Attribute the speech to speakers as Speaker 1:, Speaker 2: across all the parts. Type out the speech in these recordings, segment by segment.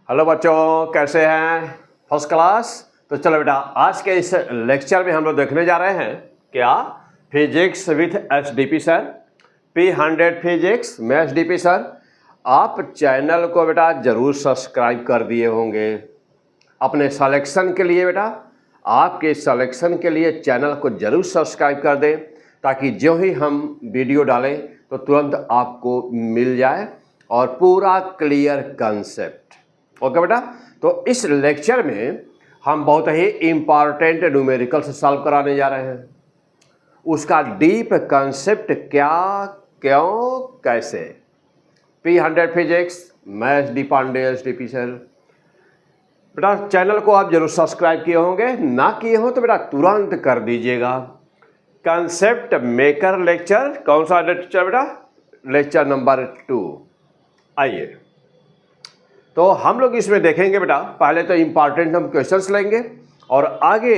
Speaker 1: Hello बच्चों, कैसे हैं? First class. तो चलो बेटा, आज के इस लेक्चर में हम लोग देखने जा रहे हैं क्या physics with HDP sir, P100 physics में एचडीपी सर। आप चैनल को बेटा जरूर सब्सक्राइब कर दिए होंगे अपने सिलेक्शन के लिए। बेटा आपके सिलेक्शन के लिए चैनल को जरूर सब्सक्राइब कर दें ताकि जो ही हम वीडियो डालें तो तुरंत आपको मिल जाए और पूरा क्लियर कंसेप्ट। ओके बेटा, तो इस लेक्चर में हम बहुत ही इम्पॉर्टेंट न्यूमेरिकल से सॉल्व कराने जा रहे हैं। उसका डीप कंसेप्ट क्या, क्यों, कैसे। P100 फिजिक्स, मैं H D Pandey, HDP sir. बेटा चैनल को आप जरूर सब्सक्राइब किए होंगे, ना किए हो तो बेटा तुरंत कर दीजिएगा। कंसेप्ट मेकर लेक्चर, कौन सा लेक्चर बेटा? Lecture number 2। आइए, तो हम लोग इसमें देखेंगे बेटा, पहले तो इम्पॉर्टेंट हम क्वेश्चंस लेंगे और आगे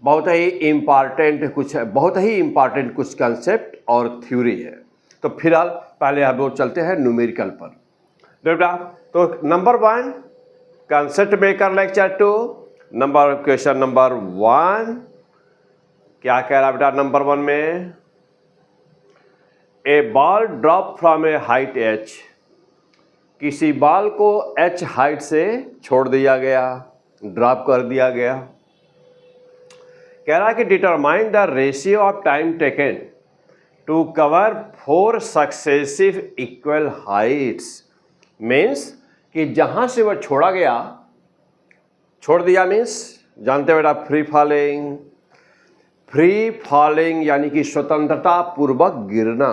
Speaker 1: बहुत ही इम्पॉर्टेंट कुछ कंसेप्ट और थ्योरी है। तो फिलहाल पहले हम लोग चलते हैं न्यूमेरिकल पर। बेटा तो number 1 concept maker lecture 2 question number 1 क्या कह रहा बेटा? नंबर 1 में a ball drop from a height h, किसी बॉल को h हाइट से छोड़ दिया गया, ड्रॉप कर दिया गया। कह रहा है कि determine the ratio of time taken to cover 4 successive equal heights. Means कि जहां से वह छोड़ा गया, छोड़ दिया मीन्स जानते बेटा फ्री फॉलिंग यानी कि स्वतंत्रता पूर्वक गिरना।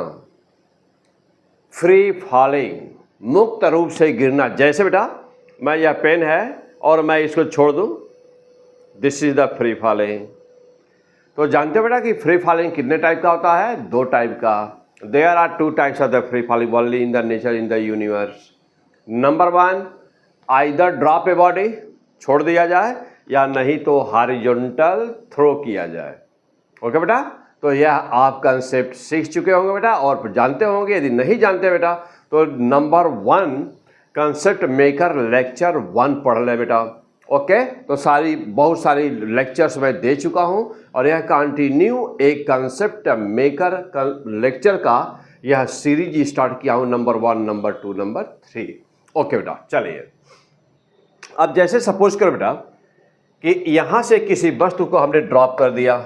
Speaker 1: फ्री फॉलिंग, मुक्त रूप से गिरना। जैसे बेटा मैं यह पेन है और मैं इसको छोड़ दूं, this is the free falling. तो जानते हो बेटा कि फ्री फॉलिंग कितने टाइप का होता है? 2 टाइप का। There are 2 types of the free falling only in the nature in the universe. Number 1, either drop a body, छोड़ दिया जाए, या नहीं तो हॉरिजॉन्टल थ्रो किया जाए। ओके बेटा, तो यह आप कंसेप्ट सीख चुके होंगे बेटा और जानते होंगे। यदि नहीं जानते बेटा तो नंबर 1 कंसेप्ट मेकर लेक्चर 1 पढ़ ले बेटा। ओके, तो बहुत सारी लेक्चर्स मैं दे चुका हूं और यह कंटिन्यू एक कंसेप्ट मेकर लेक्चर का यह सीरीज स्टार्ट किया हूं, नंबर 1, नंबर 2, नंबर 3। ओके बेटा, चलिए अब जैसे सपोज करो बेटा कि यहां से किसी वस्तु को हमने ड्रॉप कर दिया।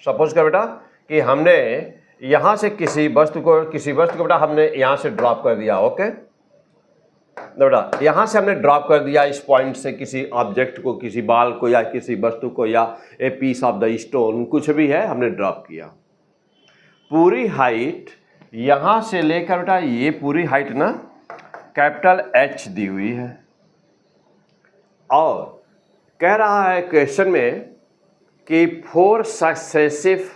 Speaker 1: सपोज कर बेटा कि हमने यहां से किसी वस्तु को बेटा हमने यहां से ड्रॉप कर दिया। ओके बेटा, यहां से हमने ड्रॉप कर दिया इस पॉइंट से किसी ऑब्जेक्ट को, किसी बॉल को या किसी वस्तु को या a piece of the stone, कुछ भी है, हमने ड्रॉप किया। पूरी हाइट यहां से लेकर बेटा ये पूरी हाइट ना कैपिटल H दी हुई है और कह रहा है क्वेश्चन में कि 4 सक्सेसिव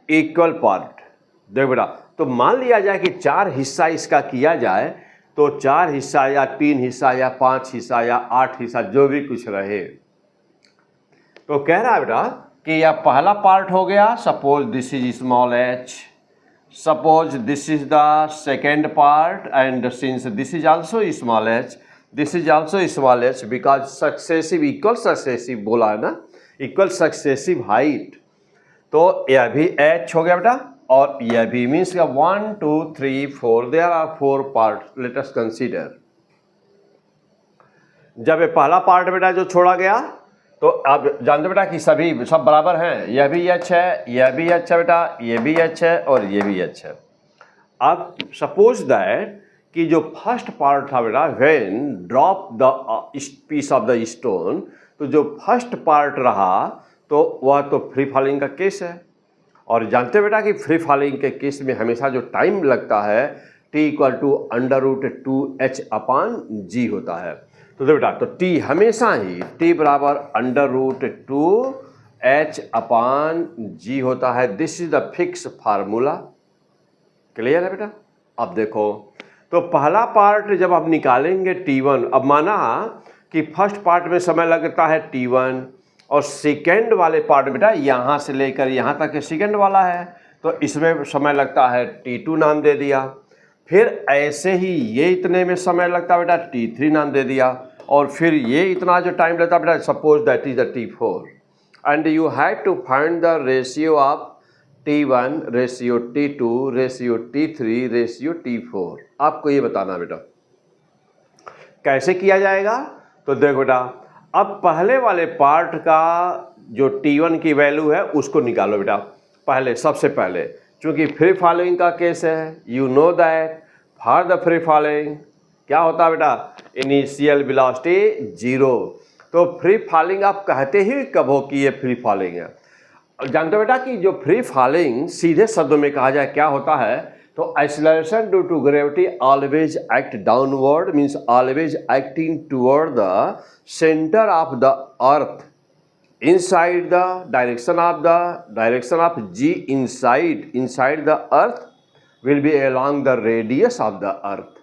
Speaker 1: इक्वल पार्ट। देखो बेटा, तो मान लिया जाए कि 4 हिस्सा इसका किया जाए, तो 4 हिस्सा या 3 हिस्सा या 5 हिस्सा या 8 हिस्सा जो भी कुछ रहे। तो कह रहा है बेटा कि यह पहला पार्ट हो गया, suppose this is small h, suppose this is the second part, and since this is also small h, this is also small h, because successive equal successive बोला है ना, इक्वल सक्सेसिव हाइट। तो यह भी h हो गया बेटा और यह भी means 1 2 3 4, there are 4 part. Let us consider, जब ये पहला पार्ट बेटा जो छोड़ा गया, तो अब जानते बेटा कि सब बराबर हैं। यह भी h है, यह भी h है बेटा, यह भी h है और यह भी h है। अब सपोज दैट कि जो फर्स्ट पार्ट था बेटा, when drop the piece of the stone, तो जो फर्स्ट पार्ट रहा तो वह तो फ्री फॉलिंग का केस है। और जानते बेटा कि फ्री फॉलिंग के केस में हमेशा जो टाइम लगता है t = √2h/g होता है। तो देखो बेटा, तो t हमेशा ही t = √2h/g होता है। This is the fix formula. Clear है बेटा? अब देखो, तो पहला पार्ट जब आप निकालेंगे t1, अब माना कि फर्स्ट पार्ट में समय लगता है t1 और सेकेंड वाले पार्ट बेटा यहां से लेकर यहां तक सेकेंड वाला है, तो इसमें समय लगता है t2 नाम दे दिया। फिर ऐसे ही ये इतने में समय लगता बेटा T3 नाम दे दिया, और फिर ये इतना जो टाइम लगता बेटा, suppose that is the T4, and you have to find the ratio of T1, ratio T2, ratio T3, ratio T4। आपको ये बताना बेटा कैसे किया जाएगा। तो देखो बेटा, अब पहले वाले पार्ट का जो T1 की वैल्यू है उसको निकालो बेटा। पहले सबसे पहले चूंकि फ्री फॉलोइंग का केस है, you know that for the free following क्या होता है बेटा, इनिशियल वेलोसिटी 0। तो फ्री फॉलिंग आप कहते ही कब हो कि ये फ्री फॉलिंग है। जानते हो बेटा कि जो फ्री फॉलिंग सीधे शब्दों में कहा जाए क्या होता है, तो acceleration due to gravity always act downward, means always acting toward the centre of the earth inside the direction of g inside the earth will be along the radius of the earth।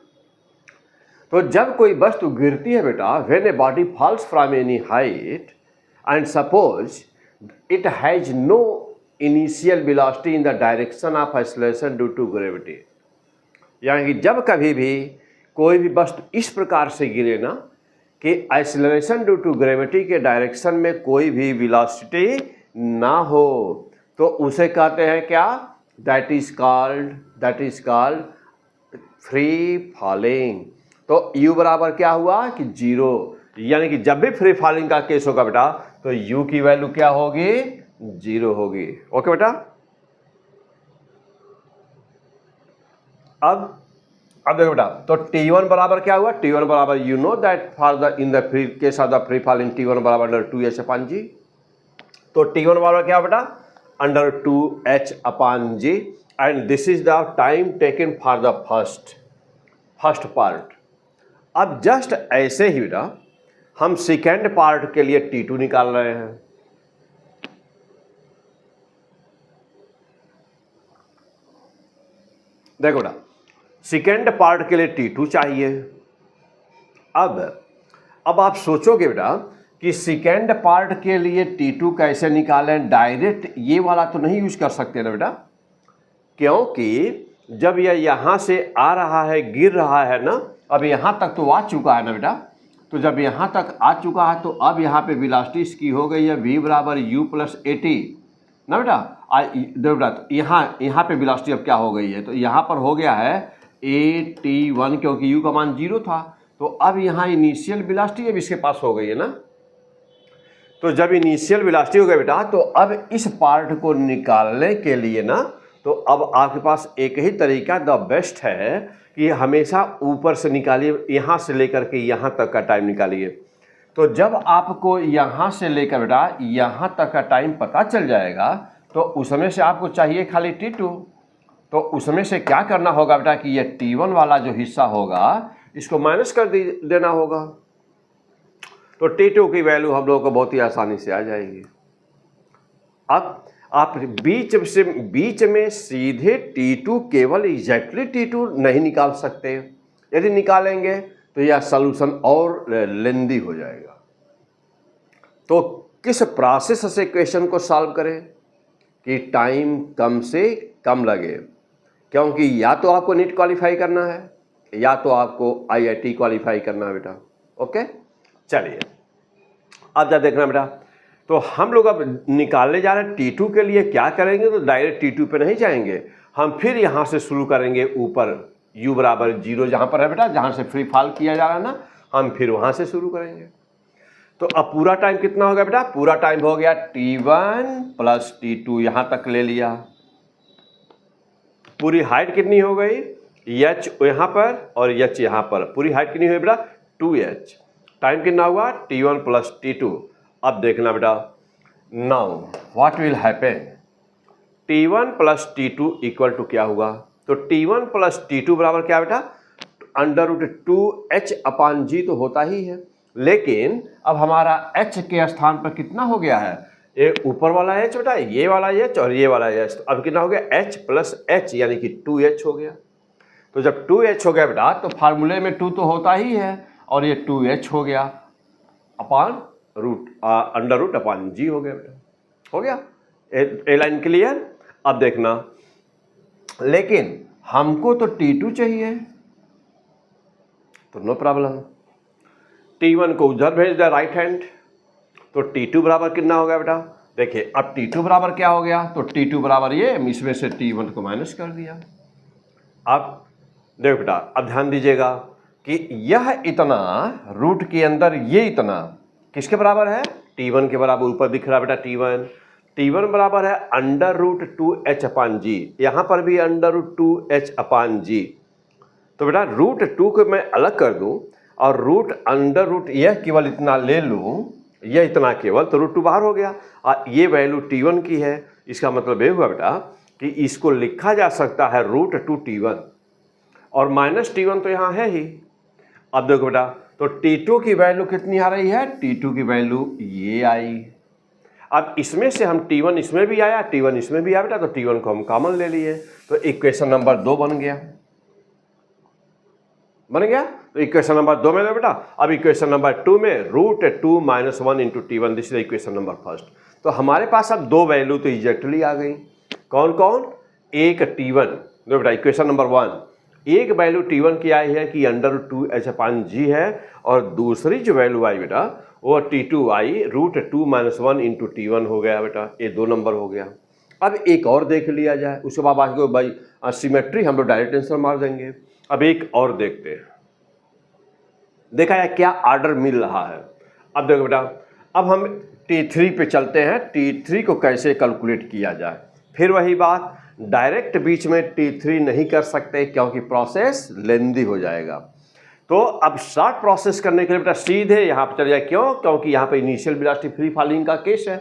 Speaker 1: तो जब कोई वस्तु गिरती है बेटा, when a body falls from any height and suppose it has no initial velocity in the direction of acceleration due to gravity, यानी कि जब कभी भी कोई भी वस्तु इस प्रकार से गिरे ना कि एक्सेलरेशन ड्यू टू ग्रेविटी के डायरेक्शन में कोई भी वेलोसिटी ना हो, तो उसे कहते हैं क्या, that is called free falling. तो u बराबर क्या हुआ कि 0, यानी कि जब भी फ्री फॉलिंग का केस होगा बेटा तो u की वैल्यू क्या होगी, 0 होगी। ओके बेटा, अब देखो बेटा, तो T1 बराबर क्या हुआ, T1 बराबर you know that for the in the free case of the free falling T1 बराबर अंडर 2h अपॉन जी। तो T1 बराबर क्या बेटा, under 2h upon g, and this is the time taken for the first part. अब just ऐसे ही बेटा हम सेकेंड पार्ट के लिए T2 निकाल रहे हैं। देखो बेटा, सेकेंड पार्ट के लिए T2 चाहिए। अब आप सोचोगे बेटा कि सेकेंड पार्ट के लिए T2 कैसे निकालें, डायरेक्ट ये वाला तो नहीं यूज कर सकते ना बेटा, क्योंकि जब यह यहाँ से आ रहा है, गिर रहा है ना, अब यहाँ तक तो आ चुका है ना बेटा, तो जब यहाँ तक आ चुका है तो अब यहाँ पे वेलोसिटी इसकी हो गई है v बराबर u प्लस 80 ना बेटा। देखो बेटा, तो यहाँ पे वेलोसिटी अब क्या हो गई है, तो यहाँ पर हो गया है AT1, क्योंकि u का मान 0 था, तो अब यहाँ इनिशियल वेलोसिटी अब इसके पास हो गई है ना। तो जब इनिशियल वेलोसिटी हो गई बेटा, तो अब इस पार्ट को निकालने के लिए ना, तो अब आपके पास एक ही तरीका द बेस्ट है कि हमेशा ऊपर से निकालिए, यहाँ से लेकर के यहाँ तक का टाइम निकालिए। तो जब आपको यहाँ से लेकर बेटा यहाँ तक का टाइम पता चल जाएगा, तो उसमें से आपको चाहिए खाली T2। तो उसमें से क्या करना होगा बेटा कि ये T1 वाला जो हिस्सा होगा इसको माइनस कर देना होगा, तो T2 की वैल्यू हम लोगों को बहुत ही आसानी से आ जाएगी। अब आप बीच में सीधे T2 केवल एग्जैक्टली T2 नहीं निकाल सकते, यदि निकालेंगे तो यह सॉल्यूशन और लेंदी हो जाएगा। तो किस प्रोसेस से क्वेश्चन को सॉल्व करें कि टाइम कम से कम लगे, क्योंकि या तो आपको नीट क्वालिफाई करना है या तो आपको IIT क्वालिफाई करना है बेटा। ओके, चलिए अब क्या देखना बेटा, तो हम लोग अब निकालने जा रहे हैं T2 के लिए। क्या करेंगे, तो डायरेक्ट T2 पे नहीं जाएंगे, हम फिर यहाँ से शुरू करेंगे ऊपर u बराबर 0 जहाँ पर है बेटा, जहाँ से फ्री फॉल किया जा रहा है ना, हम फिर वहाँ से शुरू करेंगे। तो अब पूरा टाइम कितना हो गया बेटा, पूरा टाइम हो गया T1 प्लस T2, यहाँ तक ले लिया। पूरी हाइट कितनी हो गई, h यहाँ पर और h यहाँ पर, पूरी हाइट कितनी हुई बेटा 2h। टाइम कितना हुआ T1 प्लस T2। अब देखना बेटा, now what will happen, T1 plus T2 equal to क्या हुआ, तो T1 प्लस T2 बराबर क्या बेटा, अंडर रूट 2h अपॉन जी तो होता ही है, लेकिन अब हमारा h के स्थान पर कितना हो गया है, ये ऊपर वाला h बेटा, ये वाला h और ये वाला h, तो अब कितना हो गया h प्लस h यानी कि 2h हो गया। तो जब 2h हो गया बेटा तो फार्मूले में 2 तो होता ही है, और ये 2h हो गया upon root under root upon g हो गया बेटा, हो गया। A line clear. अब देखना, लेकिन हमको तो T2 चाहिए, तो नो प्रॉब्लम, T1 को उधर भेज दिया राइट हैंड, तो T2 बराबर कितना हो गया बेटा, देखिए अब T2 बराबर क्या हो गया, तो T2 बराबर ये, इसमें से T1 को माइनस कर दिया। अब देखो बेटा, अब ध्यान दीजिएगा कि यह इतना रूट के अंदर ये इतना किसके बराबर है, T1 के बराबर, ऊपर दिख रहा है बेटा T1 बराबर है अंडर रूट 2h अपान जी, यहाँ पर भी अंडर रूट 2h अपान जी। तो बेटा रूट 2 को मैं अलग कर दूं और रूट अंडर रूट यह केवल इतना ले लूं, यह इतना केवल, तो रूट 2 बाहर हो गया और ये वैल्यू T1 की है। इसका मतलब ये हुआ बेटा कि इसको लिखा जा सकता है रूट 2 T1 और माइनस T1 तो यहाँ है ही। अब देखो बेटा, तो T2 की वैल्यू कितनी आ रही है, T2 की वैल्यू ये आई। अब इसमें से हम T1 इसमें भी आया, T1 इसमें भी आया बेटा, तो T1 को हम कॉमन ले लिए, तो इक्वेशन नंबर 2 बन गया। तो इक्वेशन नंबर 2 में बेटा, अब इक्वेशन नंबर 2 में root 2 minus 1 into T1, this is equation number first. तो हमारे पास अब दो वैल्यू तो एग्जैक्टली आ गई, कौन कौन, एक T1, दो बेटा इक्वेशन नंबर 1, एक वैल्यू T1 की आई है कि अंडर 2h अपान जी है, और दूसरी जो वैल्यू आई बेटा वो T2 आई रूट 2 माइनस 1 इंटू T1 हो गया बेटा, ये 2 नंबर हो गया। अब एक और देख लिया जाए, उसके बाद बाकी भाई सिमेट्री हम लोग डायरेक्ट आंसर मार देंगे। अब एक और देखते हैं, देखा जाए क्या ऑर्डर मिल रहा है। अब देखो बेटा, अब हम T3 पे चलते हैं, T3 को कैसे कैलकुलेट किया जाए। फिर वही बात, डायरेक्ट बीच में T3 नहीं कर सकते क्योंकि प्रोसेस लेंदी हो जाएगा। तो अब शॉर्ट प्रोसेस करने के लिए बेटा सीधे यहाँ पर चले जाए, क्यों, क्योंकि यहाँ पे इनिशियल वेलोसिटी फ्री फॉलिंग का केस है,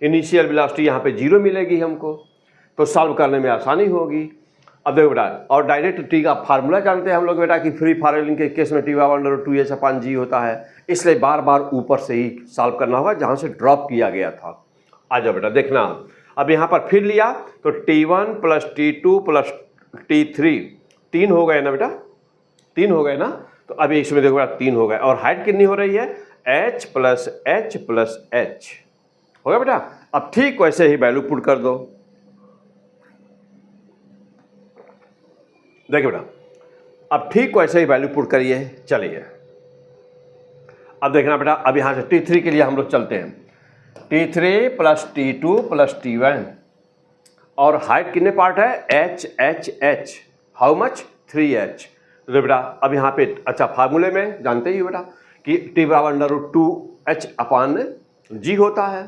Speaker 1: इनिशियल वेलोसिटी यहाँ पे 0 मिलेगी हमको, तो सॉल्व करने में आसानी होगी। अब देखो बेटा, और डायरेक्ट टी का फार्मूला जानते हैं हम लोग बेटा कि फ्री फॉलिंग के केस में T अंडर 2h अपान जी होता है, इसलिए बार बार ऊपर से ही सॉल्व करना होगा जहाँ से ड्रॉप किया गया था। आ जाओ बेटा देखना, अब यहाँ पर फिर लिया तो T1 plus T2 plus T3, 3 हो गए ना बेटा, 3 हो गए ना, तो अभी इसमें देखो बेटा 3 हो गए, और हाइट कितनी हो रही है, h plus h plus h हो गया बेटा। अब ठीक वैसे ही वैल्यू पुट कर दो, देखिए बेटा अब ठीक वैसे ही वैल्यू पुट करिए। चलिए अब देखना बेटा, अब यहाँ से T3 के लिए हम लोग चलते हैं, T3 plus T2 plus T1, और हाइट कितने पार्ट है, h h h, how much, 3h। तो बेटा अब यहाँ पे अच्छा फार्मूले में जानते ही बेटा कि T बराबर अंडर रूट 2h अपान जी होता है,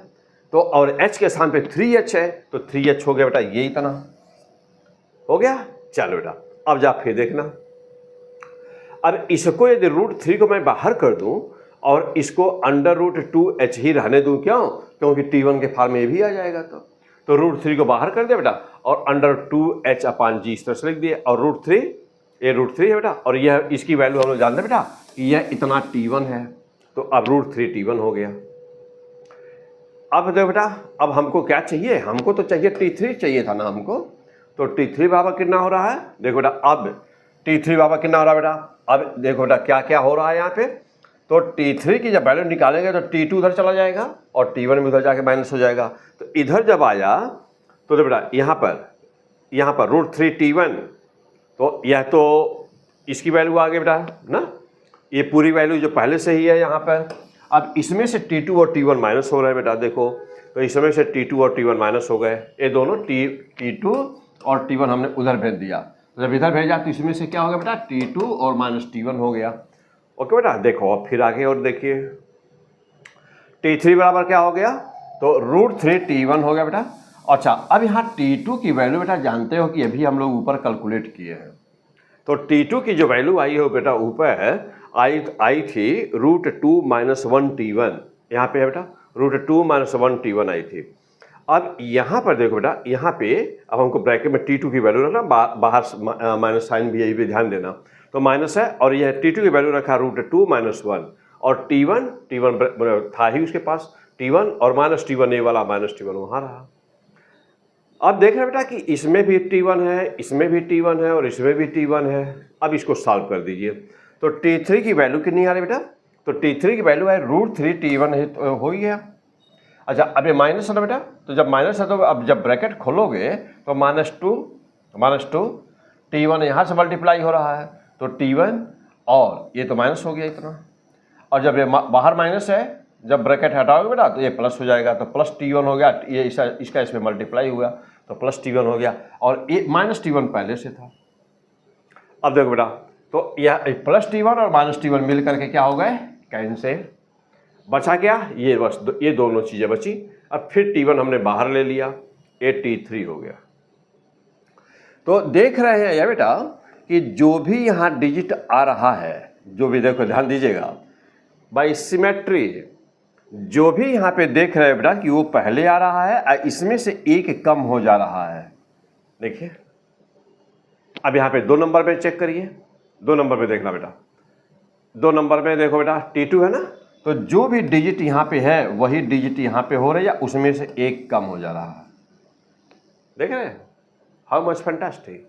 Speaker 1: तो और h के स्थान पे 3h है, तो 3h हो गया बेटा, ये इतना हो गया। चलो बेटा अब जा फिर देखना, अब इसको यदि रूट 3 को मैं बाहर कर दूं और इसको अंडर रूट 2h ही रहने दूं, क्यों, क्योंकि T1 के फॉर्म में भी आ जाएगा, तो रूट 3 को बाहर कर दिया बेटा और अंडर 2h अपान जी इस तरह से लिख दिया, और रूट 3 ये रूट 3 है बेटा, और यह इसकी वैल्यू हम लोग जानते हैं बेटा कि यह इतना T1 है, तो अब रूट 3 T1 हो गया। अब देखो बेटा, अब हमको क्या चाहिए, हमको तो चाहिए T3 चाहिए था ना हमको, तो T3 बराबर कितना हो रहा है, देखो बेटा अब T3 बराबर कितना हो रहा है बेटा, अब देखो बेटा क्या क्या हो रहा है यहाँ पे, तो T3 की जब वैल्यू निकालेंगे तो T2 उधर चला जाएगा और T1 में उधर जाके माइनस हो जाएगा, तो इधर जब आया तो देखो बेटा यहाँ पर रूट 3 T1, तो यह तो इसकी वैल्यू आ गई बेटा ना, ये पूरी वैल्यू जो पहले से ही है यहाँ पर। अब इसमें से T2 और T1 माइनस हो रहा है बेटा, देखो तो इसमें से T2 और T1 माइनस हो गए, ये दोनों T2 और T1 हमने उधर भेज दिया, तो जब इधर भेजा तो इसमें से क्या हो गया बेटा, T2 और माइनस T1 हो गया। ओके बेटा, देखो अब फिर आगे और देखिए, T3 बराबर क्या हो गया, तो रूट 3 T1 हो गया बेटा। अच्छा अब यहाँ T2 की वैल्यू बेटा जानते हो कि अभी हम लोग ऊपर कैलकुलेट किए हैं, तो T2 की जो वैल्यू आई हो बेटा ऊपर है आई थी रूट 2 माइनस 1 T1, यहाँ पे है बेटा रूट 2 माइनस 1 T1 आई थी। अब यहाँ पर देखो बेटा, यहाँ पे अब हमको ब्रैकेट में T2 की वैल्यू रखना, बाहर माइनस साइन भी यही पे ध्यान देना, तो माइनस है और यह T2 की वैल्यू रखा रूट 2 माइनस 1, और T1 था ही उसके पास T1 और माइनस T1 ये वाला माइनस T1 वहाँ रहा। अब देख रहे बेटा कि इसमें भी T1 है, इसमें भी T1 है और इसमें भी T1 है। अब इसको सॉल्व कर दीजिए, तो T3 की वैल्यू कितनी आ रही बेटा, तो T3 की वैल्यू है रूट 3 T1 है, तो हो ही गया। अच्छा अब ये माइनस है ना बेटा, तो जब माइनस है तो अब जब ब्रैकेट खोलोगे तो माइनस टू T1 यहाँ से मल्टीप्लाई हो रहा है तो T1 और ये तो माइनस हो गया इतना, और जब ये बाहर माइनस है, जब ब्रैकेट हटाओगे बेटा तो ये प्लस हो जाएगा, तो प्लस T1 हो गया, ये इसका इसमें मल्टीप्लाई हुआ तो प्लस T1 हो गया, और ये माइनस T1 पहले से था। अब देखो बेटा, तो यह प्लस T1 और माइनस T1 मिल करके क्या हो गए, कैंसिल, बचा क्या ये, बस ये दोनों चीज़ें बची। अब फिर T1 हमने बाहर ले लिया, ये T3 हो गया। तो देख रहे हैं या बेटा कि जो भी यहाँ डिजिट आ रहा है, जो भी देखो ध्यान दीजिएगा बाई सिमेट्री, जो भी यहाँ पे देख रहे हैं बेटा कि वो पहले आ रहा है, इसमें से एक कम हो जा रहा है। देखिए अब यहाँ पे 2 नंबर पे चेक करिए, 2 नंबर पे देखना बेटा, 2 नंबर में देखो बेटा T2 है ना, तो जो भी डिजिट यहाँ पे है वही डिजिट यहाँ पे हो रही है, उसमें से एक कम हो जा रहा है। देख रहे हैं हाउ मच फैंटास्टिक।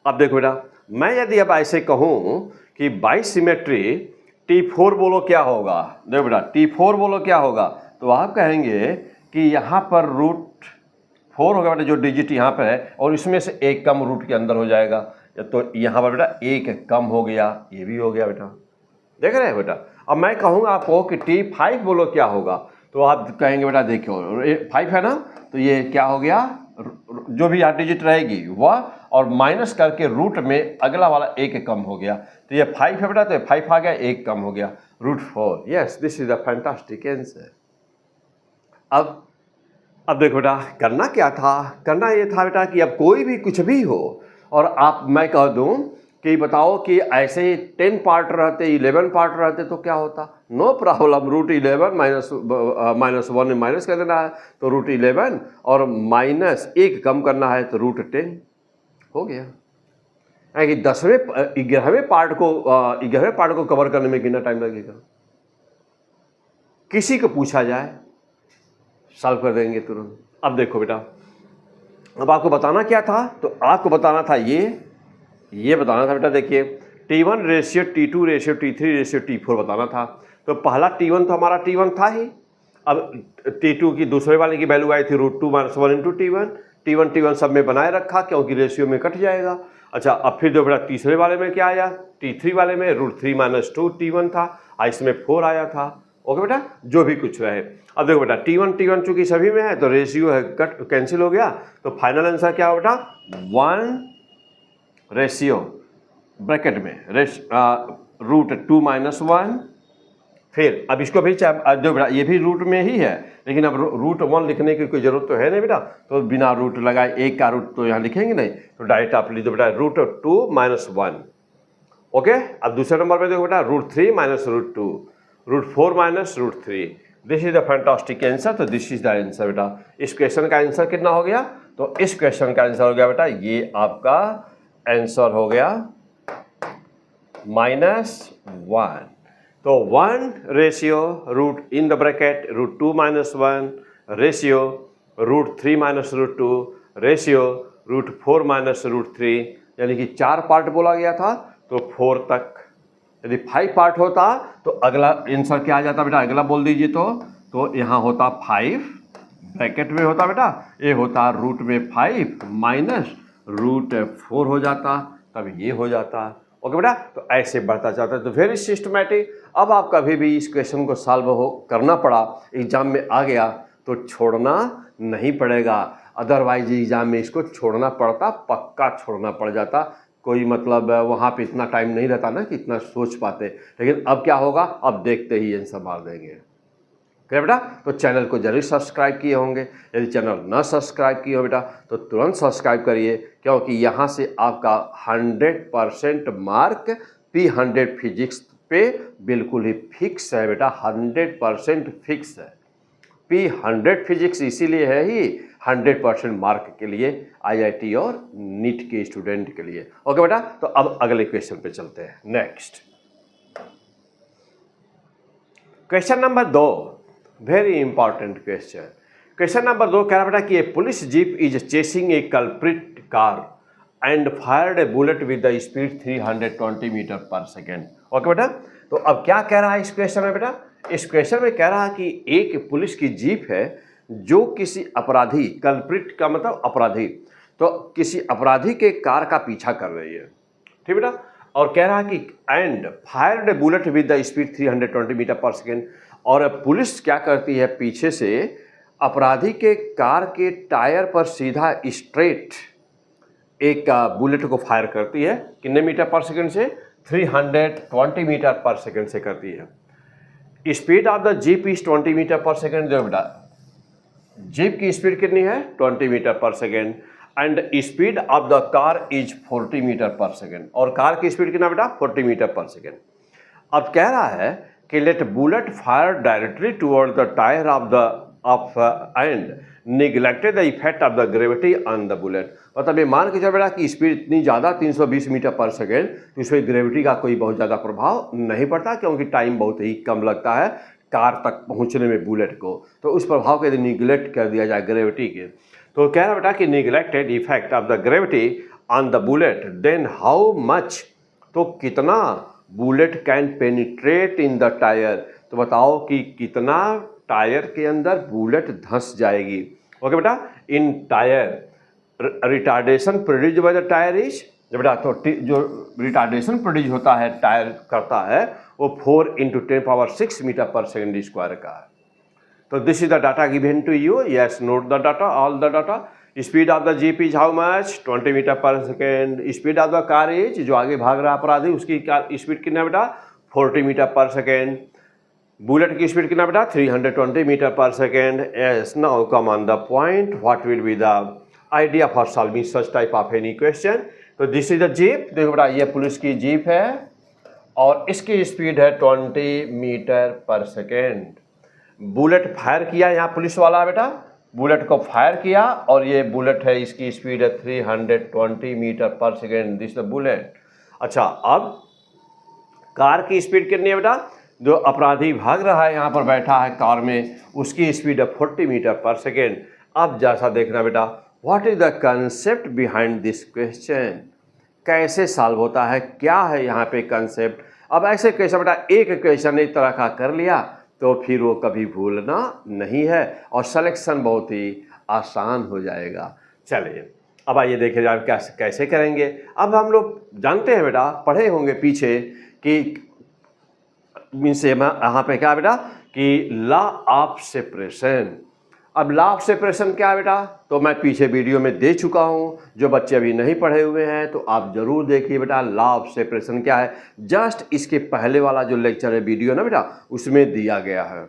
Speaker 1: अब देखो बेटा, मैं यदि अब ऐसे कहूँ कि बाई सिमेट्री T4 बोलो क्या होगा, देखो बेटा T4 बोलो क्या होगा, तो आप कहेंगे कि यहाँ पर √4 होगा बेटा, जो डिजिट यहाँ पर है, और इसमें से एक कम रूट के अंदर हो जाएगा, तो यहाँ पर बेटा एक कम हो गया, ये भी हो गया बेटा। देख रहे हैं बेटा, अब मैं कहूँगा आपको कि T5 बोलो क्या होगा, तो आप कहेंगे बेटा देखो 5 है ना, तो ये क्या हो गया, जो भी यहाँ डिजिट रहेगी वह, और माइनस करके रूट में अगला वाला एक कम हो गया, तो ये 5 है बेटा, तो ये 5 आ गया, एक कम हो गया, √4। Yes, this is the fantastic answer. अब देखो बेटा करना क्या था, करना ये था बेटा कि अब कोई भी कुछ भी हो और आप, मैं कह दूं कि बताओ कि ऐसे ही 10 पार्ट रहते, 11 पार्ट रहते तो क्या होता, नो प्रॉब्लम, √11 -1 में माइनस कर देना है तो √11, और -1 कम करना है तो √10 हो गया। कि 11वें पार्ट को कवर करने में कितना टाइम लगेगा, किसी को पूछा जाए सॉल्व कर देंगे तुरंत। अब देखो बेटा, अब आपको बताना क्या था, तो आपको बताना था ये बताना था बेटा, देखिए T1 ratio T2 ratio T3 ratio T4 बताना था। तो पहला T1 तो हमारा T1 था ही, अब T2 की दूसरे वाले की वैल्यू आई थी √2 - 1 इंटू T1 सब में बनाए रखा क्योंकि रेशियो में कट जाएगा। अच्छा, अब फिर जो बेटा तीसरे वाले में क्या आया, T3 वाले में √3 - 2 T1 था, इसमें 4 आया था। ओके बेटा, जो भी कुछ रहे। अब देखो बेटा T1 चूंकि सभी में है तो रेशियो है कट कैंसिल हो गया, तो फाइनल आंसर क्या हो बेटा 1 रेशियो ब्रैकेट में √2 - 1। फिर अब इसको भी जो बेटा ये भी रूट में ही है, लेकिन अब √1 लिखने की कोई जरूरत तो है नहीं बेटा, तो बिना रूट लगाए एक का रूट तो यहाँ लिखेंगे नहीं, तो डायरेक्ट आप लिख दो बेटा √2 - 1। ओके, अब दूसरे नंबर पे देखो बेटा √3 - √2, √4 - √3। This is the fantastic answer, तो दिस इज द आंसर बेटा। इस क्वेश्चन का आंसर कितना हो गया, तो इस क्वेश्चन का आंसर हो गया बेटा, ये आपका आंसर हो गया -1। तो 1 ratio root in the bracket √2 - 1 ratio √3 - √2 ratio √4 - √3, यानी कि 4 पार्ट बोला गया था तो 4 तक। यदि 5 पार्ट होता तो अगला आंसर क्या आ जाता बेटा, अगला बोल दीजिए तो यहाँ होता 5 ब्रैकेट में होता बेटा, ये होता रूट में 5 माइनस √4 हो जाता, तब ये हो जाता। ओके बेटा, तो ऐसे बढ़ता जाता है, तो वेरी सिस्टमैटिक। अब आप कभी भी इस क्वेश्चन को सॉल्व करना पड़ा, एग्जाम में आ गया तो छोड़ना नहीं पड़ेगा, अदरवाइज एग्जाम में इसको छोड़ना पड़ता, पक्का छोड़ना पड़ जाता। कोई मतलब वहाँ पे इतना टाइम नहीं रहता ना कि इतना सोच पाते, लेकिन अब क्या होगा, अब देखते ही आंसर मार देंगे। बेटा, तो चैनल को जरूर सब्सक्राइब किए होंगे, यदि चैनल ना सब्सक्राइब किए हो बेटा तो तुरंत सब्सक्राइब करिए, क्योंकि यहाँ से आपका 100% मार्क P100 फिजिक्स पे बिल्कुल ही फिक्स है बेटा, 100% फिक्स है। P100 फिजिक्स इसीलिए है ही 100% मार्क के लिए, IIT और नीट के स्टूडेंट के लिए। ओके बेटा, तो अब अगले क्वेश्चन पे चलते हैं। Next question number 2, very important question. Question number 2 कह रहा बेटा कि a police jeep is chasing a culprit car and fired a bullet with the speed 320 metre per second. Okay बेटा, तो अब क्या कह रहा है इस क्वेश्चन में बेटा, इस क्वेश्चन में कह रहा है कि एक पुलिस की जीप है जो किसी अपराधी, कल्प्रिट का मतलब अपराधी, तो किसी अपराधी के कार का पीछा कर रही है, ठीक बेटा। और कह रहा है कि and fired a bullet with the speed 320 metre per second. और पुलिस क्या करती है, पीछे से अपराधी के कार के टायर पर सीधा स्ट्रेट एक बुलेट को फायर करती है। कितने मीटर पर सेकेंड से? 320 मीटर पर सेकेंड से करती है। Speed of the jeep is 20 metre per second. जो बेटा जीप की स्पीड कितनी है? 20 metre per second. And speed of the car is 40 metre per second. और कार की स्पीड कितना बेटा? 40 मीटर पर सेकेंड। अब कह रहा है कि let bullet fire directly toward the tyre of and neglected the effect of the gravity on the bullet. मतलब ये मान के चल बेटा कि स्पीड इतनी ज़्यादा 320 मीटर पर सेकेंड, तो इसमें ग्रेविटी का कोई बहुत ज़्यादा प्रभाव नहीं पड़ता, क्योंकि टाइम बहुत ही कम लगता है कार तक पहुंचने में बुलेट को। तो उस प्रभाव को यदि निगलेक्ट कर दिया जाए ग्रेविटी के, तो कह रहा बेटा कि neglected effect of the gravity on the bullet, then how much, तो कितना bullet can penetrate in the tyre. तो बताओ कि कितना टायर के अंदर बुलेट धंस जाएगी। ओके बेटा, in tyre retardation produce by the tyre is, बेटा तो जो रिटार्डेशन प्रोड्यूस होता है टायर करता है वो 4 × 10⁶ मीटर पर सेकेंड स्क्वायर का है। तो this is the data given to you. Yes, note the data, all the data. Speed of the jeep is how much? 20 metre per second. Speed of the car is, जो आगे भाग रहा अपराधी उसकी speed कितना बेटा? 40 मीटर पर सेकेंड। बुलेट की speed कितना बेटा? 320 metre per second. Yes, now come on the point, what will be the idea for solving such type of any question. तो दिस इज द जीप। देखो बेटा ये police की jeep है और इसकी स्पीड है 20 metre per second. Bullet fire किया यहाँ पुलिस वाला बेटा, बुलेट को फायर किया और ये बुलेट है, इसकी स्पीड है 320 metre per second. This the bullet. अच्छा, अब कार की स्पीड कितनी है बेटा? जो अपराधी भाग रहा है यहाँ पर बैठा है कार में, उसकी स्पीड है 40 मीटर पर सेकेंड। अब जैसा देखना बेटा, what is the concept behind this question, कैसे सॉल्व होता है, क्या है यहाँ पे कंसेप्ट। अब ऐसे क्वेश्चन बेटा एक क्वेश्चन इस तरह का कर लिया तो फिर वो कभी भूलना नहीं है और सिलेक्शन बहुत ही आसान हो जाएगा। चलिए अब आइए देखे जाए कैसे करेंगे। अब हम लोग जानते हैं बेटा, पढ़े होंगे पीछे कि मीन्स यहाँ पे क्या बेटा कि लॉ ऑफ सेपरेशन। अब लॉ ऑफ सेपरेशन क्या है बेटा, तो मैं पीछे वीडियो में दे चुका हूँ। जो बच्चे अभी नहीं पढ़े हुए हैं तो आप जरूर देखिए बेटा लॉ ऑफ सेपरेशन क्या है। जस्ट इसके पहले वाला जो लेक्चर है वीडियो ना बेटा, उसमें दिया गया है।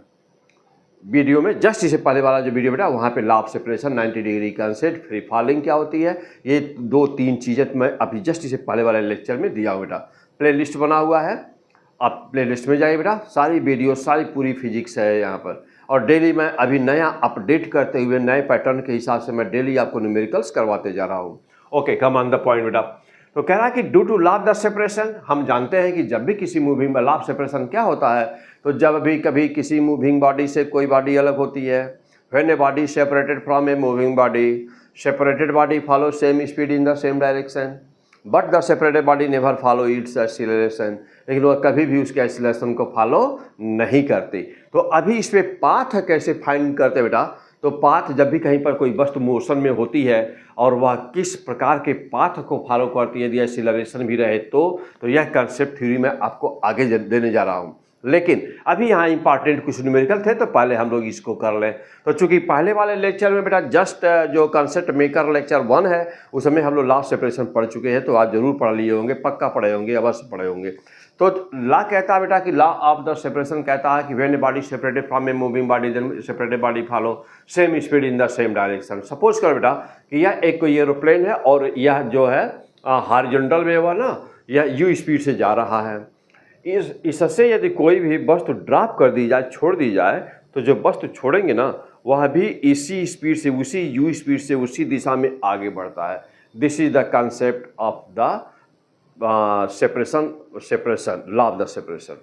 Speaker 1: वीडियो में जस्ट इससे पहले वाला जो वीडियो बेटा, वहाँ पे law of separation, 90 degree concept, free falling क्या होती है, ये 2-3 चीज़ें मैं अभी जस्ट इससे पहले वाले लेक्चर में दिया हूँ बेटा। प्ले लिस्ट बना हुआ है, आप प्ले लिस्ट में जाइए बेटा, सारी वीडियो सारी पूरी फिजिक्स है यहाँ पर। और डेली मैं अभी नया अपडेट करते हुए नए पैटर्न के हिसाब से मैं डेली आपको न्यूमेरिकल्स करवाते जा रहा हूँ। Okay, come on the point बेटा। तो कह रहा है कि due to law of the separation, हम जानते हैं कि जब भी किसी मूविंग में लॉ ऑफ सेपरेशन क्या होता है, तो जब भी कभी किसी मूविंग बॉडी से कोई बॉडी अलग होती है, when a body separated from a moving body, separated body follow same speed in the same direction, but the separated body never follow it's acceleration, लेकिन वो कभी भी उसके एक्सीलरेशन को फॉलो नहीं करती। तो अभी इस पर पाथ कैसे फाइंड करते बेटा, तो पाथ जब भी कहीं पर कोई वस्तु मोशन में होती है और वह किस प्रकार के पाथ को फॉलो करती है, यदि एक्सीलरेशन भी रहे तो यह कंसेप्ट थ्योरी में आपको आगे देने जा रहा हूँ। लेकिन अभी यहाँ इंपॉर्टेंट कुछ न्यूमेरिकल थे तो पहले हम लोग इसको कर लें। तो चूंकि पहले वाले लेक्चर में बेटा जस्ट जो कंसेप्ट मेकर लेक्चर 1 है उसमें हम लोग लॉ ऑफ सेपरेशन पढ़ चुके हैं, तो आप जरूर पढ़ लिए होंगे, पक्का पढ़े होंगे, अवश्य पढ़े होंगे। तो लॉ कहता है बेटा कि लॉ ऑफ द सेपरेशन कहता है कि when a body separated from a moving body then separated body follow same speed in the same direction. Suppose करो बेटा कि यह एक कोई एरोप्लेन है और यह जो है हॉरिजॉन्टल में हुआ ना, यह यू स्पीड से जा रहा है। इससे यदि कोई भी वस्तु ड्रॉप कर दी जाए, छोड़ दी जाए, तो जो वस्तु छोड़ेंगे ना वह भी इसी स्पीड से, उसी यू स्पीड से, उसी दिशा में आगे बढ़ता है। This is the concept of the separation, law of the separation.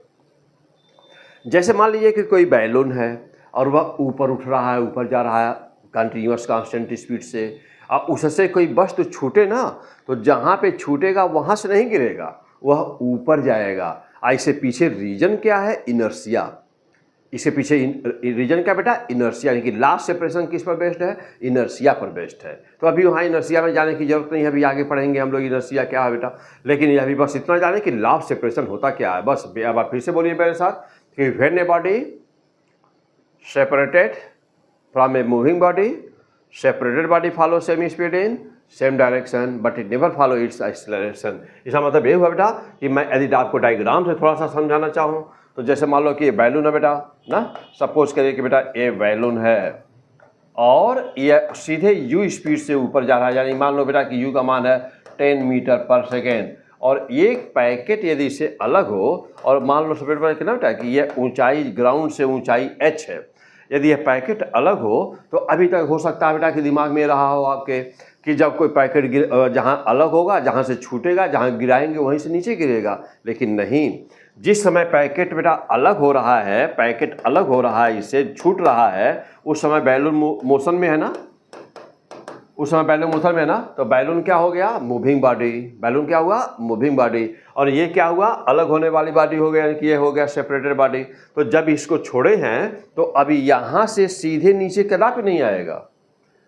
Speaker 1: जैसे मान लीजिए कि कोई बैलून है और वह ऊपर उठ रहा है, ऊपर जा रहा है कंटिन्यूअस कांस्टेंट स्पीड से, अब उससे कोई वस्तु छूटे ना, तो जहाँ पे छूटेगा वहाँ से नहीं गिरेगा, वह ऊपर जाएगा। ऐसे पीछे रीजन क्या है, इनर्शिया। इसके पीछे रीजन क्या बेटा, इनर्शिया, यानी कि लास्ट सेपरेशन किस पर बेस्ड है, इनर्शिया पर बेस्ड है। तो अभी वहाँ इनर्शिया में जाने की जरूरत नहीं है, अभी आगे पढ़ेंगे हम लोग इनर्शिया क्या है बेटा। लेकिन अभी बस इतना जाने कि लास्ट सेपरेशन होता क्या है बस। अब आप फिर से बोलिए मेरे साथ कि when a body separated from a moving body, separated body follow same speed in same direction but it never follow it's acceleration. इसका मतलब ये हुआ बेटा कि मैं यदि आपको डायग्राम से थोड़ा सा समझाना चाहूँ तो जैसे मान लो कि ये बैलून है बेटा ना, सपोज करिए कि बेटा ये बैलून है और ये सीधे यू स्पीड से ऊपर जा रहा है, यानी मान लो बेटा कि यू का मान है 10 मीटर पर सेकेंड, और एक पैकेट यदि इससे अलग हो और मान लो सपोज बेटा कितना बेटा कि ये ऊंचाई ग्राउंड से ऊंचाई h है, यदि यह पैकेट अलग हो तो अभी तक हो सकता है बेटा कि दिमाग में रहा हो आपके कि जब कोई पैकेट जहाँ अलग होगा, जहाँ से छूटेगा, जहाँ गिराएंगे वहीं से नीचे गिरेगा। लेकिन नहीं, जिस समय पैकेट बेटा अलग हो रहा है, पैकेट अलग हो रहा है, इससे छूट रहा है, उस समय बैलून मोशन में है ना, उस समय बैलून मोशन में है ना, तो बैलून क्या हो गया, मूविंग बॉडी। बैलून क्या हुआ, मूविंग बॉडी। और ये क्या हुआ, अलग होने वाली बॉडी हो गया, यानी कि ये हो गया सेपरेटेड बॉडी। तो जब इसको छोड़े हैं तो अभी यहाँ से सीधे नीचे कदापि नहीं आएगा,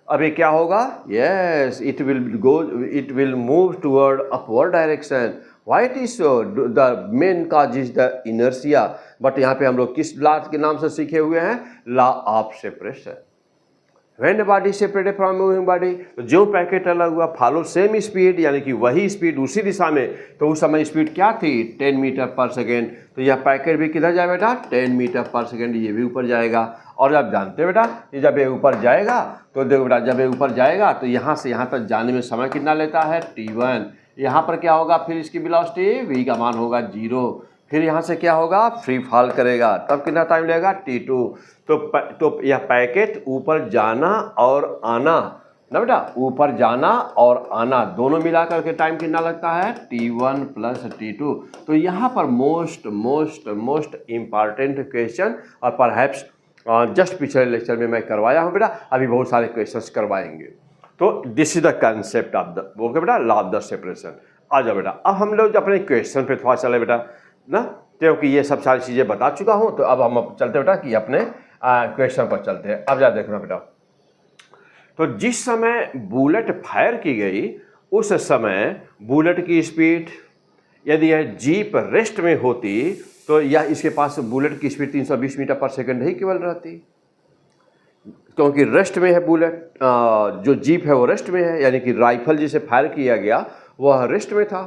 Speaker 1: अभी क्या होगा, yes it will move toward upward direction. Why it is so, the main cause is the inertia. But यहाँ पे हम लोग किस लॉ के नाम से सीखे हुए हैं, law of separation. When the body separated from moving body, तो जो पैकेट अलग हुआ फॉलो सेम स्पीड, यानी कि वही स्पीड उसी दिशा में। तो उस समय स्पीड क्या थी, 10 मीटर पर सेकेंड। तो यह पैकेट भी किधर जाए बेटा, 10 मीटर पर सेकेंड, ये भी ऊपर जाएगा। और आप जानते हैं बेटा कि जब ये ऊपर जाएगा तो देखो बेटा, जब ये ऊपर जाएगा तो यहाँ से यहाँ तक जाने में समय कितना लेता है, t1। यहाँ पर क्या होगा, फिर इसकी वेलोसिटी v का मान होगा 0। फिर यहाँ से क्या होगा, फ्री फॉल करेगा, तब कितना टाइम लगेगा, t2। तो यह पैकेट ऊपर जाना और आना ना बेटा, ऊपर जाना और आना दोनों मिलाकर के टाइम कितना लगता है, t1 प्लस t2। तो यहाँ पर most most most important question, और परहैप्स जस्ट पिछले लेक्चर में मैं करवाया हूँ बेटा, अभी बहुत सारे क्वेश्चंस करवाएंगे। तो this is the concept of the okay बेटा, लॉ ऑफ द सेपरेशन। आ जाओ बेटा, अब हम लोग अपने क्वेश्चन पे थोड़ा चले बेटा ना, क्योंकि ये सब सारी चीज़ें बता चुका हूँ। तो अब हम चलते बेटा कि अपने क्वेश्चन पर चलते हैं। अब जा देखना बेटा, तो जिस समय बुलेट फायर की गई उस समय बुलेट की स्पीड, यदि यह जीप रेस्ट में होती तो यह इसके पास बुलेट की स्पीड 320 मीटर पर सेकंड ही केवल रहती, क्योंकि रेस्ट में है बुलेट, जो जीप है वो रेस्ट में है, यानी कि राइफल जिसे फायर किया गया वह रेस्ट में था।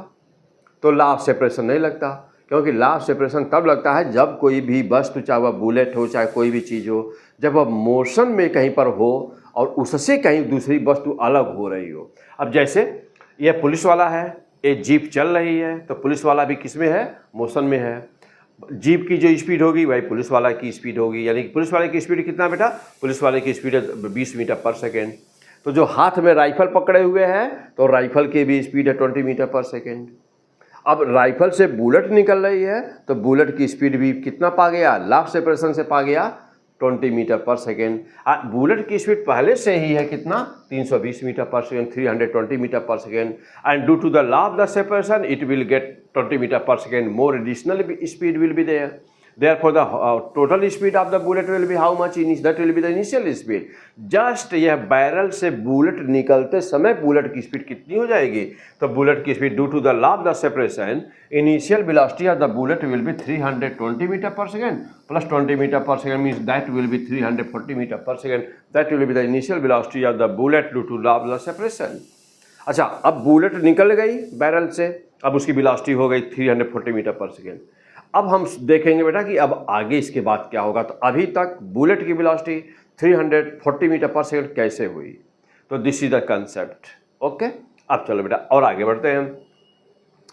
Speaker 1: तो लॉ ऑफ सेपरेशन नहीं लगता, क्योंकि लॉ ऑफ सेपरेशन तब लगता है जब कोई भी वस्तु, चाहे वह बुलेट हो चाहे कोई भी चीज़ हो, जब वह मोशन में कहीं पर हो और उससे कहीं दूसरी वस्तु अलग हो रही हो। अब जैसे यह पुलिस वाला है, ये जीप चल रही है, तो पुलिस वाला भी किस में है, मोशन में है। जीप की जो स्पीड होगी वही पुलिस वाला की स्पीड होगी, यानी कि पुलिस वाले की स्पीड कितना बेटा, पुलिस वाले की स्पीड है 20 मीटर पर सेकेंड। तो जो हाथ में राइफल पकड़े हुए हैं तो राइफल की भी स्पीड है 20 मीटर पर सेकेंड। अब राइफल से बुलेट निकल रही है तो बुलेट की स्पीड भी कितना पा गया, लॉ ऑफ सेपरेशन से पा गया 20 मीटर पर सेकेंड। बुलेट की स्पीड पहले से ही है कितना, 320 metre per second, 320 metre per second. And due to the law of the separation it will get 20 meter per second more additional speed will be there. Therefore the total speed of the bullet will be how much, that will be the initial speed. Just यह barrel से bullet निकलते समय bullet की speed कितनी हो जाएगी, तो bullet की speed due to the law of the separation initial velocity of the bullet will be 320 metre per second plus 20 metre per second means that will be 340 metre per second. That will be the initial velocity of the bullet due to law of the separation. अच्छा, अब bullet निकल गई barrel से, अब उसकी velocity हो गई 340 metre per second. अब हम देखेंगे बेटा कि अब आगे इसके बाद क्या होगा। तो अभी तक बुलेट की वेलोसिटी 340 मीटर पर सेकेंड कैसे हुई, तो this is the concept. Okay, अब चलो बेटा और आगे बढ़ते हैं।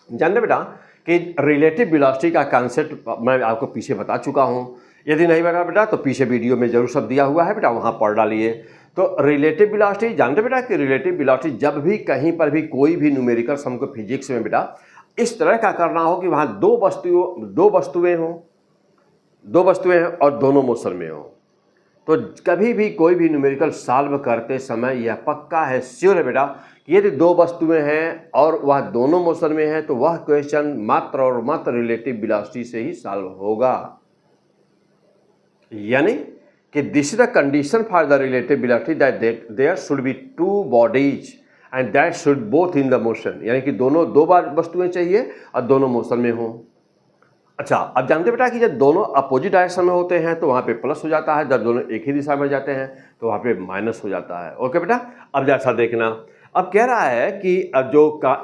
Speaker 1: जानते बेटा कि रिलेटिव वेलोसिटी का कंसेप्ट मैं आपको पीछे बता चुका हूँ, यदि नहीं बता बेटा तो पीछे वीडियो में जरूर सब दिया हुआ है बेटा, वहाँ पढ़ डालिए। तो रिलेटिव वेलोसिटी जानते बेटा कि रिलेटिव वेलोसिटी जब भी कहीं पर भी कोई भी न्यूमेरिकल्स हमको फिजिक्स में बेटा इस तरह का करना हो कि वहाँ दो वस्तुएं हैं और दोनों मोशन में हो, तो कभी भी कोई भी न्यूमेरिकल सॉल्व करते समय यह पक्का है, श्योर है बेटा कि यदि दो वस्तुएं हैं और वह दोनों मोशन में है तो वह क्वेश्चन मात्र और मात्र रिलेटिव वेलोसिटी से ही सॉल्व होगा। यानी कि this is the condition for the relative velocity that there should be two bodies and that should both in the motion, यानी कि दोनों दो बार वस्तुएं चाहिए और दोनों मोशन में हों। अच्छा, अब जानते बेटा कि जब दोनों अपोजिट डायरेक्शन में होते हैं तो वहाँ पे प्लस हो जाता है, जब दोनों एक ही दिशा में जाते हैं तो वहाँ पे माइनस हो जाता है। ओके बेटा, अब जैसा देखना, अब कह रहा है कि अब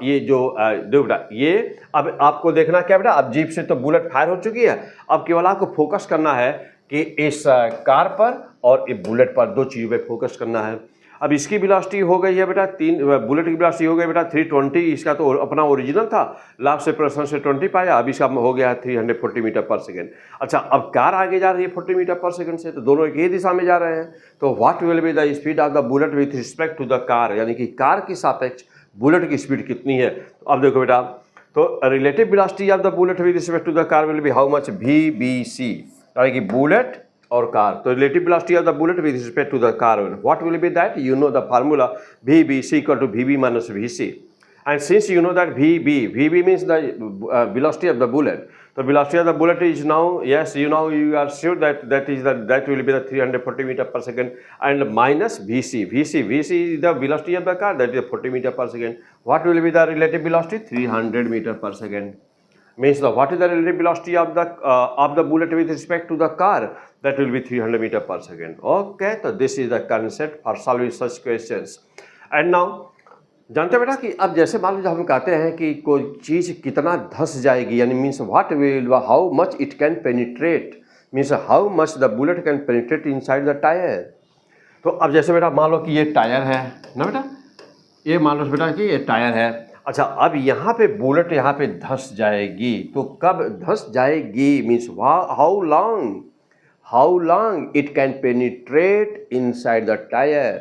Speaker 1: ये जो देखो बेटा, ये अब आपको देखना क्या बेटा, अब जीप से तो बुलेट फायर हो चुकी है, अब केवल आपको फोकस करना है कि इस कार पर और इस बुलेट पर, दो चीज़ों पे फोकस करना है। अब इसकी वेलोसिटी हो गई है बेटा बुलेट की वेलोसिटी हो गई बेटा 320, इसका तो अपना ओरिजिनल था, लाभ से प्रश्न से 20 पाया, अब इसका हो गया 340 मीटर पर सेकेंड। अच्छा, अब कार आगे जा रही है 40 मीटर पर सेकेंड से, तो दोनों एक ही दिशा में जा रहे हैं, तो what will be the speed of the bullet with respect to the car, यानी कि कार की सापेक्ष बुलेट की स्पीड कितनी है। तो अब देखो बेटा, तो relative velocity of the bullet with respect to the car will be how much, VBC, यानी कि बुलेट और कार, तो relative velocity of the bullet with respect to the car, what will be that, you know the formula VBC equal to VB minus VC, and since you know that VB means the velocity of the bullet, तो velocity of the bullet is now, yes you now you are sure that will be the 340 metre per second and minus VC is the velocity of the car, that is 40 metre per second, what will be the relative velocity, 300 metre per second, means the what is the relative velocity of the bullet with respect to the car, that will be 300 meter per second. Okay, so this is the concept for solving such questions. And now जानते हैं बेटा कि अब जैसे मान लीजिए हम कहते हैं कि कोई चीज़ कितना धंस जाएगी, यानी means what will how much it can penetrate, means how much the bullet can penetrate inside the tyre. तो अब जैसे बेटा मान लो कि ये टायर है ना बेटा, ये मान लो बेटा कि ये टायर है। अच्छा, अब यहाँ पे बुलेट यहाँ पे धंस जाएगी, तो कब धंस जाएगी, means how long it can penetrate inside the tyre.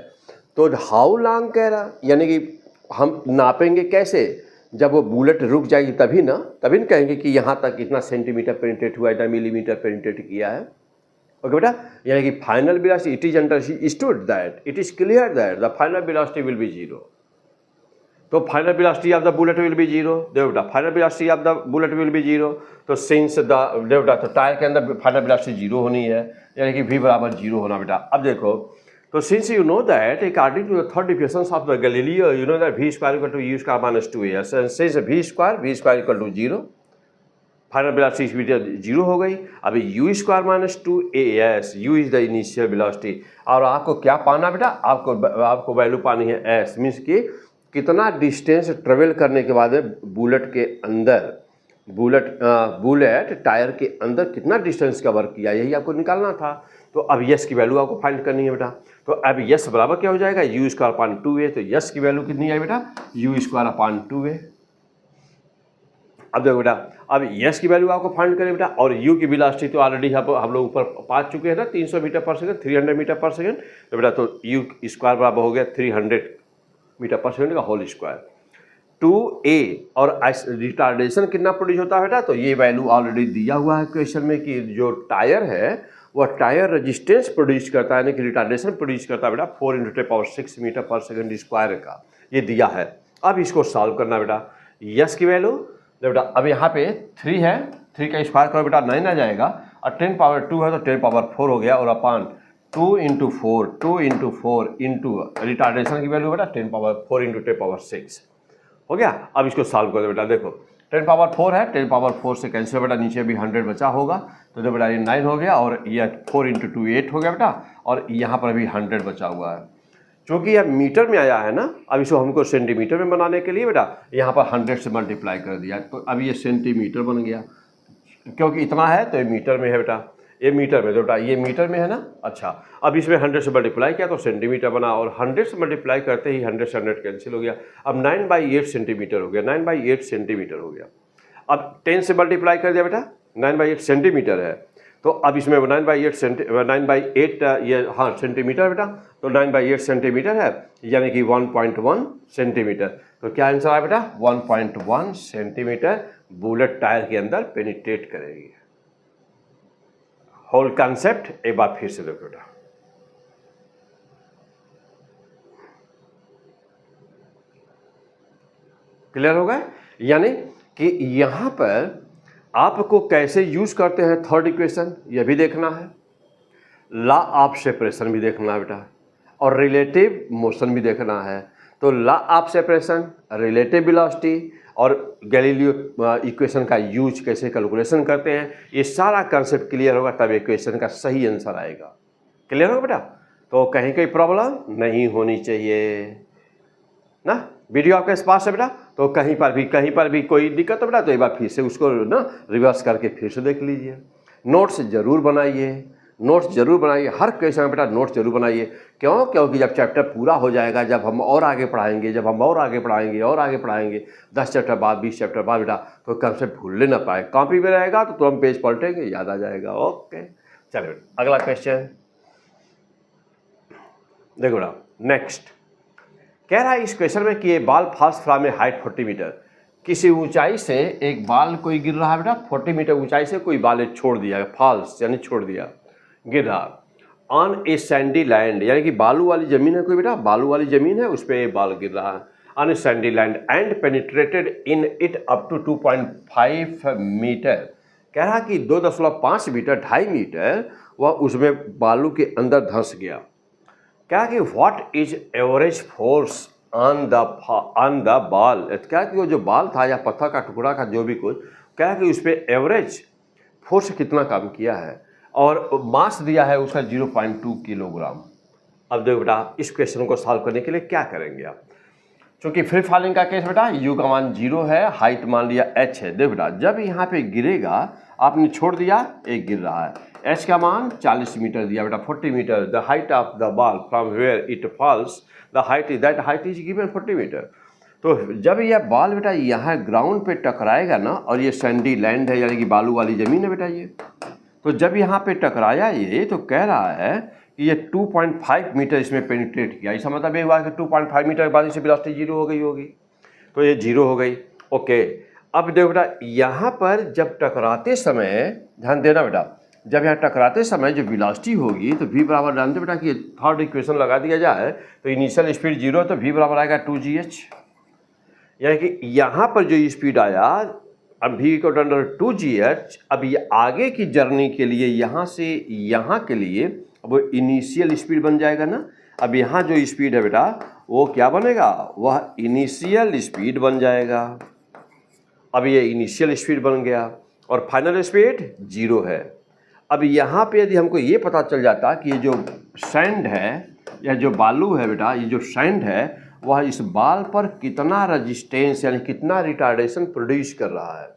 Speaker 1: तो हाउ लॉन्ग कह रहा, यानी कि हम नापेंगे कैसे, जब वो बुलेट रुक जाएगी तभी ना कहेंगे कि यहाँ तक इतना सेंटीमीटर पेनिट्रेट हुआ, इतना मिलीमीटर पेनिट्रेट किया है। ओके बेटा, यानी कि final velocity it is understood that it is clear that the final velocity will be zero, तो final velocity of the bullet will be zero, देखो final velocity of the bullet will be zero, तो since the देखो तो tyre के अंदर final velocity zero होनी है, यानी कि V बराबर जीरो होना बेटा। अब देखो, तो since you know that according to the third equation of the Galileo, you know that V square equal to U square minus 2AS, since V square equal to zero, final velocity zero हो गई। अभी U square minus 2AS, U is the initial velocity, और आपको क्या पाना बेटा, आपको value पानी है S, मीन्स कि कितना डिस्टेंस ट्रेवल करने के बाद बुलेट के अंदर बुलेट टायर के अंदर कितना डिस्टेंस कवर किया, यही आपको निकालना था। तो अब यस की वैल्यू आपको फाइंड करनी है बेटा, तो अब यस बराबर क्या हो जाएगा, U स्क्वायर अपान 2A, तो यस की वैल्यू कितनी है बेटा, U स्क्वायर अपान 2A। अब देखो बेटा, अब यस की वैल्यू आपको फाइंड करें बेटा, और U की वेलोसिटी तो ऑलरेडी हम लोग ऊपर पा चुके हैं ना, 300 metre per second, 300 metre per second, तो बेटा तो U स्क्वायर बराबर हो गया 300 मीटर पर सेकेंड का होल स्क्वायर 2A, और रिटार्डेशन कितना प्रोड्यूस होता है बेटा, तो ये वैल्यू ऑलरेडी दिया हुआ है क्वेश्चन में कि जो टायर है वह टायर रेजिस्टेंस प्रोड्यूस करता है, यानी कि रिटार्डेशन प्रोड्यूस करता है बेटा 4 × 10⁶ मीटर पर सेकेंड स्क्वायर का, ये दिया है। अब इसको सॉल्व करना बेटा, यस की वैल्यू बेटा, अब यहाँ पे 3 है, 3 का स्क्वायर करो बेटा 9 आ जाएगा, और 10 पावर 2 है तो 10 पावर 4 हो गया, और अपान 2 × 4 इंटू रिटार्डेशन की वैल्यू बेटा 10 पावर 4 × 10 पावर 6 हो गया। अब इसको सॉल्व कर दो बेटा, देखो 10 पावर 4 है, 10 पावर 4 से कैंसिल बेटा, नीचे भी 100 बचा होगा, तो जो बेटा ये 9 हो गया, और ये 4 × 2 8 हो गया बेटा, और यहाँ पर भी 100 बचा हुआ है। क्योंकि यह मीटर में आया है ना, अब इसको हमको सेंटीमीटर में बनाने के लिए बेटा यहाँ पर 100 से मल्टीप्लाई कर दिया, तो अब ये सेंटीमीटर बन गया, क्योंकि इतना है तो ये मीटर में है बेटा, ये मीटर में, तो बेटा ये मीटर में है ना। अच्छा, अब इसमें 100 से मल्टीप्लाई किया तो सेंटीमीटर बना, और 100 से मल्टीप्लाई करते ही 100 से 100 कैंसिल हो गया, अब 9/8 सेंटीमीटर हो गया, 9/8 सेंटीमीटर हो गया। अब 10 से मल्टीप्लाई कर दिया बेटा, 9/8 सेंटीमीटर है, तो अब इसमें 9/8 ये हाँ सेंटीमीटर बेटा, तो 9/8 सेंटीमीटर है, यानी कि 1.1 सेंटीमीटर, तो क्या आंसर आया बेटा, 1.1 सेंटीमीटर बुलेट टायर के अंदर पेनिट्रेट करेगी। होल कॉन्सेप्ट एक बार फिर से देखो बेटा, क्लियर हो गया, यानी कि यहां पर आपको कैसे यूज करते हैं थर्ड इक्वेशन, यह भी देखना है। लॉ ऑफ सेपरेशन भी देखना है बेटा, और रिलेटिव मोशन भी देखना है। तो law of separation, relative velocity और गैलीलियो इक्वेशन का यूज कैसे कैलकुलेशन करते हैं, ये सारा कंसेप्ट क्लियर होगा तब इक्वेशन का सही आंसर आएगा। क्लियर होगा बेटा? तो कहीं कोई प्रॉब्लम नहीं होनी चाहिए ना। वीडियो आपके पास है बेटा, तो कहीं पर भी कोई दिक्कत है बेटा तो एक बार फिर से उसको ना रिवर्स करके फिर से देख लीजिए। नोट्स जरूर बनाइए, नोट्स जरूर बनाइए, हर क्वेश्चन में बेटा नोट्स जरूर बनाइए। क्यों? क्योंकि जब चैप्टर पूरा हो जाएगा, जब हम और आगे पढ़ाएंगे, और आगे पढ़ाएंगे 10 चैप्टर बाद, 20 चैप्टर बाद बेटा, तो कंसेप्ट भूलने ना पाए। कॉपी में रहेगा तो तुरंत पेज पलटेंगे, याद आ जाएगा। ओके, चलिए बेटा अगला क्वेश्चन देखो बेटा। नेक्स्ट कह रहा है इस क्वेश्चन में कि ये ball falls from a height 40 metre. किसी ऊंचाई से एक बाल कोई गिर रहा है बेटा, 40 मीटर ऊंचाई से कोई बाल छोड़ दिया, फॉल्स यानी छोड़ दिया, गिर रहा ऑन ए सैंडी लैंड, यानी कि बालू वाली जमीन है कोई बेटा, बालू वाली जमीन है, उस पर बाल गिर रहा है on a sandy land and penetrated in it up to 2.5 metre. कह रहा कि 2.5 मीटर, 2.5 मीटर वह उसमें बालू के अंदर धंस गया। क्या कि what is average force on the बाल, क्या कि वो जो बाल था या पत्थर का टुकड़ा का जो भी कुछ, क्या कि उस पर एवरेज फोर्स कितना काम किया है, और मास दिया है उसका 0.2 किलोग्राम। अब देखो बेटा इस क्वेश्चन को सॉल्व करने के लिए क्या करेंगे आप, क्योंकि फ्री फॉलिंग का केस बेटा यू का मान 0 है, हाइट मान लिया h है। देखो बेटा जब यहाँ पे गिरेगा, आपने छोड़ दिया, एक गिर रहा है, h का मान 40 मीटर दिया बेटा, 40 metre, the height of the ball from where it falls, the height is that height is given 40 metre. तो जब यह बॉल बेटा यहाँ ग्राउंड पे टकराएगा ना, और ये सैंडी लैंड है यानी कि बालू वाली जमीन है बेटा ये, तो जब यहाँ पे टकराया ये, तो कह रहा है कि ये 2.5 मीटर इसमें पेनिट्रेट किया। इसका मतलब ये हुआ कि 2.5 मीटर के बाद इसे वेलोसिटी 0 हो गई होगी, तो ये 0 हो गई। ओके, अब देखो बेटा यहाँ पर जब टकराते समय ध्यान देना बेटा, जब यहाँ टकराते समय जो वेलोसिटी होगी तो v बराबर जानते बेटा कि थर्ड इक्वेशन लगा दिया जाए तो इनिशियल स्पीड 0 है, तो v बराबर आएगा 2gh, यानी कि यहाँ पर जो स्पीड आया अब v को अंडर 2gh। अब ये आगे की जर्नी के लिए यहाँ से यहाँ के लिए वो इनिशियल स्पीड बन जाएगा ना। अब यहाँ जो स्पीड है बेटा वो क्या बनेगा, वह इनिशियल स्पीड बन जाएगा। अब ये इनिशियल स्पीड बन गया और फाइनल स्पीड 0 है। अब यहाँ पे यदि हमको ये पता चल जाता कि ये जो सैंड है या जो बालू है बेटा, ये जो सैंड है वह इस बाल पर कितना रेजिस्टेंस यानी कितना रिटार्डेशन प्रोड्यूस कर रहा है।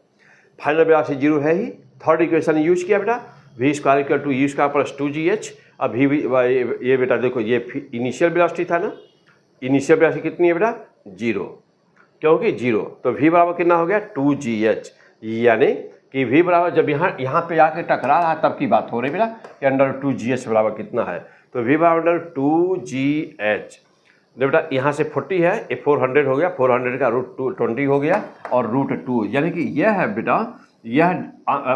Speaker 1: फाइनल वेलोसिटी 0 है ही, थर्ड इक्वेशन यूज किया बेटा, v square equal to u square plus 2gh। अब ये बेटा देखो ये इनिशियल वेलोसिटी था ना, इनिशियल वेलोसिटी कितनी है बेटा 0, क्योंकि 0, तो v बराबर कितना हो गया 2gh, यानी कि v बराबर जब यहाँ पे आके टकरा रहा तब की बात हो रही बेटा कि अंडर 2gh बराबर कितना है, तो v बराबर अंडर 2gh। देखो बेटा यहाँ से 40 है, ये 400 हो गया, 400 का √20 हो गया और √2, यानी कि यह है बेटा, यह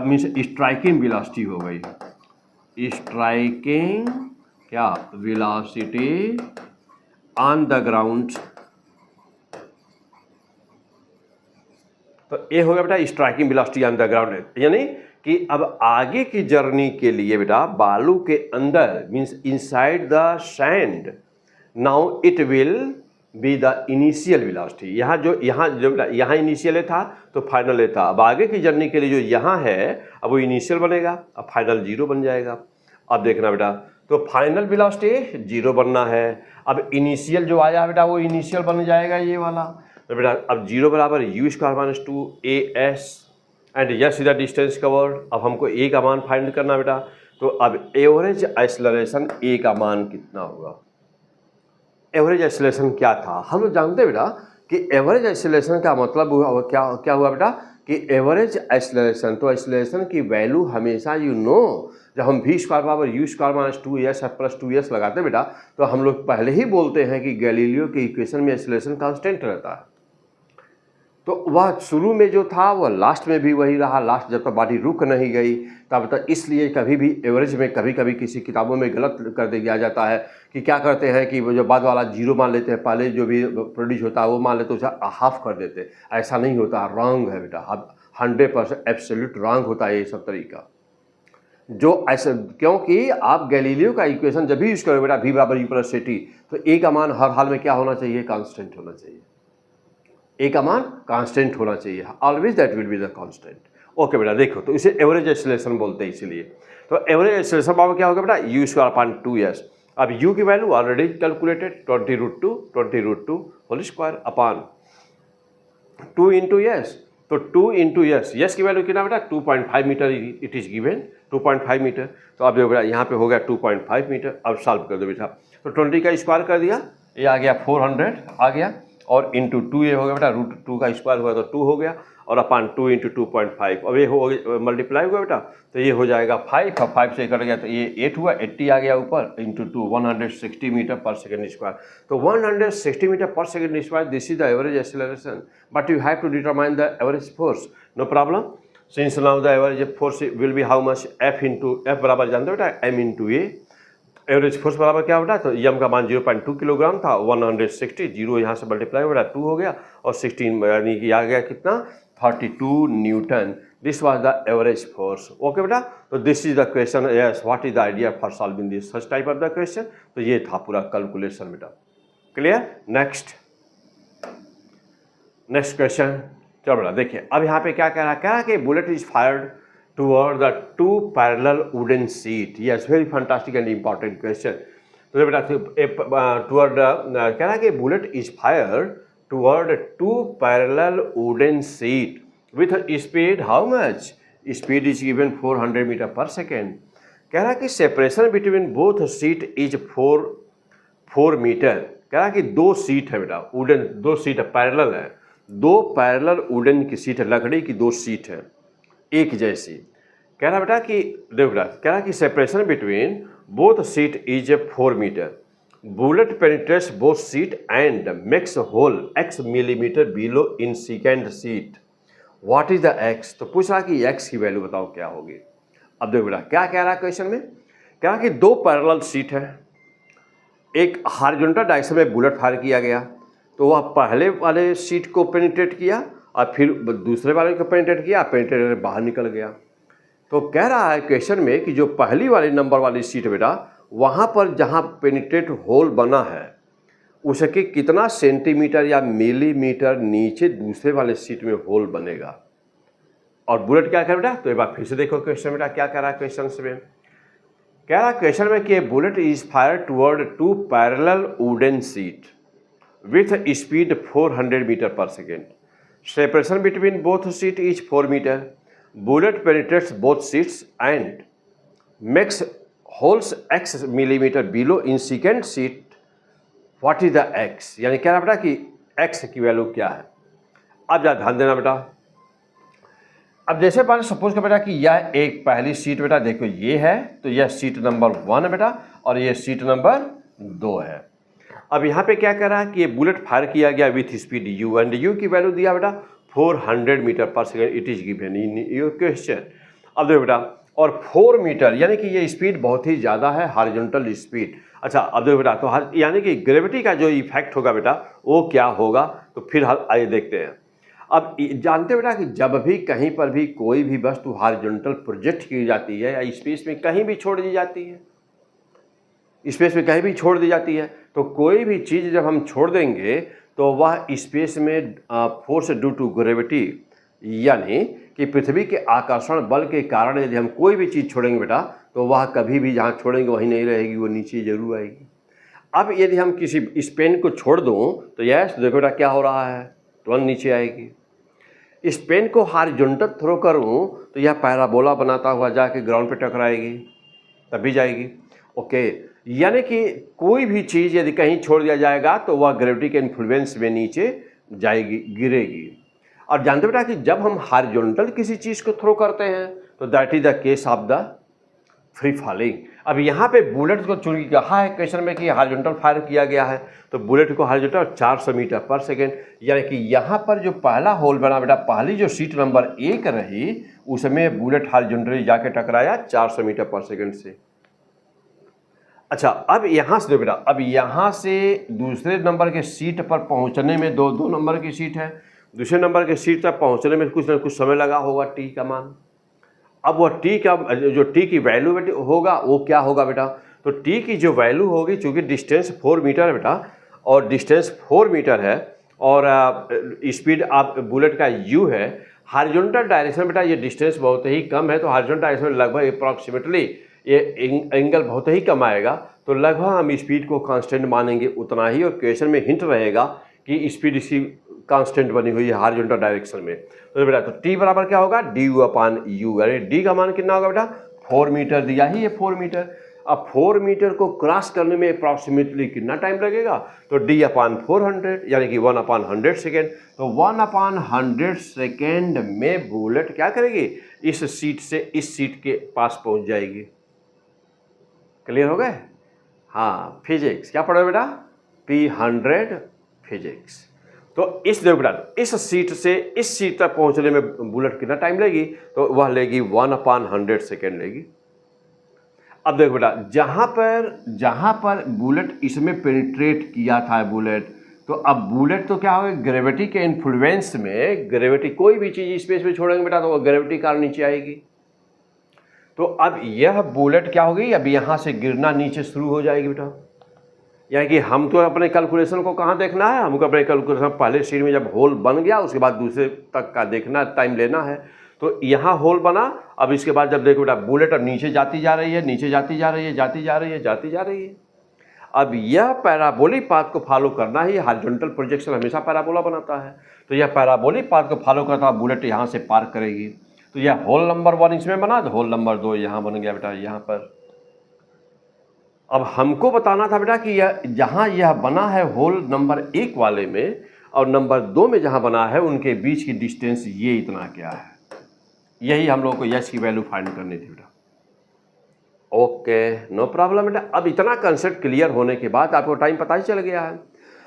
Speaker 1: मीन्स स्ट्राइकिंग वेलोसिटी हो गई, स्ट्राइकिंग क्या वेलोसिटी ऑन द ग्राउंड। तो ये हो गया बेटा striking velocity on the ground, यानी कि अब आगे की जर्नी के लिए बेटा बालू के अंदर means inside the sand, now it will be the initial velocity. यहाँ जो यहाँ इनिशियल था तो फाइनल था, अब आगे की जर्नी के लिए जो यहाँ है अब वो इनिशियल बनेगा, अब फाइनल 0 बन जाएगा। अब देखना बेटा, तो फाइनल वेलोसिटी 0 बनना है, अब इनिशियल जो आया है बेटा वो इनिशियल बन जाएगा ये वाला। तो बेटा अब 0 बराबर u square minus 2as and yes is the distance covered. अब हमको a का मान फाइंड करना बेटा, तो अब एवरेज एक्सेलरेशन a का मान कितना होगा। एवरेज एक्सेलरेशन क्या था, हम लोग जानते हैं बेटा कि एवरेज एक्सेलरेशन का मतलब हुआ क्या हुआ बेटा कि एवरेज एक्सेलरेशन, तो एक्सेलरेशन की वैल्यू हमेशा जब हम v स्क्वायर बराबर u square minus 2s plus 2s लगाते हैं बेटा, तो हम लोग पहले ही बोलते हैं कि गैलीलियो के इक्वेशन में एक्सेलरेशन कांस्टेंट रहता है। तो वह शुरू में जो था वह लास्ट में भी वही रहा, लास्ट जब तक बॉडी रुक नहीं गई तब तक। इसलिए कभी भी एवरेज में कभी कभी किसी किताबों में गलत कर दिया जाता है कि क्या करते हैं कि वो जो बाद वाला 0 मान लेते हैं, पहले जो भी प्रोड्यूस होता है वो मान लेते, उसे हाफ कर देते। ऐसा नहीं होता, रॉन्ग है बेटा, 100% एब्सोल्यूट रॉन्ग होता है ये सब तरीका। जो ऐसे, क्योंकि आप गैलीलियो का इक्वेशन जब भी यूज करोगे बेटा, v बराबर u प्लस टी, तो a का मान हर हाल में क्या होना चाहिए? कांस्टेंट होना चाहिए। a का मान कांस्टेंट होना चाहिए, always that will be the constant. Okay बेटा, देखो तो इसे एवरेज एक्सेलरेशन बोलते हैं। इसीलिए तो एवरेज एक्सेलरेशन बराबर क्या होगा बेटा? u square upon 2s। अब u की value already calculated, 20√2 whole square upon 2 into s. तो 2 इंटू यस की वैल्यू कितना बेटा? 2.5 metre it is given, 2.5 metre. तो अब देखो बेटा यहाँ पे हो गया 2.5 मीटर। अब सॉल्व कर दो बेटा, तो 20 का स्क्वायर कर दिया, ये आ गया 400 आ गया, और इंटू 2 ये हो गया बेटा, √2 का स्क्वायर हुआ तो 2 हो गया, और अपॉन 2 इंटू 2.5। अब ये हो मल्टीप्लाई हुआ बेटा, तो ये हो जाएगा 5, और 5 से कट गया तो ये 8 हुआ, 80 आ गया ऊपर, into 2 160 metre per second square. तो 160 metre per second square, this is the average acceleration, but you have to determine the average force. No problem, since now the average force will be how much? F into f बराबर जानते हो बेटा m into a. Average force बराबर क्या बेटा? तो m का मान 0.2 किलोग्राम था, 160, जीरो यहाँ से मल्टीप्लाई हो बेटा 2 हो गया, और 16 यानी कि आ गया कितना? 32 Newton. This was the average force. Okay बेटा, तो this is the question. Yes, what is the idea for solving this such type of the question? तो ये था पूरा कैलकुलेशन बेटा। क्लियर? नेक्स्ट क्वेश्चन, चलो बेटा देखिए, अब यहाँ पे क्या कह रहा है? कह रहा है कि bullet is fired toward the 2 parallel wooden sheet. Yes, very fantastic and important question. तो बेटा टूवर्ड कह रहा है कि bullet is fired toward 2 parallel wooden sheet with speed how much? Speed is given 400 metre per second. कह रहा है कि separation between both sheet is 4 metre. कह रहा है कि 2 सीट है बेटा, वुडन 2 सीट है, पैरेलल है, 2 पैरेलल वुडन की सीट है, लकड़ी की 2 सीट है एक जैसी। कह रहा बेटा कि देखो बेटा, कह रहा कि separation between both sheet is 4 metre. Bullet penetrates both sheet and makes hole x millimetre below in second sheet. What is the x? तो पूछ रहा कि x की वैल्यू बताओ क्या होगी। अब देखो बेटा क्या कह रहा है क्वेश्चन में? कह रहा कि 2 पैरेलल सीट है, एक हॉरिजॉन्टल डायरेक्शन में बुलेट फायर किया गया, तो वह पहले वाले सीट को पेनिट्रेट किया और फिर दूसरे वाले को पेनिट्रेट किया, पेनिट्रेट करके बाहर निकल गया। तो कह रहा है क्वेश्चन में कि जो पहली वाली नंबर वाली सीट बेटा, वहाँ पर जहाँ पेनिट्रेट होल बना है उसके कितना सेंटीमीटर या मिलीमीटर नीचे दूसरे वाले सीट में होल बनेगा। और बुलेट क्या कर बेटा? तो एक बार फिर से देखो क्वेश्चन बेटा क्या कह रहा है क्वेश्चन में? कह रहा है क्वेश्चन में कि bullet is fire toward 2 parallel wooden seat with speed 400 meter per second. Separation between both seats is 4 meter. Bullet penetrates both seats and makes holes x millimeter below in second seat. What is the x? यानी क्या है बेटा कि x की value क्या है? अब ज़रा ध्यान देना बेटा। अब जैसे मान सपोज कर बेटा कि यह एक पहली सीट बेटा, देखो ये है, तो यह सीट नंबर 1 है बेटा, और ये सीट नंबर 2 है। अब यहाँ पे क्या कर रहा है कि ये बुलेट फायर किया गया with speed u, and u की वैल्यू दिया बेटा 400 metre per second, it is given in your question. अब देखो बेटा, और 4 मीटर यानी कि ये स्पीड बहुत ही ज़्यादा है, हॉरिजॉन्टल स्पीड। अच्छा अब देखो बेटा, तो यानी कि ग्रेविटी का जो इफेक्ट होगा बेटा वो क्या होगा? तो फिर आइए देखते हैं। अब जानते हो बेटा कि जब भी कहीं पर भी कोई भी वस्तु हॉरिजॉन्टल प्रोजेक्ट की जाती है या स्पेस में कहीं भी छोड़ दी जाती है, स्पेस में कहीं भी छोड़ दी जाती है, तो कोई भी चीज़ जब हम छोड़ देंगे तो वह स्पेस में फोर्स ड्यू टू ग्रेविटी, यानी कि पृथ्वी के आकर्षण बल के कारण यदि हम कोई भी चीज़ छोड़ेंगे बेटा, तो वह कभी भी जहाँ छोड़ेंगे वहीं नहीं रहेगी, वो नीचे जरूर आएगी। अब यदि हम किसी इस पेन को छोड़ दूँ तो यस देखो बेटा क्या हो रहा है, तुरंत नीचे आएगी। इस पेन को हॉरिजॉन्टल थ्रो करूँ तो यह पैराबोला बनाता हुआ जाके ग्राउंड पे टकराएगी, तभी जाएगी। ओके, यानी कि कोई भी चीज़ यदि कहीं छोड़ दिया जाएगा तो वह ग्रेविटी के इन्फ्लुएंस में नीचे जाएगी, गिरेगी। और जानते बेटा कि जब हम हॉरिजॉन्टल किसी चीज़ को थ्रो करते हैं तो that is the case of the free falling. अब यहाँ पे बुलेट को चुन के कहा है क्वेश्चन में कि हॉरिजॉन्टल फायर किया गया है, तो बुलेट को हॉरिजॉन्टल 400 मीटर पर सेकेंड, यानी कि यहाँ पर जो पहला होल बना बेटा, पहली जो सीट नंबर 1 रही उसमें बुलेट हॉरिजॉन्टली जाके टकराया 400 मीटर पर सेकेंड से। अच्छा अब यहाँ से बेटा, अब यहाँ से दूसरे नंबर के सीट पर पहुँचने में दो नंबर की सीट है, दूसरे नंबर के सीट तक पहुँचने में कुछ ना कुछ समय लगा होगा, टी का मान। अब वह टी का जो टी की वैल्यू बेटा होगा वो क्या होगा बेटा, तो टी की जो वैल्यू होगी, चूँकि डिस्टेंस 4 मीटर है बेटा और डिस्टेंस 4 मीटर है और स्पीड आप बुलेट का u है, हॉरिजॉन्टल डायरेक्शन बेटा ये डिस्टेंस बहुत ही कम है, तो हॉरिजॉन्टल डायरेक्शन में लगभग अप्रॉक्सीमेटली ये एंगल बहुत ही कम आएगा, तो लगभग हम स्पीड को कांस्टेंट मानेंगे उतना ही, और क्वेश्चन में हिंट रहेगा कि स्पीड इसी कांस्टेंट बनी हुई है हॉरिजॉन्टल डायरेक्शन में। तो बेटा तो टी बराबर क्या होगा, du/u, अरे डी का मान कितना होगा बेटा 4 मीटर दिया ही है 4 मीटर। अब 4 मीटर को क्रॉस करने में अप्रॉक्सीमेटली कितना टाइम लगेगा, तो d/400 यानी कि 1/100 सेकेंड। तो 1/100 सेकेंड में बुलेट क्या करेगी, इस सीट से इस सीट के पास पहुंच जाएगी। क्लियर हो गए? हाँ, फिजिक्स क्या पढ़ो बेटा, P100 फिजिक्स। तो इस देखो बेटा, इस सीट से इस सीट तक पहुंचने में बुलेट कितना टाइम लेगी, तो वह लेगी 1/100 सेकेंड लेगी। अब देखो बेटा, जहां पर बुलेट इसमें पेनिट्रेट किया था बुलेट, तो अब बुलेट तो क्या होगा, ग्रेविटी के इन्फ्लुएंस में, ग्रेविटी कोई भी चीज स्पेस में छोड़ेंगे बेटा तो वो ग्रेविटी कारण नीचे आएगी। तो अब यह बुलेट क्या होगी, अब यहां से गिरना नीचे शुरू हो जाएगी बेटा। यानी कि हम तो अपने कैलकुलेशन को कहाँ देखना है, हमको अपने कैलकुलेशन पहले सीट में जब होल बन गया उसके बाद दूसरे तक का देखना, टाइम लेना है। तो यहाँ होल बना, अब इसके बाद जब देखो बेटा बुलेट अब नीचे जाती जा रही है, नीचे जाती जा रही है, जाती जा रही है, जाती जा रही है। अब यह पैराबोलिक पाथ को फॉलो करना ही, हॉरिजॉन्टल प्रोजेक्शन हमेशा पैराबोला बनाता है, तो यह पैराबोलिक पाथ को फॉलो करता है, बुलेट यहाँ से पार करेगी। तो यह होल नंबर 1 इसमें बना, तो होल नंबर 2 यहाँ बन गया बेटा यहाँ पर। अब हमको बताना था बेटा कि यह जहाँ यह बना है होल नंबर 1 वाले में और नंबर 2 में जहाँ बना है उनके बीच की डिस्टेंस ये इतना क्या है, यही हम लोग को यश की वैल्यू फाइंड करनी थी बेटा। ओके, नो प्रॉब्लम बेटा। अब इतना कंसेप्ट क्लियर होने के बाद आपको टाइम पता ही चल गया है।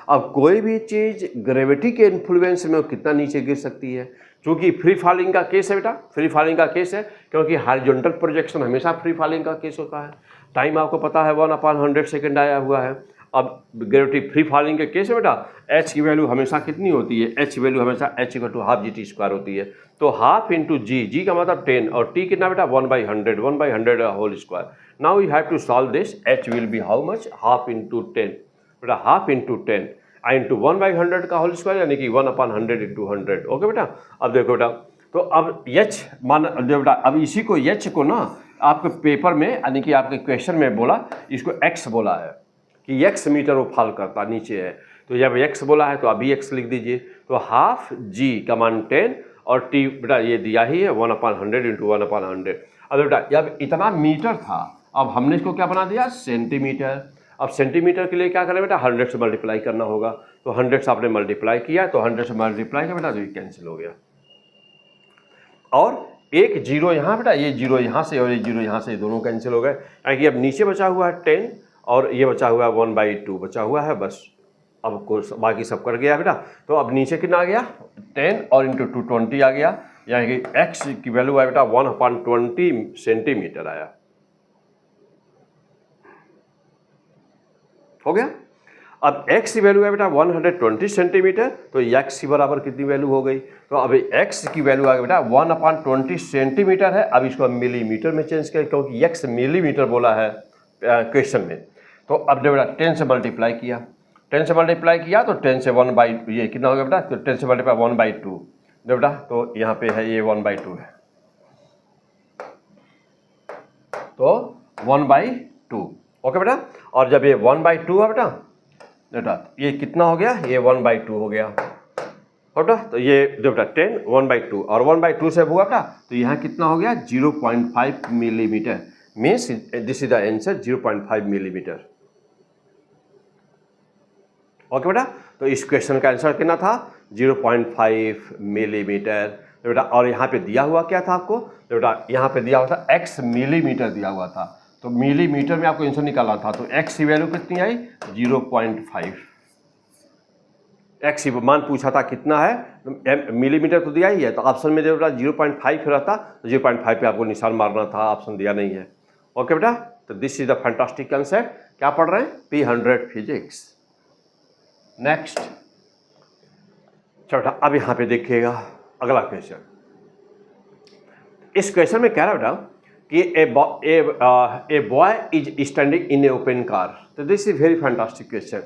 Speaker 1: अब कोई भी चीज़ ग्रेविटी के इन्फ्लुएंस में कितना नीचे गिर सकती है, क्योंकि फ्री फॉलिंग का केस है बेटा, फ्री फॉलिंग का केस है, क्योंकि हॉरिजॉन्टल प्रोजेक्शन हमेशा फ्री फॉलिंग का केस होता है। टाइम आपको पता है 1/100 सेकेंड आया हुआ है। अब ग्रेविटी फ्री फॉलिंग के केस है बेटा, h की वैल्यू हमेशा कितनी होती है, h वैल्यू हमेशा h=12 gt² होती है। तो हाफ इंटू जी का मतलब 10 और t कितना बेटा 1/100 whole square. Now you have to solve this, h will be how much, half into 10 बेटा, हाफ इंटू 10 इंटू 1/100 का होल स्क्वायर यानी कि 1/100 इंटू 100। ओके बेटा। अब देखो बेटा, तो अब h मान बेटा, अब इसी को h को ना आपके पेपर में यानी कि आपके क्वेश्चन में बोला, इसको x बोला है कि x मीटर वो फॉल करता नीचे है, तो जब x बोला है तो अभी x लिख दीजिए। तो हाफ g का मान 10 और t बेटा ये दिया ही है 1/100 इंटू 1/100। अब बेटा जब इतना मीटर था, अब हमने इसको क्या बना दिया सेंटीमीटर। अब सेंटीमीटर के लिए क्या करें बेटा, 100 से मल्टीप्लाई करना होगा, तो 100 से आपने मल्टीप्लाई किया, तो 100 से मल्टीप्लाई किया बेटा तो ये कैंसिल हो गया, और एक जीरो यहाँ बेटा, ये जीरो यहाँ से और ये जीरो यहाँ से, दोनों कैंसिल हो गए। यानी कि अब नीचे बचा हुआ है 10 और ये बचा हुआ है 1/2 बचा हुआ है बस। अब कोर्स बाकी सब कर गया बेटा, तो अब नीचे कितना आ गया 10 और इंटू 220 आ गया, यानी कि x की वैल्यू आया बेटा 1/20 सेंटीमीटर आया। हो गया। अब x की वैल्यू है बेटा 120 सेंटीमीटर, तो x की बराबर कितनी वैल्यू हो गई, तो अब x की वैल्यू आ गई बेटा 1/20 सेंटीमीटर है। अब इसको मिलीमीटर में चेंज करें, क्योंकि x मिलीमीटर बोला है क्वेश्चन में। तो अब जब बेटा 10 से मल्टीप्लाई किया, 10 से मल्टीप्लाई किया तो 10 से 1/, ये कितना हो गया बेटा, तो 10 से मल्टीप्लाई 1/2 जब बेटा, तो यहाँ पे है ये 1/2 है, तो 1/2। ओके बेटा। और जब ये 1/2 है बेटा ये कितना हो गया, ये 1/2 हो गया बेटा, तो ये जो बेटा 10 1/2 और 1/2 से हुआ बेटा, तो यहाँ कितना हो गया 0.5 millimetre, means this is the answer 0.5 millimetre. Okay बेटा, तो इस क्वेश्चन का आंसर कितना था 0.5 मिलीमीटर बेटा। और यहाँ पे दिया हुआ क्या था आपको, तो बेटा यहाँ पे दिया हुआ था x मिलीमीटर दिया हुआ था, तो मिलीमीटर में आपको आंसर निकालना था, तो x की वैल्यू कितनी आई 0.5। x मान पूछा था कितना है, मिलीमीटर तो दिया ही है, तो ऑप्शन में जो बेटा 0.5 रहता, तो 0.5 पे आपको निशान मारना था, ऑप्शन दिया नहीं है। ओके बेटा, तो this is the fantastic concept. क्या पढ़ रहे हैं, P100 फिजिक्स। नेक्स्ट चलो अब यहाँ पे देखिएगा अगला क्वेश्चन। इस क्वेश्चन में कह रहा बेटा कि a boy is standing in a open car. तो this is very fantastic question.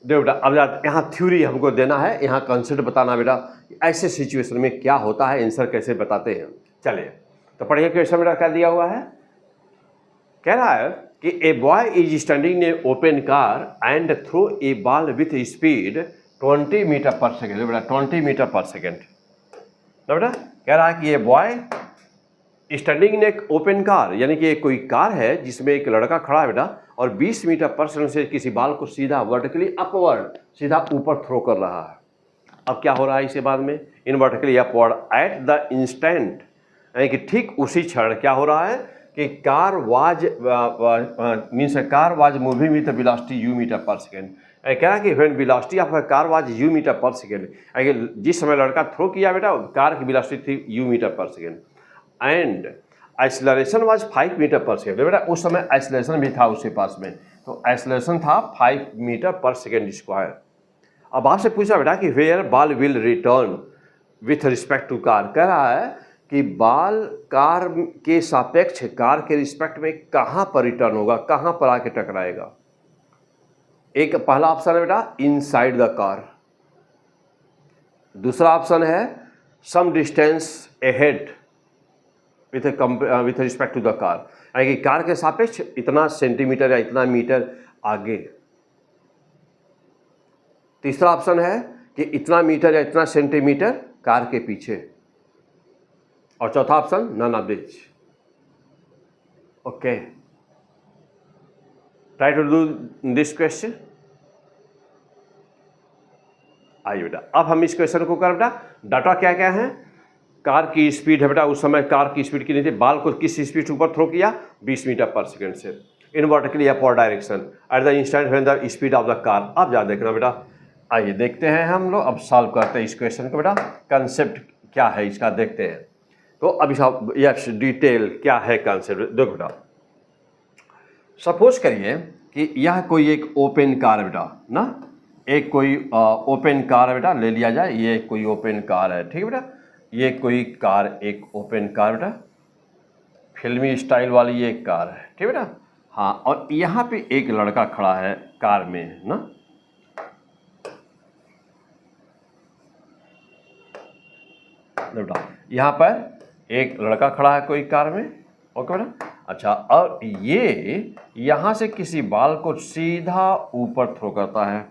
Speaker 1: देखो बेटा, अब यहाँ थ्योरी हमको देना है, यहाँ कंसेप्ट बताना बेटा ऐसे सिचुएशन में क्या होता है, आंसर कैसे बताते हैं। चलिए तो पढ़िए क्वेश्चन बेटा क्या दिया हुआ है। कह रहा है कि a boy is standing in a open car and throw a ball with speed 20 metre per second. बेटा 20 मीटर पर सेकेंड। तो बेटा कह रहा है कि ये बॉय स्टैंडिंग इन एक ओपन कार, यानी कि कोई कार है जिसमें एक लड़का खड़ा है बेटा और 20 मीटर पर सेकेंड से किसी बॉल को सीधा वर्टिकली अपवर्ड, सीधा ऊपर थ्रो कर रहा है। अब क्या हो रहा है इसे बाद में, in vertically upward at the instant, यानी कि ठीक उसी क्षण क्या हो रहा है कि car was moving with velocity u metre per second. कह रहा है कि when velocity of a car was u metre per second, जिस समय लड़का थ्रो किया बेटा कार की वेलोसिटी थी u metre per second and acceleration was 5 metre per second. बेटा उस समय एक्सेलरेशन भी था उसके पास में, तो एक्सेलरेशन था 5 मीटर पर सेकेंड स्क्वायर। अब आपसे पूछा बेटा कि where ball will return with respect to car. कह रहा है कि बॉल कार के सापेक्ष, कार के रिस्पेक्ट में कहाँ पर रिटर्न होगा, कहाँ पर आके टकराएगा। एक पहला ऑप्शन है बेटा इनसाइड द कार, दूसरा ऑप्शन है some distance ahead with respect to the car, यानी कि कार के सापेक्ष इतना सेंटीमीटर या इतना मीटर आगे। तीसरा ऑप्शन है कि इतना मीटर या इतना सेंटीमीटर कार के पीछे, और चौथा option none of this. Okay, try to do this question. आइए बेटा अब हम इस क्वेश्चन को कर बेटा, डाटा क्या क्या है। कार की स्पीड है बेटा, उस समय कार की स्पीड कितनी थी, बॉल को किस स्पीड से ऊपर थ्रो किया 20 मीटर पर सेकेंड से in vertically upward direction at the instant when the speed of the car. अब जा देखना बेटा, आइए देखते हैं हम लोग, अब सॉल्व करते हैं इस क्वेश्चन को बेटा, कंसेप्ट क्या है इसका देखते हैं। तो अभी सब यस डिटेल क्या है कंसेप्ट देखो बेटा। सपोज करिए कि यह कोई एक ओपन कार है बेटा ना, एक कोई ओपन कार है बेटा, ले लिया जाए ये कोई ओपन कार है, ठीक है बेटा, ये कोई कार एक ओपन कार बेटा, फिल्मी स्टाइल वाली ये कार है, ठीक है बेटा। हाँ, और यहाँ पे एक लड़का खड़ा है कार में ना, बेटा यहाँ पर एक लड़का खड़ा है कोई कार में, ओके बेटा। अच्छा, और ये यहाँ से किसी बॉल को सीधा ऊपर थ्रो करता है,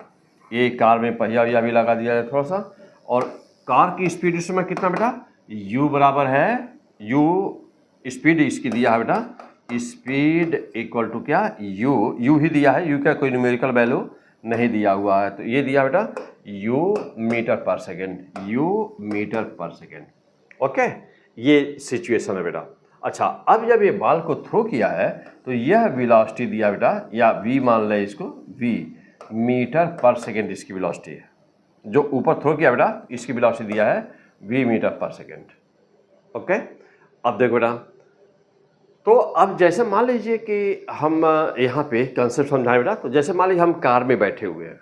Speaker 1: ये कार में पहिया वहिया भी लगा दिया है थोड़ा सा, और कार की स्पीड इस समय कितना बेटा, u बराबर है, u स्पीड इसकी दिया है बेटा, स्पीड इक्वल टू क्या, u ही दिया है, u का कोई न्यूमेरिकल वैल्यू नहीं दिया हुआ है, तो ये दिया बेटा u metre per second, u metre per second. Okay, ये सिचुएशन है बेटा। अच्छा, अब जब ये बॉल को थ्रो किया है तो यह वेलोसिटी दिया बेटा, या v मान लें इसको, v मीटर पर सेकेंड इसकी वेलोसिटी है, जो ऊपर थ्रो किया बेटा इसकी वेलोसिटी दिया है v metre per second. Okay, अब देखो बेटा, तो अब जैसे मान लीजिए कि हम यहाँ पे कंसेप्ट समझाएं बेटा, तो जैसे मान लीजिए हम कार में बैठे हुए हैं,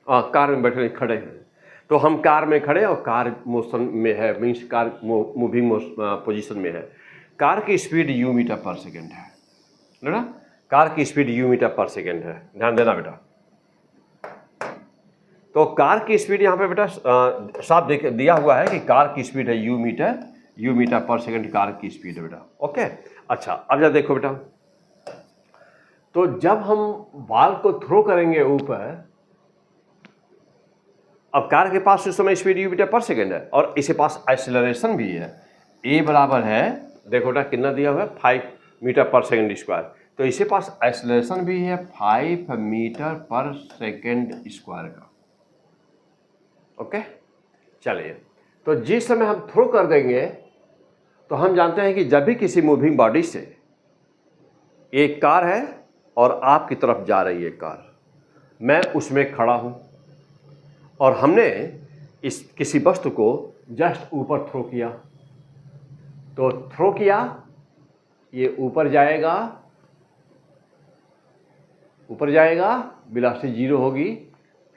Speaker 1: कार में बैठे खड़े हैं, तो हम कार में खड़े और कार मोशन में है, मीन्स कार मूविंग पोजीशन में है, कार की speed u metre per second है ना, कार की speed u metre per second है, ध्यान देना बेटा। तो कार की स्पीड यहाँ पे बेटा साफ दिया हुआ है कि कार की स्पीड है u metre per second car की स्पीड है बेटा। ओके, अच्छा अब जब देखो बेटा, तो जब हम बॉल को थ्रो करेंगे ऊपर, अब कार के पास उस समय speed u metre per second है और इसके पास एक्सेलरेशन भी है, a बराबर है, देखो बेटा कितना दिया हुआ है 5 मीटर पर सेकेंड स्क्वायर, तो इसके पास एक्सेलरेशन भी है 5 मीटर पर सेकेंड स्क्वायर का। ओके, चलिए, तो जिस समय हम थ्रो कर देंगे तो हम जानते हैं कि जब भी किसी मूविंग बॉडी से एक कार है और आपकी तरफ जा रही है कार, मैं उसमें खड़ा हूं और हमने इस किसी वस्तु को जस्ट ऊपर थ्रो किया, तो थ्रो किया, ये ऊपर जाएगा, वेलोसिटी 0 होगी,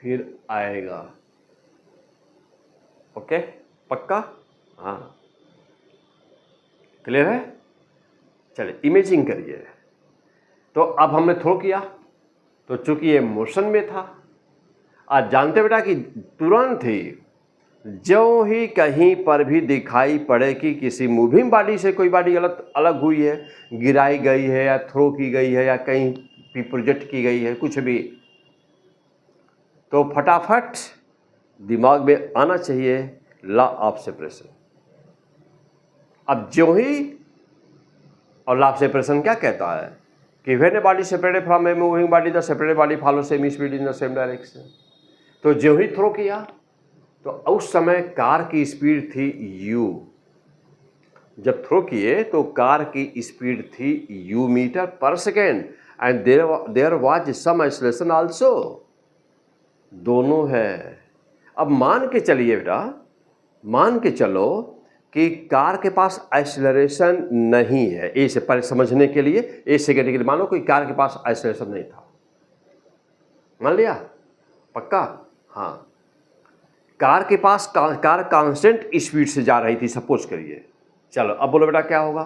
Speaker 1: फिर आएगा। ओके, पक्का? हाँ, क्लियर है? चलिए इमेजिंग करिए। तो अब हमने थ्रो किया, तो चूंकि ये मोशन में था, आज जानते बेटा कि तुरंत ही जो ही कहीं पर भी दिखाई पड़े कि किसी मूविंग बॉडी से कोई बॉडी अलग हुई है, गिराई गई है या थ्रो की गई है या कहीं भी प्रोजेक्ट की गई है, कुछ भी, तो फटाफट दिमाग में आना चाहिए लॉ ऑफ सेपरेशन। अब जो ही, और लॉ ऑफ सेपरेशन क्या कहता है कि when a body separated from a moving body the separated body follow same speed in the same direction. तो जो ही थ्रो किया तो उस समय कार की स्पीड थी u। जब थ्रो किए तो कार की स्पीड थी u metre per second and there was some acceleration also. दोनों है। अब मान के चलिए बेटा, मान के चलो कि कार के पास एक्सेलरेशन नहीं है, ए से पहले समझने के लिए, ए सेकेंड के लिए मानो कोई कार के पास एक्सेलरेशन नहीं था, मान लिया, पक्का? हाँ, कार के पास कार कांस्टेंट स्पीड से जा रही थी, सपोज करिए। चलो अब बोलो बेटा क्या होगा?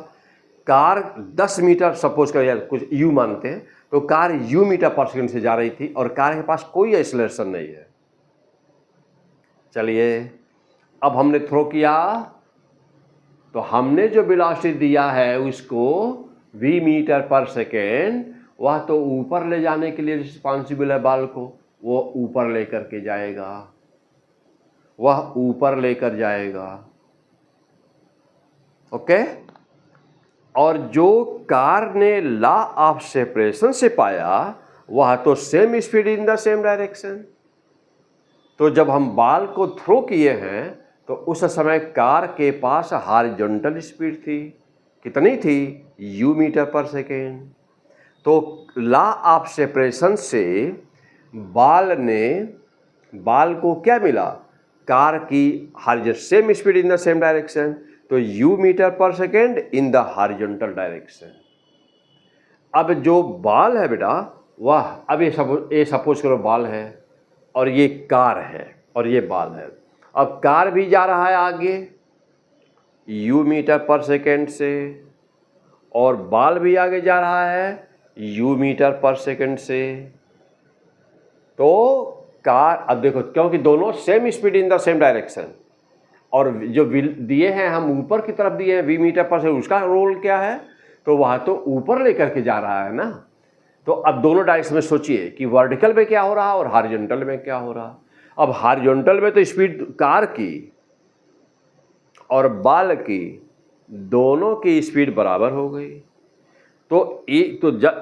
Speaker 1: कार 10 मीटर सपोज करिए, कुछ यू मानते हैं, तो car you metre per second से जा रही थी और कार के पास कोई एक्सेलरेशन नहीं है। चलिए अब हमने थ्रो किया तो हमने जो वेलोसिटी दिया है उसको v मीटर पर सेकेंड, वह तो ऊपर ले जाने के लिए रिस्पॉन्सिबल है, बाल को वो ऊपर लेकर के जाएगा, वह ऊपर लेकर जाएगा। ओके? और जो कार ने लॉ ऑफ सेपरेशन से पाया वह तो same speed in the same direction. तो जब हम बाल को थ्रो किए हैं तो उस समय कार के पास हॉरिजॉन्टल स्पीड थी, कितनी थी? u metre per second. तो लॉ ऑफ सेपरेशन से बाल को क्या मिला? कार की horizontal same speed in the same direction, तो u metre per second in the horizontal direction. अब जो बाल है बेटा वह, अब ये सपोज करो बाल है और ये कार है और ये बाल है। अब कार भी जा रहा है आगे u मीटर पर सेकेंड से और बाल भी आगे जा रहा है u मीटर पर सेकेंड से। तो कार, अब देखो क्योंकि दोनों same speed in the same direction, और जो दिए हैं हम ऊपर की तरफ दिए हैं v मीटर पर सेकेंड, उसका रोल क्या है? तो वह तो ऊपर लेकर के जा रहा है ना। तो अब दोनों डायरेक्शन में सोचिए कि वर्टिकल में क्या हो रहा और हॉरिजॉन्टल में क्या हो रहा। अब हॉरिजॉन्टल में तो स्पीड कार की और बाल की, दोनों की स्पीड बराबर हो गई। तो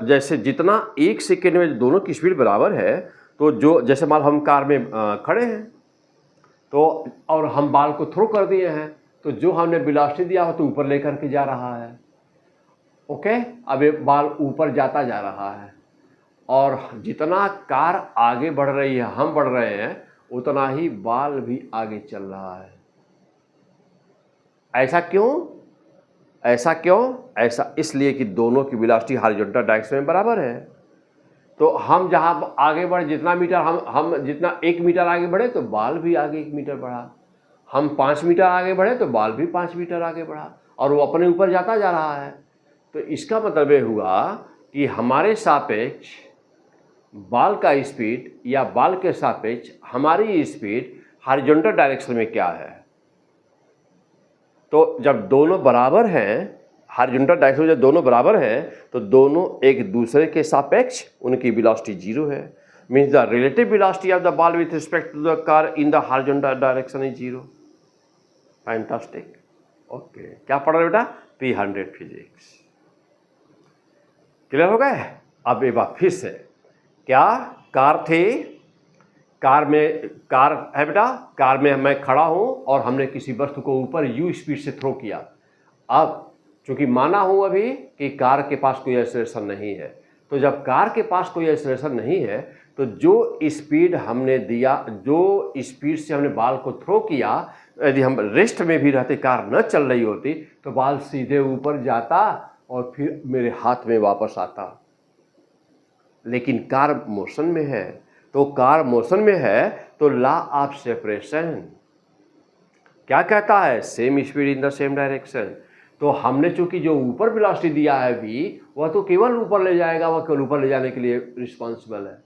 Speaker 1: जैसे जितना एक सेकेंड में दोनों की स्पीड बराबर है, तो जो जैसे मान हम कार में खड़े हैं तो और हम बाल को थ्रो कर दिए हैं, तो जो हमने वेलोसिटी दिया हो तो ऊपर लेकर के जा रहा है। ओके? अब ये बाल ऊपर जाता जा रहा है और जितना कार आगे बढ़ रही है, हम बढ़ रहे हैं, उतना ही बाल भी आगे चल रहा है। ऐसा क्यों? ऐसा इसलिए कि दोनों की वेलोसिटी हॉरिजॉन्टल डायरेक्शन में बराबर है। तो हम जहाँ आगे बढ़े, जितना मीटर हम जितना 1 मीटर आगे बढ़े तो बाल भी आगे 1 मीटर बढ़ा, हम 5 मीटर आगे बढ़े तो बाल भी 5 मीटर आगे बढ़ा, और वो अपने ऊपर जाता जा रहा है। तो इसका मतलब ये हुआ कि हमारे सापेक्ष बाल का स्पीड या बाल के सापेक्ष हमारी स्पीड हॉरिजॉन्टल डायरेक्शन में क्या है। तो जब दोनों बराबर हैं, हॉरिजॉन्टल डायरेक्शन में जब दोनों बराबर हैं, तो दोनों एक दूसरे के सापेक्ष उनकी वेलोसिटी जीरो है। Means the relative velocity of the ball with respect to the car in the horizontal direction is zero. Fantastic. Okay, क्या पढ़ रहे बेटा? 300 फिजिक्स। क्लियर हो गए? अब एक बार फिर से, क्या कार थी, कार है बेटा, कार में मैं खड़ा हूं और हमने किसी वस्तु को ऊपर u स्पीड से थ्रो किया। अब चूंकि माना हूं अभी कि कार के पास कोई एक्सेलरेशन नहीं है, तो जब कार के पास कोई एक्सेलरेशन नहीं है तो जो स्पीड हमने दिया, जो स्पीड से हमने बाल को थ्रो किया, यदि हम रेस्ट में भी रहते, कार न चल रही होती, तो बाल सीधे ऊपर जाता और फिर मेरे हाथ में वापस आता। लेकिन कार मोशन में है, तो कार मोशन में है तो लॉ ऑफ सेपरेशन क्या कहता है? Same speed in the same direction. तो हमने चूंकि जो ऊपर वेलोसिटी दिया है v, वह तो केवल ऊपर ले जाएगा, वह केवल ऊपर ले जाने के लिए रिस्पॉन्सिबल है,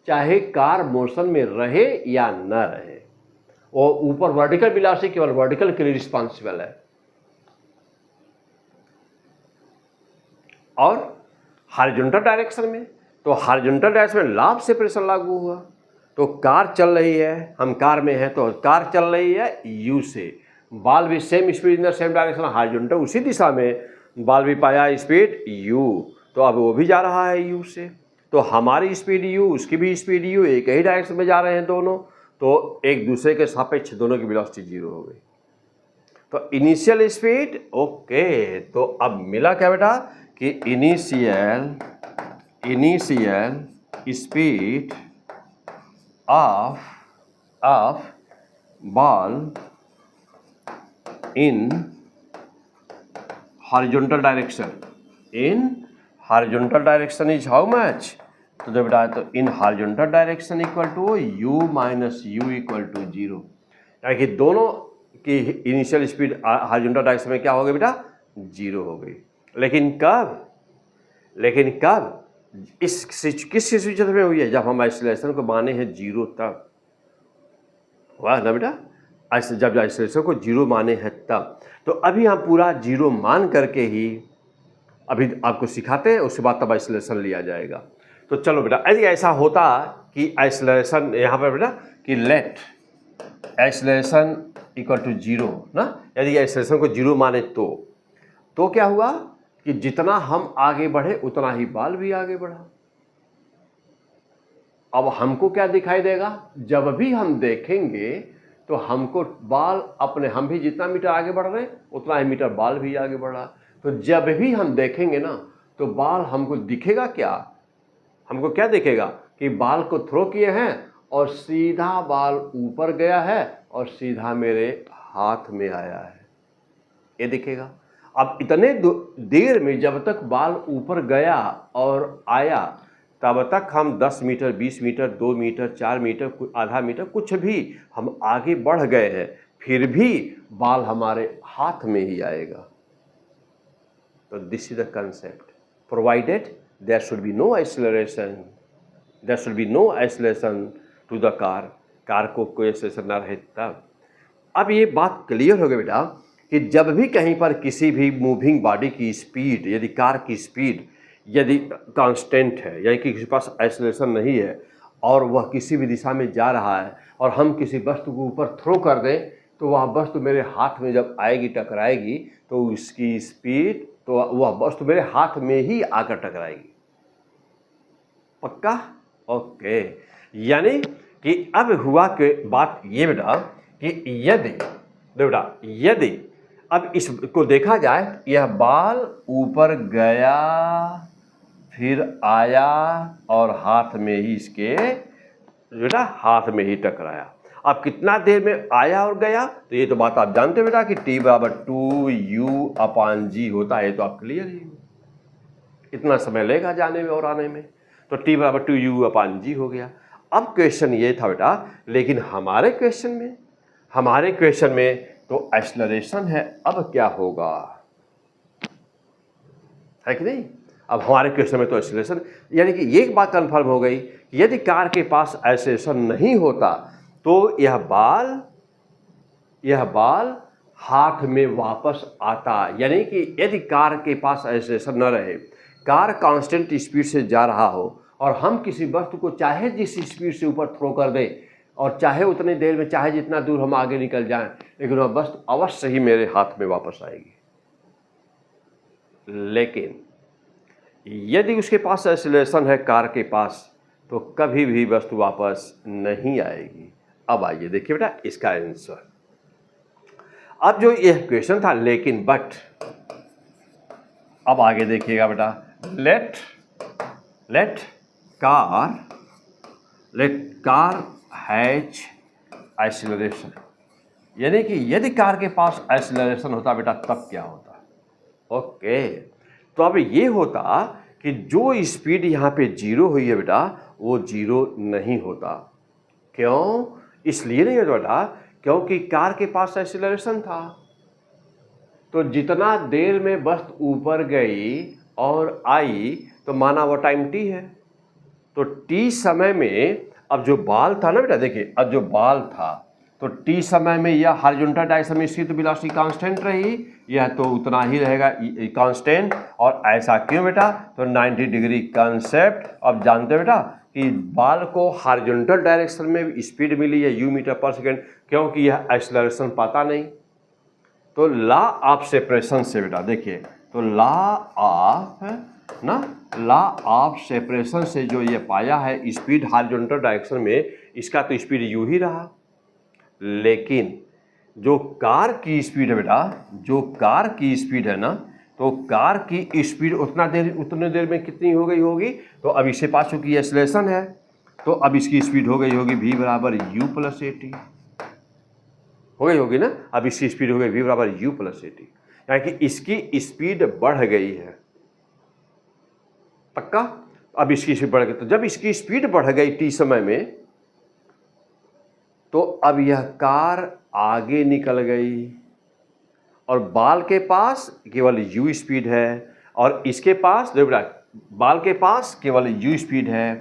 Speaker 1: चाहे कार मोशन में रहे या न रहे। वो ऊपर वर्टिकल वेलोसिटी केवल वर्टिकल के लिए रिस्पॉन्सिबल है। और हॉरिजॉन्टल डायरेक्शन में, तो हॉरिजॉन्टल डायरेक्शन में लॉ ऑफ सेपरेशन लागू हुआ। तो कार चल रही है, हम कार में हैं, तो कार चल रही है u से, बॉल भी same speed in the same direction, horizontal उसी दिशा में, बॉल भी पाया स्पीड u, तो अब वो भी जा रहा है u से। तो हमारी स्पीड u, उसकी भी स्पीड u, एक ही डायरेक्शन में जा रहे हैं दोनों, तो एक दूसरे के सापेक्ष दोनों की वेलोसिटी 0 हो गई। तो इनिशियल स्पीड ओके, तो अब मिला क्या बेटा कि initial speed of ball in horizontal direction is how much, तो जब बेटा तो in horizontal direction equal to u minus u equal to 0, यानी कि दोनों की इनिशियल स्पीड हॉरिजॉन्टल डायरेक्शन में क्या हो गई बेटा 0 हो गई। लेकिन कब किस सिचुएशन में हुई है, जब हम आइसोलेशन को माने हैं 0 तब हुआ ना बेटा, ऐसे जब आइसोलेशन को 0 माने हैं तब। तो अभी हम पूरा 0 मान करके ही अभी आपको सिखाते हैं, उसके बाद तब आइसोलेशन लिया जाएगा। तो चलो बेटा, यदि ऐसा होता कि आइसोलेशन यहाँ पर बेटा कि लेट आइसोलेशन इक्वल टू 0 ना, यदि आइसोलेशन को 0 माने तो क्या हुआ कि जितना हम आगे बढ़े उतना ही बॉल भी आगे बढ़ा। अब हमको क्या दिखाई देगा, जब भी हम देखेंगे तो हमको बॉल अपने, हम भी जितना मीटर आगे बढ़ रहे हैं उतना ही मीटर बॉल भी आगे बढ़ रहा। तो जब भी हम देखेंगे ना तो बॉल हमको दिखेगा क्या, हमको क्या दिखेगा कि बॉल को थ्रो किए हैं और सीधा बॉल ऊपर गया है और सीधा मेरे हाथ में आया है, ये दिखेगा। अब इतने देर में जब तक बॉल ऊपर गया और आया तब तक हम 10 मीटर 20 मीटर 2 मीटर 4 मीटर आधा मीटर कुछ भी हम आगे बढ़ गए हैं, फिर भी बॉल हमारे हाथ में ही आएगा। तो this is the concept, provided there should be no isolation to the car को कोई आइसोलेशन ना रहे तब। अब ये बात क्लियर हो गई बेटा कि जब भी कहीं पर किसी भी मूविंग बॉडी की स्पीड, यदि कार की स्पीड यदि कांस्टेंट है, यानी कि किसी के पास आइसोलेशन नहीं है और वह किसी भी दिशा में जा रहा है और हम किसी वस्तु को ऊपर थ्रो कर दें, तो वह वस्तु मेरे हाथ में जब आएगी टकराएगी तो उसकी स्पीड, तो वह वस्तु मेरे हाथ में ही आकर टकराएगी। पक्का? ओके। यानी कि अब हुआ कि बात ये बेटा कि यदि अब इसको देखा जाए, यह बॉल ऊपर गया फिर आया और हाथ में ही इसके बेटा हाथ में ही टकराया। अब कितना देर में आया और गया, तो ये तो बात आप जानते बेटा कि T बराबर 2U/G होता है, तो आप क्लियर ही, इतना समय लेगा जाने में और आने में, तो T बराबर 2U/G हो गया। अब क्वेश्चन ये था बेटा, लेकिन हमारे क्वेश्चन में तो एक्सेलरेशन है, अब क्या होगा, है कि नहीं। अब हमारे क्वेश्चन में तो एक्सेलरेशन, यानी कि ये बात कंफर्म हो गई कि यदि कार के पास एक्सेलरेशन नहीं होता तो यह बॉल हाथ में वापस आता। यानी कि यदि कार के पास एक्सेलरेशन न रहे, कार कांस्टेंट स्पीड से जा रहा हो और हम किसी वस्तु को चाहे जिस स्पीड से ऊपर थ्रो कर दें और चाहे उतनी देर में, चाहे जितना दूर हम आगे निकल जाएं, लेकिन वह वस्तु अवश्य ही मेरे हाथ में वापस आएगी। लेकिन यदि उसके पास एक्सेलरेशन है कार के पास, तो कभी भी वस्तु वापस नहीं आएगी। अब आइए देखिए बेटा इसका आंसर। अब जो यह क्वेश्चन था लेकिन बट, अब आगे देखिएगा बेटा, लेट कार हैज एक्सेलरेशन, यानी कि यदि कार के पास एक्सेलरेशन होता बेटा तब क्या होता। ओके, तो अब ये होता कि जो स्पीड यहाँ पे 0 हुई है बेटा वो 0 नहीं होता। क्यों? इसलिए नहीं होता बेटा क्योंकि कार के पास एक्सेलरेशन था। तो जितना देर में वस्तु ऊपर गई और आई तो माना वो टाइम t है। तो t समय में अब जो बाल था ना बेटा, देखिए अब जो बाल था तो t समय में यह हॉरिजॉन्टल डायरेक्शन में इसकी तो वेलोसिटी कांस्टेंट रही, यह तो उतना ही रहेगा कांस्टेंट। और ऐसा क्यों बेटा, तो 90 डिग्री कंसेप्ट। अब जानते हो बेटा कि बाल को हॉरिजॉन्टल डायरेक्शन में स्पीड मिली है u मीटर पर सेकेंड, क्योंकि यह एक्सेलरेशन पाता नहीं। तो लॉ ऑफ सेपरेशन से बेटा देखिए, तो लॉ ऑफ सेपरेशन से जो ये पाया है स्पीड हॉरिजॉन्टल डायरेक्शन में, इसका तो स्पीड यू ही रहा। लेकिन जो कार की स्पीड है बेटा, जो कार की स्पीड है ना, तो कार की स्पीड उतने देर में कितनी हो गई होगी, तो अब इससे पास चूंकि एक्सेलरेशन है तो अब इसकी स्पीड हो गई होगी v बराबर u प्लस ए टी, हो गई होगी ना। अब इसकी स्पीड हो गई v बराबर u प्लस ए टी, यानी कि इसकी स्पीड बढ़ गई है, पक्का। अब इसकी स्पीड बढ़ गई, तो जब इसकी स्पीड बढ़ गई t समय में, तो अब यह कार आगे निकल गई और बाल के पास केवल u स्पीड है और इसके पास देखो बेटा, बाल के पास केवल u स्पीड है,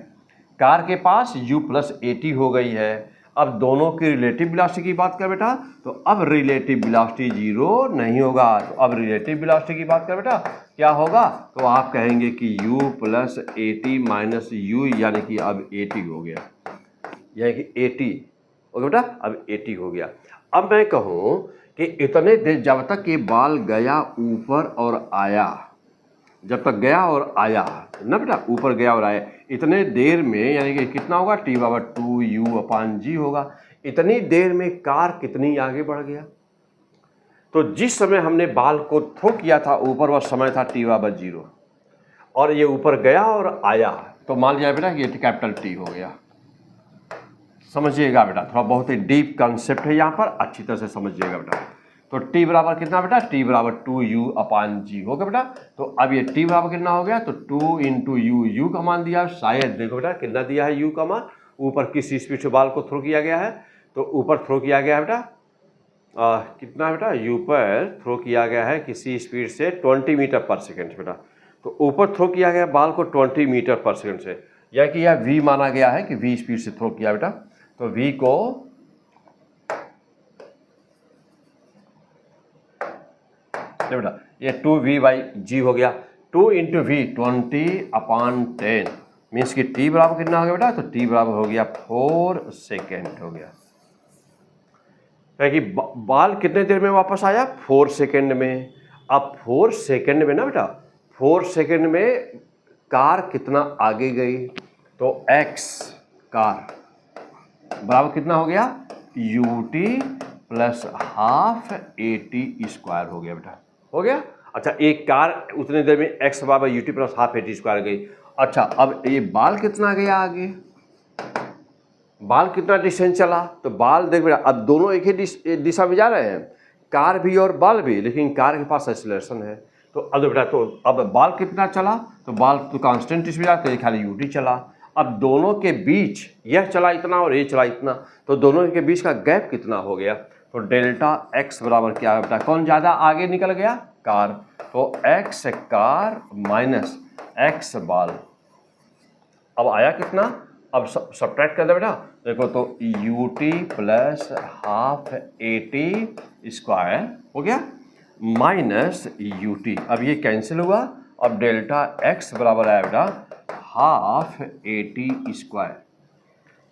Speaker 1: कार के पास u प्लस ए टी हो गई है। अब दोनों की रिलेटिव वेलोसिटी की बात कर बेटा, तो अब रिलेटिव वेलोसिटी जीरो नहीं होगा। तो अब रिलेटिव वेलोसिटी की बात कर बेटा क्या होगा, तो आप कहेंगे कि u plus A T minus you, यानी कि अब ए टी हो गया, यानी कि ए टी हो गया बेटा, अब ए टी हो गया। अब मैं कहूँ कि इतने देर जब तक ये बाल गया ऊपर और आया, जब तक गया और आया ना बेटा, ऊपर गया और आया, इतने देर में यानी कि कितना होगा, टी बराबर 2u/g होगा। इतनी देर में कार कितनी आगे बढ़ गया, तो जिस समय हमने बाल को थ्रो किया था ऊपर, वह समय था टी बराबर 0 और ये ऊपर गया और आया, तो मान लिया बेटा ये कैपिटल टी हो गया। समझिएगा बेटा, थोड़ा बहुत ही डीप कंसेप्ट है यहाँ पर, अच्छी तरह से समझिएगा बेटा। तो t बराबर कितना बेटा, t बराबर 2u/g हो गया बेटा। तो अब ये t बराबर कितना हो गया, तो 2 इंटू u का मान दिया, शायद देखो बेटा कितना दिया है u का मान, ऊपर किस स्पीड से बाल को थ्रो किया गया है, तो ऊपर थ्रो किया गया है बेटा कितना बेटा, u पर थ्रो किया गया है किसी स्पीड से 20 मीटर पर सेकेंड बेटा। तो ऊपर थ्रो किया गया बाल को 20 मीटर पर सेकेंड से, या कि यह v माना गया है कि v स्पीड से थ्रो किया बेटा। तो v को बेटा ये 2v/g हो गया, 2 इंटू वी 20/10 मीन्स कि t बराबर कितना हो गया बेटा, तो t बराबर हो गया 4 सेकेंड हो गया। कि बाल कितने देर में वापस आया, 4 सेकेंड में। अब 4 सेकेंड में ना बेटा, 4 सेकेंड में कार कितना आगे गई, तो x कार बराबर कितना हो गया, ut प्लस हाफ AT² हो गया बेटा, हो गया। अच्छा एक कार उतने देर में x बराबर ut प्लस हाफ AT² गई। अच्छा अब ये बाल कितना गया आगे, बाल कितना डिस्टेंस चला, तो बाल देख बेटा अब दोनों एक ही दिशा में जा रहे हैं, कार भी और बाल भी, लेकिन कार के पास एक्सेलरेशन है। तो अब बेटा तो अब बाल कितना चला, तो बाल तो कांस्टेंट स्पीड आता है, खाली ut चला। अब दोनों के बीच यह चला इतना और ये चला इतना, तो दोनों के बीच का गैप कितना हो गया, तो डेल्टा x बराबर क्या है बेटा, कौन ज़्यादा आगे निकल गया, कार। तो x कार माइनस x बाल, अब आया कितना, अब सब्ट्रैक्ट कर दे बेटा, देखो तो ut प्लस हाफ AT² हो गया माइनस ut, अब ये कैंसिल हुआ। अब डेल्टा x बराबर आया बेटा हाफ AT²।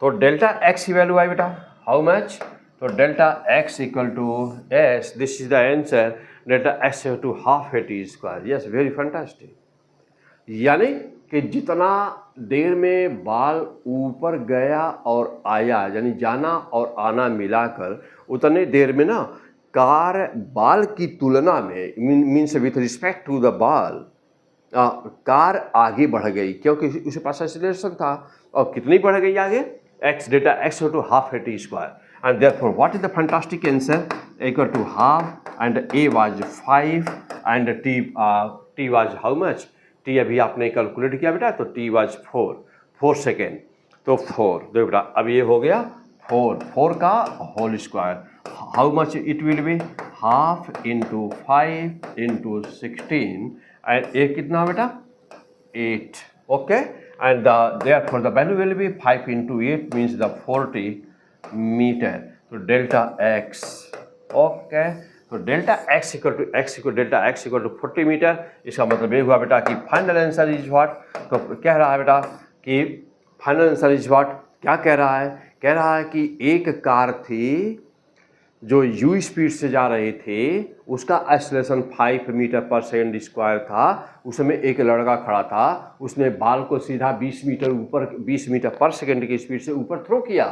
Speaker 1: तो डेल्टा x की वैल्यू आई बेटा हाउ मच, तो delta x equal to s, this is the answer, delta x equal to half AT²। Yes very fantastic, यानी कि जितना देर में बाल ऊपर गया और आया, यानी जाना और आना मिलाकर उतने देर में ना कार बाल की तुलना में means with respect to the ball car आगे बढ़ गई, क्योंकि उसके पास एक्सेलरेशन था। और कितनी बढ़ गई आगे, x delta x equal to half AT², and therefore what is the fantastic answer, equal to half and a was 5 and t was how much, t अभी आपने कैलकुलेट किया बेटा, तो t was 4 सेकेंड, तो 4 देखो बेटा अब ये हो गया 4 का whole square, how much it will be, half into 5 into 16 and ये कितना बेटा 8. Okay, and therefore the value will be 5 into 8 means the 40 metre. तो डेल्टा एक्स, ओके, तो delta x equal delta x equal to 40 metre. इसका मतलब ये हुआ बेटा कि फाइनल आंसर इज व्हाट. तो कह रहा है बेटा कि फाइनल आंसर इज व्हाट, क्या कह रहा है, कह रहा है कि एक कार थी जो u स्पीड से जा रही थी, उसका acceleration 5 metre per second square था. उसमें एक लड़का खड़ा था, उसने बाल को सीधा 20 मीटर पर सेकेंड की स्पीड से ऊपर थ्रो किया.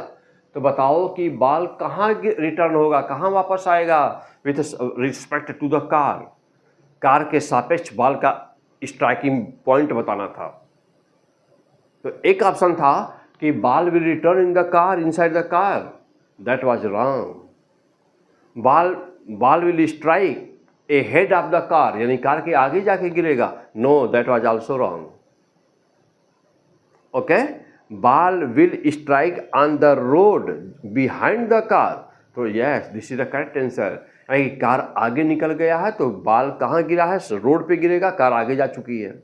Speaker 1: तो बताओ कि बाल कहाँ रिटर्न होगा, कहाँ वापस आएगा, with respect to the car. Car के सापेक्ष बाल का स्ट्राइकिंग पॉइंट बताना था. तो एक ऑप्शन था कि ball will return in the car, inside the car. That was wrong. Ball will strike a head of the car, यानी कार के आगे जाके गिरेगा. No, that was also wrong. Okay, ball will strike on the road behind the car. तो yes, this is the correct answer. यानी car आगे निकल गया है तो बाल कहाँ गिरा है, रोड पे गिरेगा. कार आगे जा चुकी है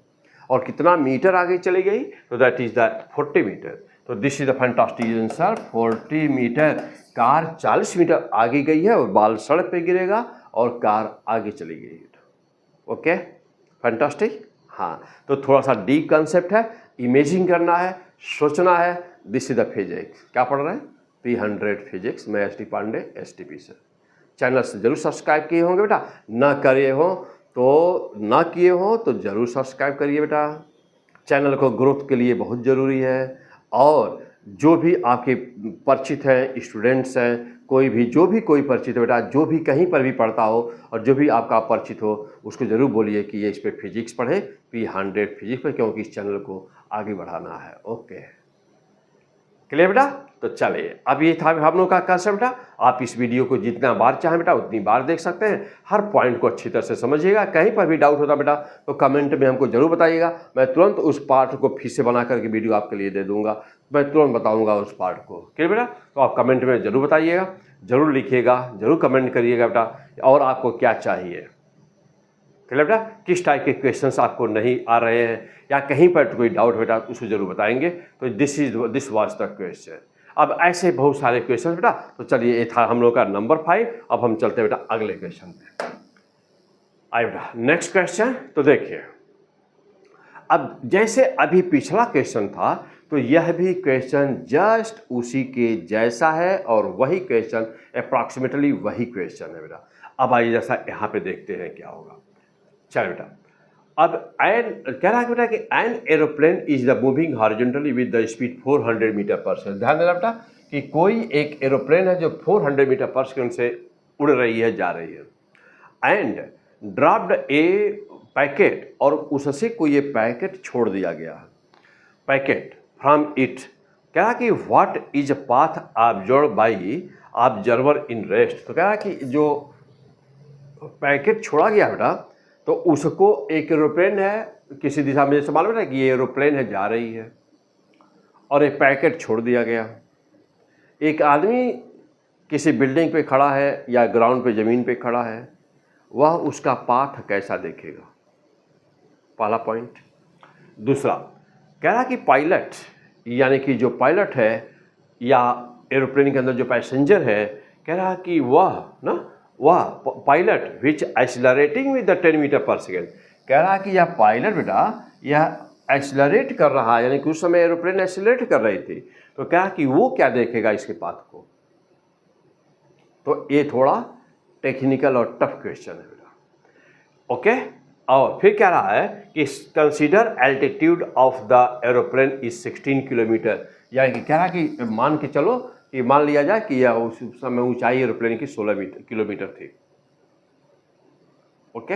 Speaker 1: और कितना मीटर आगे चली गई, तो दैट इज द 40 मीटर. तो this is the fantastic answer, 40 metre. Car 40 metre आगे गई है और बाल सड़क पे गिरेगा और कार आगे चली गई है. Okay, fantastic. हाँ, तो थोड़ा सा डीप कंसेप्ट है, इमेजिंग करना है, सोचना है. This is the physics. क्या पढ़ रहे हैं, P100 फिजिक्स. मैं एस डी पांडे, STP से. चैनल से जरूर सब्सक्राइब किए होंगे बेटा, ना किए हो तो जरूर सब्सक्राइब करिए बेटा. चैनल को ग्रोथ के लिए बहुत ज़रूरी है. और जो भी आपके परिचित हैं, स्टूडेंट्स हैं, जो भी कोई परिचित है बेटा, जो भी कहीं पर भी पढ़ता हो और जो भी आपका परिचित हो, उसको ज़रूर बोलिए कि ये इस पर फिजिक्स पढ़े, P100 फिजिक्स पर, क्योंकि इस चैनल को आगे बढ़ाना है. ओके, क्लियर बेटा. तो चलिए, अब ये था हम लोग का कंसेप्ट बेटा. आप इस वीडियो को जितना बार चाहें बेटा उतनी बार देख सकते हैं. हर पॉइंट को अच्छी तरह से समझिएगा. कहीं पर भी डाउट होता बेटा तो कमेंट में हमको जरूर बताइएगा. मैं तुरंत उस पार्ट को फिर से बना करके वीडियो आपके लिए दे दूंगा. मैं तुरंत बताऊंगा उस पार्ट को. क्लियर बेटा. तो आप कमेंट में जरूर बताइएगा, जरूर लिखिएगा, जरूर कमेंट करिएगा बेटा. और आपको क्या चाहिए, क्लियर बेटा, किस टाइप के क्वेश्चंस आपको नहीं आ रहे हैं या कहीं पर कोई डाउट बेटा उसको जरूर बताएंगे. तो दिस वाज द क्वेश्चन. अब ऐसे बहुत सारे क्वेश्चन बेटा. तो चलिए, ये था हम लोग का नंबर 5. अब हम चलते हैं बेटा अगले क्वेश्चन पे. आइए बेटा नेक्स्ट क्वेश्चन. तो देखिए, अब जैसे अभी पिछला क्वेश्चन था तो यह भी क्वेश्चन जस्ट उसी के जैसा है और वही क्वेश्चन अप्रॉक्सीमेटली वही क्वेश्चन है बेटा. अब आइए जैसा यहाँ पे देखते हैं क्या होगा. चलो बेटा, अब कह रहा है बेटा कि an aeroplane is the moving horizontally with the speed 400 metre per second. ध्यान देना बेटा कि कोई एक एरोप्लेन है जो 400 मीटर पर सेकेंड से उड़ रही है, जा रही है. एंड ड्रॉप्ड ए पैकेट, और उससे कोई ये पैकेट छोड़ दिया गया है. Packet from it. कह रहा कि what is path observe by observer in rest. तो कह रहा कि जो पैकेट छोड़ा गया बेटा तो उसको एक एरोप्लेन है किसी दिशा में, जैसे मालूम है कि ये एरोप्लेन है जा रही है और एक पैकेट छोड़ दिया गया. एक आदमी किसी बिल्डिंग पे खड़ा है या ग्राउंड पे ज़मीन पे खड़ा है, वह उसका पाथ कैसा देखेगा, पहला पॉइंट. दूसरा, कह रहा कि पायलट, यानी कि जो पायलट है या एरोप्लेन के अंदर जो पैसेंजर है, कह रहा कि वह pilot which accelerating with the 10 metre per second. कह रहा कि यह पायलट बेटा यह एक्सीलरेट कर रहा है, यानी कि उस समय एरोप्लेन एक्सीलरेट कर रही थी. तो कह रहा कि वो क्या देखेगा इसके पाथ को. तो ये थोड़ा टेक्निकल और टफ क्वेश्चन है बेटा. ओके, और फिर कह रहा है कि consider altitude of the aeroplane is 16 kilometre. यानी कि कह रहा कि मान के चलो कि मान लिया जाए कि यह उस समय ऊंचाई एरोप्लेन की 16 किलोमीटर थी. ओके,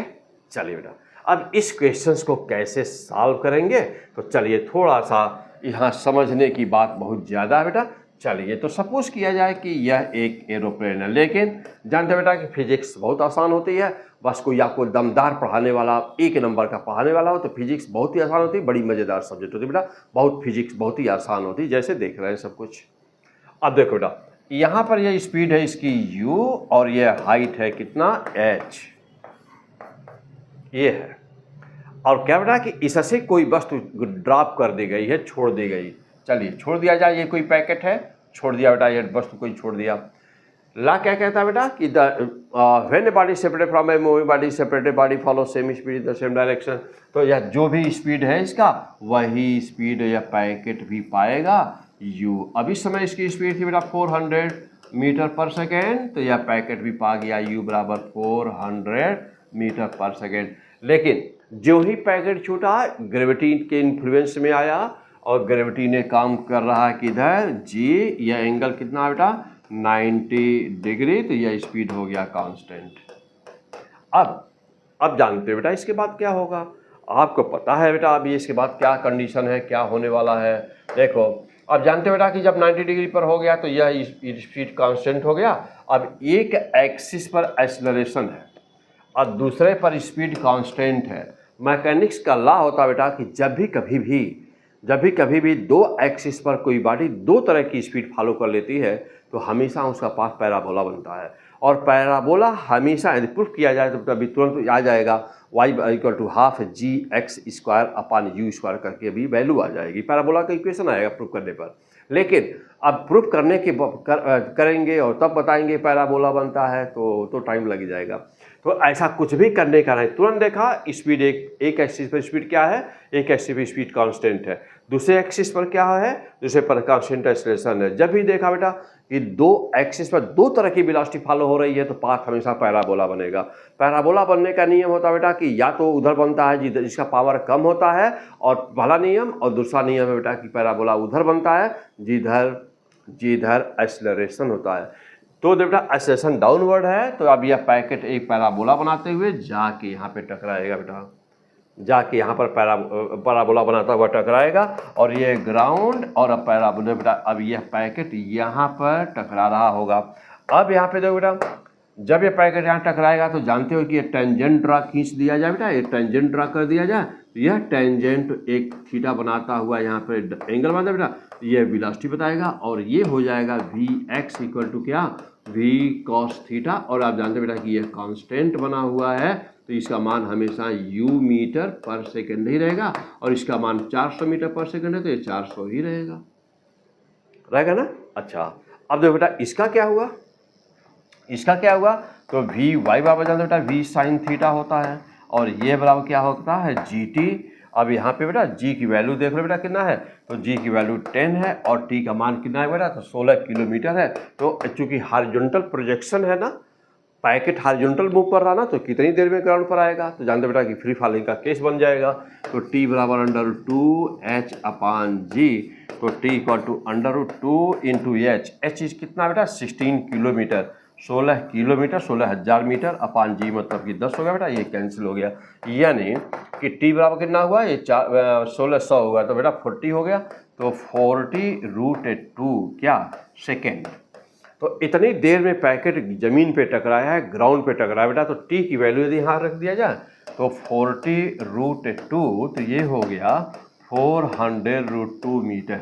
Speaker 1: चलिए बेटा, अब इस क्वेश्चंस को कैसे सॉल्व करेंगे. तो चलिए, थोड़ा सा यहाँ समझने की बात बहुत ज़्यादा है बेटा. चलिए, तो सपोज किया जाए कि यह एक एरोप्लेन है, लेकिन जानते बेटा कि फिजिक्स बहुत आसान होती है. बस कोई आपको दमदार पढ़ाने वाला, एक नंबर का पढ़ाने वाला हो तो फिजिक्स बहुत ही आसान होती है. बड़ी मज़ेदार सब्जेक्ट होती है बेटा. फिजिक्स बहुत ही आसान होती है, जैसे देख रहे हैं सब कुछ. अब देखो बेटा, यहाँ पर ये स्पीड है इसकी u और ये हाइट है कितना h, ये है। और क्या बेटा कि इससे कोई वस्तु ड्रॉप कर दी गई है, छोड़ दी गई। चलिए छोड़ दिया जाए, ये कोई पैकेट है, छोड़ दिया बेटा, ये वस्तु कोई छोड़ दिया। ला क्या कहता है बेटा कि when a body separated from a moving body, separated body follow same speed in the same direction. तो यह जो भी स्पीड है इसका वही स्पीड यह पैकेट भी पाएगा u। अब इस समय इसकी स्पीड थी बेटा 400 मीटर पर सेकेंड, तो यह पैकेट भी पा गया u बराबर 400 मीटर पर सेकेंड। लेकिन जो ही पैकेट छूटा ग्रेविटी के इन्फ्लुएंस में आया और ग्रेविटी ने काम कर रहा है किधर g, यह एंगल कितना बेटा 90 डिग्री, तो यह स्पीड हो गया कांस्टेंट। अब जानते हो बेटा इसके बाद क्या होगा, आपको पता है बेटा अभी इसके बाद क्या कंडीशन है, क्या होने वाला है। देखो अब जानते हो बेटा कि जब 90 डिग्री पर हो गया तो यह स्पीड कांस्टेंट हो गया। अब एक एक्सिस पर एक्सेलरेशन है और दूसरे पर स्पीड कांस्टेंट है। मैकेनिक्स का लॉ होता है बेटा कि जब भी कभी भी दो एक्सिस पर कोई बॉडी दो तरह की स्पीड फॉलो कर लेती है तो हमेशा उसका पास पैराबोला बनता है। और पैराबोला हमेशा यदि प्रूफ किया जाए तो तभी तुरंत आ जाएगा y equal to half g x square upon u square करके भी वैल्यू आ जाएगी, पैराबोला का इक्वेशन आएगा प्रूफ करने पर। लेकिन अब प्रूफ करने के करेंगे और तब बताएंगे पैराबोला बनता है तो टाइम लग जाएगा। तो ऐसा कुछ भी करने का नहीं, तुरंत देखा स्पीड एक एक्सिस पर स्पीड क्या है, एक एक्सिस पर स्पीड कांस्टेंट है, दूसरे एक्सिस पर क्या है, दूसरे पर कांस्टेंट एक्सेलरेशन है। जब भी देखा बेटा कि दो एक्सिस पर दो तरह की वेलोसिटी फॉलो हो रही है तो पाथ हमेशा पैराबोला बनेगा। पैराबोला बनने का नियम होता है बेटा कि या तो उधर बनता है जिसका पावर कम होता है, और पहला नियम, और दूसरा नियम है बेटा कि पैराबोला उधर बनता है जिधर एक्सेलरेशन होता है। तो बेटा एक्सेलरेशन डाउनवर्ड है तो अब यह पैकेट एक पैराबोला बनाते हुए जाके यहाँ पे टकराएगा बेटा, जाके यहाँ पर पैराबोला बनाता हुआ टकराएगा और ये ग्राउंड और अब पैराबोला बेटा, अब यह पैकेट यहाँ पर टकरा रहा होगा। अब यहाँ पे देखो बेटा जब ये पैकेट यहाँ टकराएगा तो जानते हो कि ये टेंजेंट ड्रा खींच दिया जाए बेटा, ये टेंजेंट ड्रा कर दिया जाए तो यह टेंजेंट एक थीटा बनाता हुआ यहाँ पे एंगल बना बेटा, ये वेलोसिटी बताएगा और ये हो जाएगा वी एक्स इक्वल टू क्या v cos थीटा। और आप जानते बेटा कि यह कांस्टेंट बना हुआ है तो इसका मान हमेशा u मीटर पर सेकंड ही रहेगा और इसका मान 400 मीटर पर सेकंड है तो ये 400 ही रहेगा ना। अच्छा अब देखो बेटा इसका क्या हुआ, तो वी वाई बराबर जानते बेटा v साइन थीटा होता है और ये बराबर क्या होता है gt। अब यहाँ पे बेटा g की वैल्यू देख लो बेटा कितना है, तो g की वैल्यू 10 है और t का मान कितना है बेटा, तो 16 किलोमीटर है। तो चूंकि हॉरिजॉन्टल प्रोजेक्शन है ना, पैकेट हॉरिजॉन्टल मूव कर रहा ना, तो कितनी देर में ग्राउंड पर आएगा, तो जानते बेटा कि फ्री फॉलिंग का केस बन जाएगा। तो t बराबर √2h अपान g, तो t equal to √2 into h is कितना बेटा 16 kilometre, 16 kilometre 16,000 metre upon g मतलब कि 10 हो गया बेटा, ये कैंसिल हो गया। यानी कि टी बराबर कितना हुआ, ये 1600 होगा तो बेटा 40 हो गया, तो 40√2 क्या सेकेंड। तो इतनी देर में पैकेट जमीन पे टकराया है, ग्राउंड पे टकराया बेटा, तो टी की वैल्यू यदि यहाँ रख दिया जाए तो 40√2 तो ये हो गया 400√2 मीटर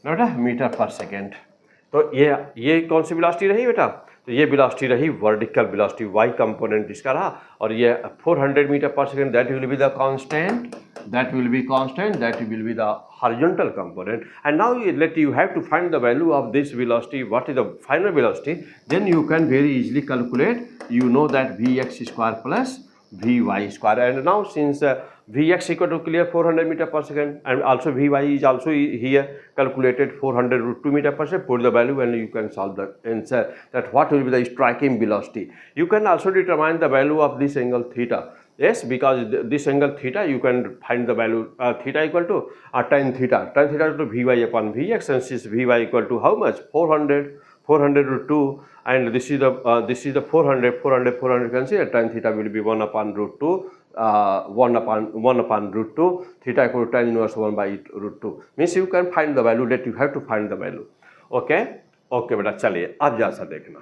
Speaker 1: बेटा, मीटर पर सेकेंड। तो ये कौन सी वेलोसिटी रही बेटा, तो ये वेलोसिटी रही वर्टिकल वेलोसिटी, वाई कंपोनेंट इसका रहा, और ये 400 metre per second, that will be the constant, that will be the horizontal component. And now you have to find the value of this velocity, what is the final velocity, then you can very easily calculate, you know that vx square plus vy square. And now since vx equal to clear 400 meter per second and also vy is also here calculated 400√2 meter per second, put the value and you can solve the answer that what will be the striking velocity. You can also determine the value of this angle theta. Yes, because this angle theta you can find the value theta equal to tan theta equal to vy upon vx, and since vy equal to how much 400√2 and this is the 400 can see tan theta will be 1 upon √2 1 upon √2, theta equal to tan inverse 1 by √2, means you can find the value that you have to find the value. Okay बेटा चलिए अब जैसा देखना,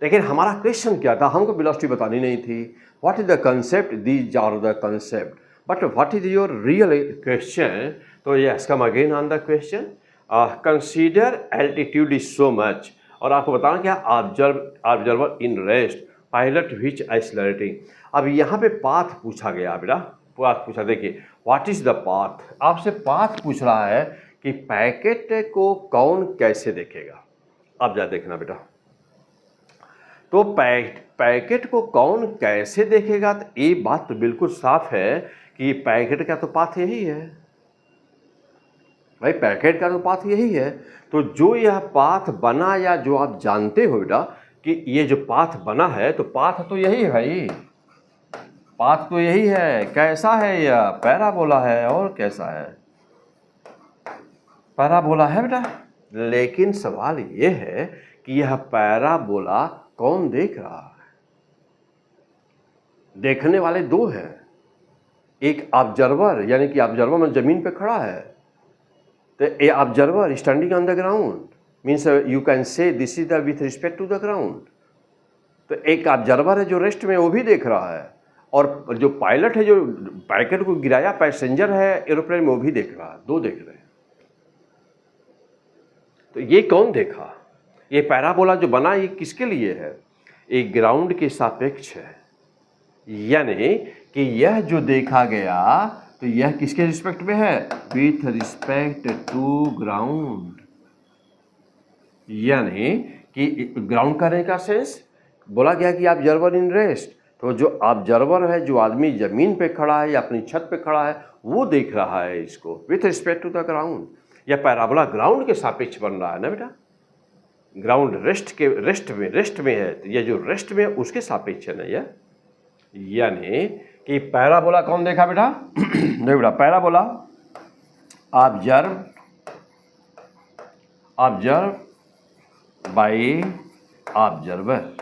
Speaker 1: लेकिन हमारा question क्या था, हमको वेलोसिटी बतानी नहीं थी। What is the concept, these are the concept, but what is your real question. तो yes come again on the question, consider altitude is so much, और आपको बताना क्या, observer in rest, pilot which accelerating. अब यहाँ पे path पूछा गया बेटा, पाथ पूछा, देखिए व्हाट इज द पाथ, आपसे पाथ पूछ रहा है कि पैकेट को कौन कैसे देखेगा। अब जा देखना बेटा, तो पैकेट को कौन कैसे देखेगा, तो ये बात तो बिल्कुल साफ है कि पैकेट का तो पाथ यही है भाई, पैकेट का तो पाथ यही है। तो जो यह पाथ बना, या जो आप जानते हो बेटा कि ये जो पाथ बना है, तो पाथ तो यही है भाई, पाथ तो यही है। कैसा है यह, पैराबोला है, और कैसा है, पैराबोला है बेटा। लेकिन सवाल ये है कि यह पैराबोला कौन देख रहा है। देखने वाले दो हैं, एक ऑब्जर्वर, यानी कि ऑब्जर्वर में जमीन पे खड़ा है, तो a observer standing on the ground means you can say this is the with respect to the ground. तो एक ऑब्जर्वर है जो रेस्ट में, वो भी देख रहा है, और जो पायलट है जो पैकेट को गिराया, पैसेंजर है एरोप्लेन में, वो भी देख रहा है, दो देख रहे हैं। तो ये कौन देखा, ये पैराबोला जो बना ये किसके लिए है, एक ग्राउंड के सापेक्ष है, यानी कि यह जो देखा गया तो यह किसके रिस्पेक्ट में है, विथ रिस्पेक्ट टू ग्राउंड, यानी कि ग्राउंड करने का सेंस बोला गया कि ऑब्जर्वर इन रेस्ट, तो जो ऑब्जर्वर है, जो आदमी जमीन पे खड़ा है या अपनी छत पे खड़ा है, वो देख रहा है इसको with respect to the ground. यह पैराबोला ग्राउंड के सापेक्ष बन रहा है ना बेटा, ग्राउंड रेस्ट में है, तो ये जो रेस्ट में है उसके सापेक्ष है ना यह, यानी कि पैराबोला कौन देखा बेटा देखो बेटा, पैराबोला ऑब्जर्व बाय ऑब्जर्वर,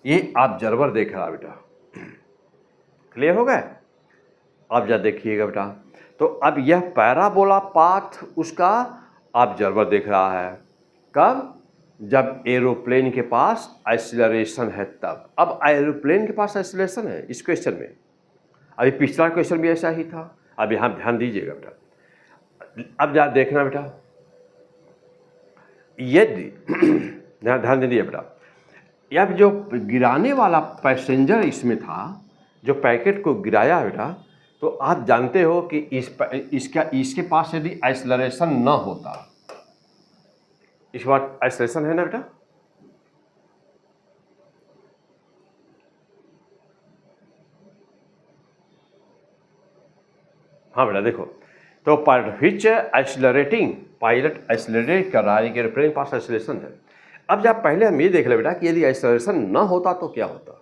Speaker 1: ये ऑब्जर्वर देख रहा बेटा, क्लियर हो गए। अब जा देखिएगा बेटा, तो अब यह पैराबोला पाथ उसका ऑब्जर्वर देख रहा है, कब, जब एरोप्लेन के पास एक्सीलरेशन है तब। अब एरोप्लेन के पास एक्सीलरेशन है इस क्वेश्चन में, अभी पिछला क्वेश्चन भी ऐसा ही था। अब यहाँ ध्यान दीजिएगा बेटा, अब जा देखना बेटा, यदि ध्यान दीजिए बेटा, अब जो गिराने वाला पैसेंजर इसमें था, जो पैकेट को गिराया बेटा, तो आप जानते हो कि इसके पास यदि एक्सेलरेशन न होता, इस बार एक्सेलरेशन है ना बेटा, हाँ बेटा देखो, तो विच एक्सेलरेटिंग, पायलट एक्सेलरेट कर रहा है, एरोप्लेन के पास एक्सेलरेशन है। अब जब पहले हम ये देख ले बेटा कि यदि एक्सेलरेशन न होता तो क्या होता।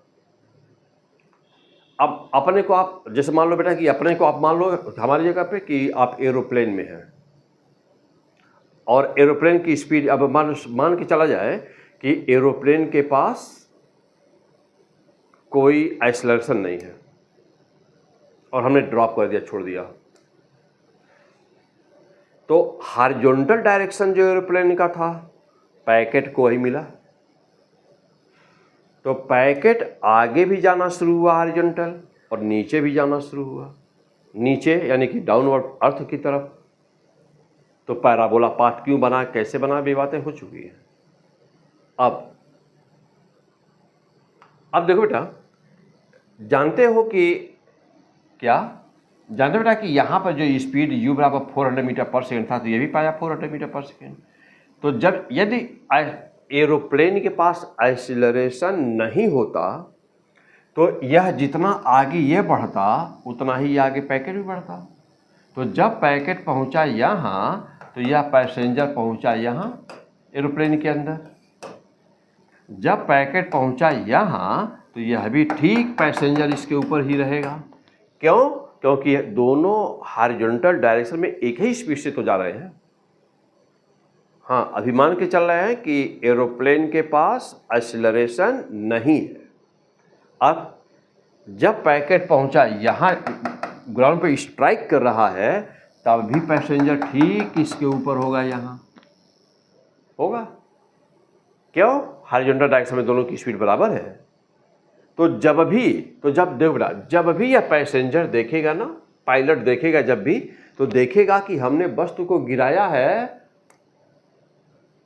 Speaker 1: अब अपने को आप जैसे मान लो बेटा कि अपने को आप मान लो हमारी जगह पे कि आप एरोप्लेन में हैं, और एरोप्लेन की स्पीड, अब मान के चला जाए कि एरोप्लेन के पास कोई एक्सेलरेशन नहीं है और हमने ड्रॉप कर दिया, छोड़ दिया, तो हॉरिजॉन्टल डायरेक्शन जो एरोप्लेन का था, पैकेट को ही मिला, तो पैकेट आगे भी जाना शुरू हुआ हॉरिजॉन्टल, और नीचे भी जाना शुरू हुआ, नीचे यानी कि डाउनवर्ड अर्थ की तरफ। तो पैराबोला पाथ क्यों बना, कैसे बना, भी बातें हो चुकी है। अब देखो बेटा, जानते हो कि क्या जानते हो बेटा कि यहाँ पर जो स्पीड u बराबर 400 मीटर पर सेकेंड था, तो ये भी पाया 400 मीटर पर सेकेंड। तो जब यदि एरोप्लेन के पास एक्सीलरेशन नहीं होता, तो यह जितना आगे ये बढ़ता उतना ही आगे पैकेट भी बढ़ता। तो जब पैकेट पहुंचा यहाँ, तो यह पैसेंजर पहुंचा यहाँ एरोप्लेन के अंदर, जब पैकेट पहुंचा यहाँ, तो यह भी ठीक पैसेंजर इसके ऊपर ही रहेगा। क्यों? क्योंकि दोनों हॉरिजॉन्टल डायरेक्शन में एक ही स्पीड से तो जा रहे हैं। हाँ, अभी मान के चल रहे हैं कि एरोप्लेन के पास एक्सीलरेशन नहीं है। अब जब पैकेट पहुंचा यहाँ, ग्राउंड पे स्ट्राइक कर रहा है, तब भी पैसेंजर ठीक इसके ऊपर होगा, यहाँ होगा। क्यों? हॉरिजॉन्टल डायरेक्शन में दोनों की स्पीड बराबर है। तो जब देखो बेटा, जब भी यह पैसेंजर देखेगा ना, पायलट देखेगा जब भी, तो देखेगा कि हमने वस्तु को गिराया है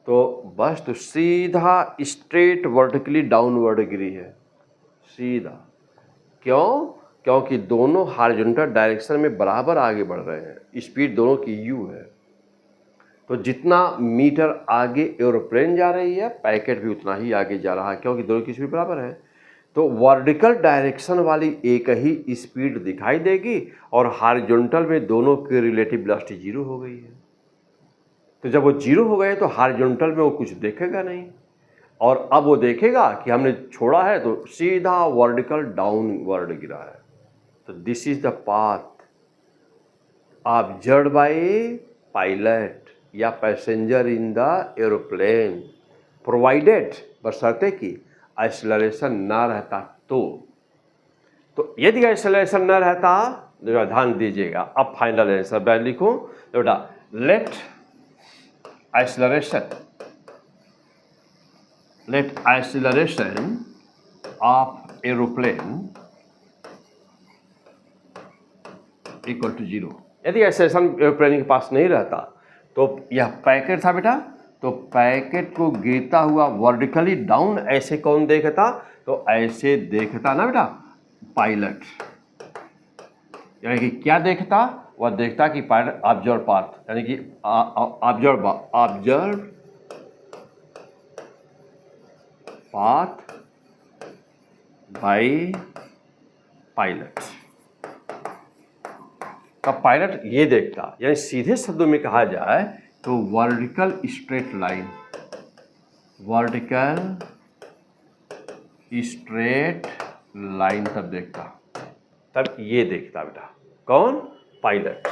Speaker 1: तो वस्तु सीधा स्ट्रेट वर्टिकली डाउनवर्ड गिरी है, सीधा। क्यों? क्योंकि दोनों हॉरिजॉन्टल डायरेक्शन में बराबर आगे बढ़ रहे हैं, स्पीड दोनों की u है। तो जितना मीटर आगे एरोप्लेन जा रही है, पैकेट भी उतना ही आगे जा रहा है, क्योंकि दोनों की स्पीड बराबर है। तो वर्टिकल डायरेक्शन वाली एक ही स्पीड दिखाई देगी और हॉरिजॉन्टल में दोनों की रिलेटिव वेलोसिटी 0 हो गई है। तो जब वो 0 हो गए तो हॉरिजॉन्टल में वो कुछ देखेगा नहीं, और अब वो देखेगा कि हमने छोड़ा है तो सीधा वर्टिकल डाउनवर्ड गिरा है। तो this is the path observed by pilot या passenger in the aeroplane, provided बशर्ते कि एक्सेलरेशन ना रहता तो यदि एक्सेलरेशन न रहता, ध्यान दीजिएगा। अब फाइनल आंसर मैं लिखूं तो बेटा let acceleration of aeroplane equal to 0। यदि एक्सेलरेशन एरोप्लेन के पास नहीं रहता तो यह पैकेट था बेटा, तो पैकेट को गिरता हुआ वर्टिकली डाउन ऐसे कौन देखता? तो ऐसे देखता ना बेटा पायलट। यानी कि क्या देखता? वह देखता कि पायलट ऑब्जर्व पाथ, यानी कि ऑब्जर्व पाथ बाय पायलट। तब पायलट ये देखता, यानी सीधे शब्दों में कहा जाए तो vertical straight line, vertical straight line तब देखता, तब ये देखता बेटा कौन? पायलट।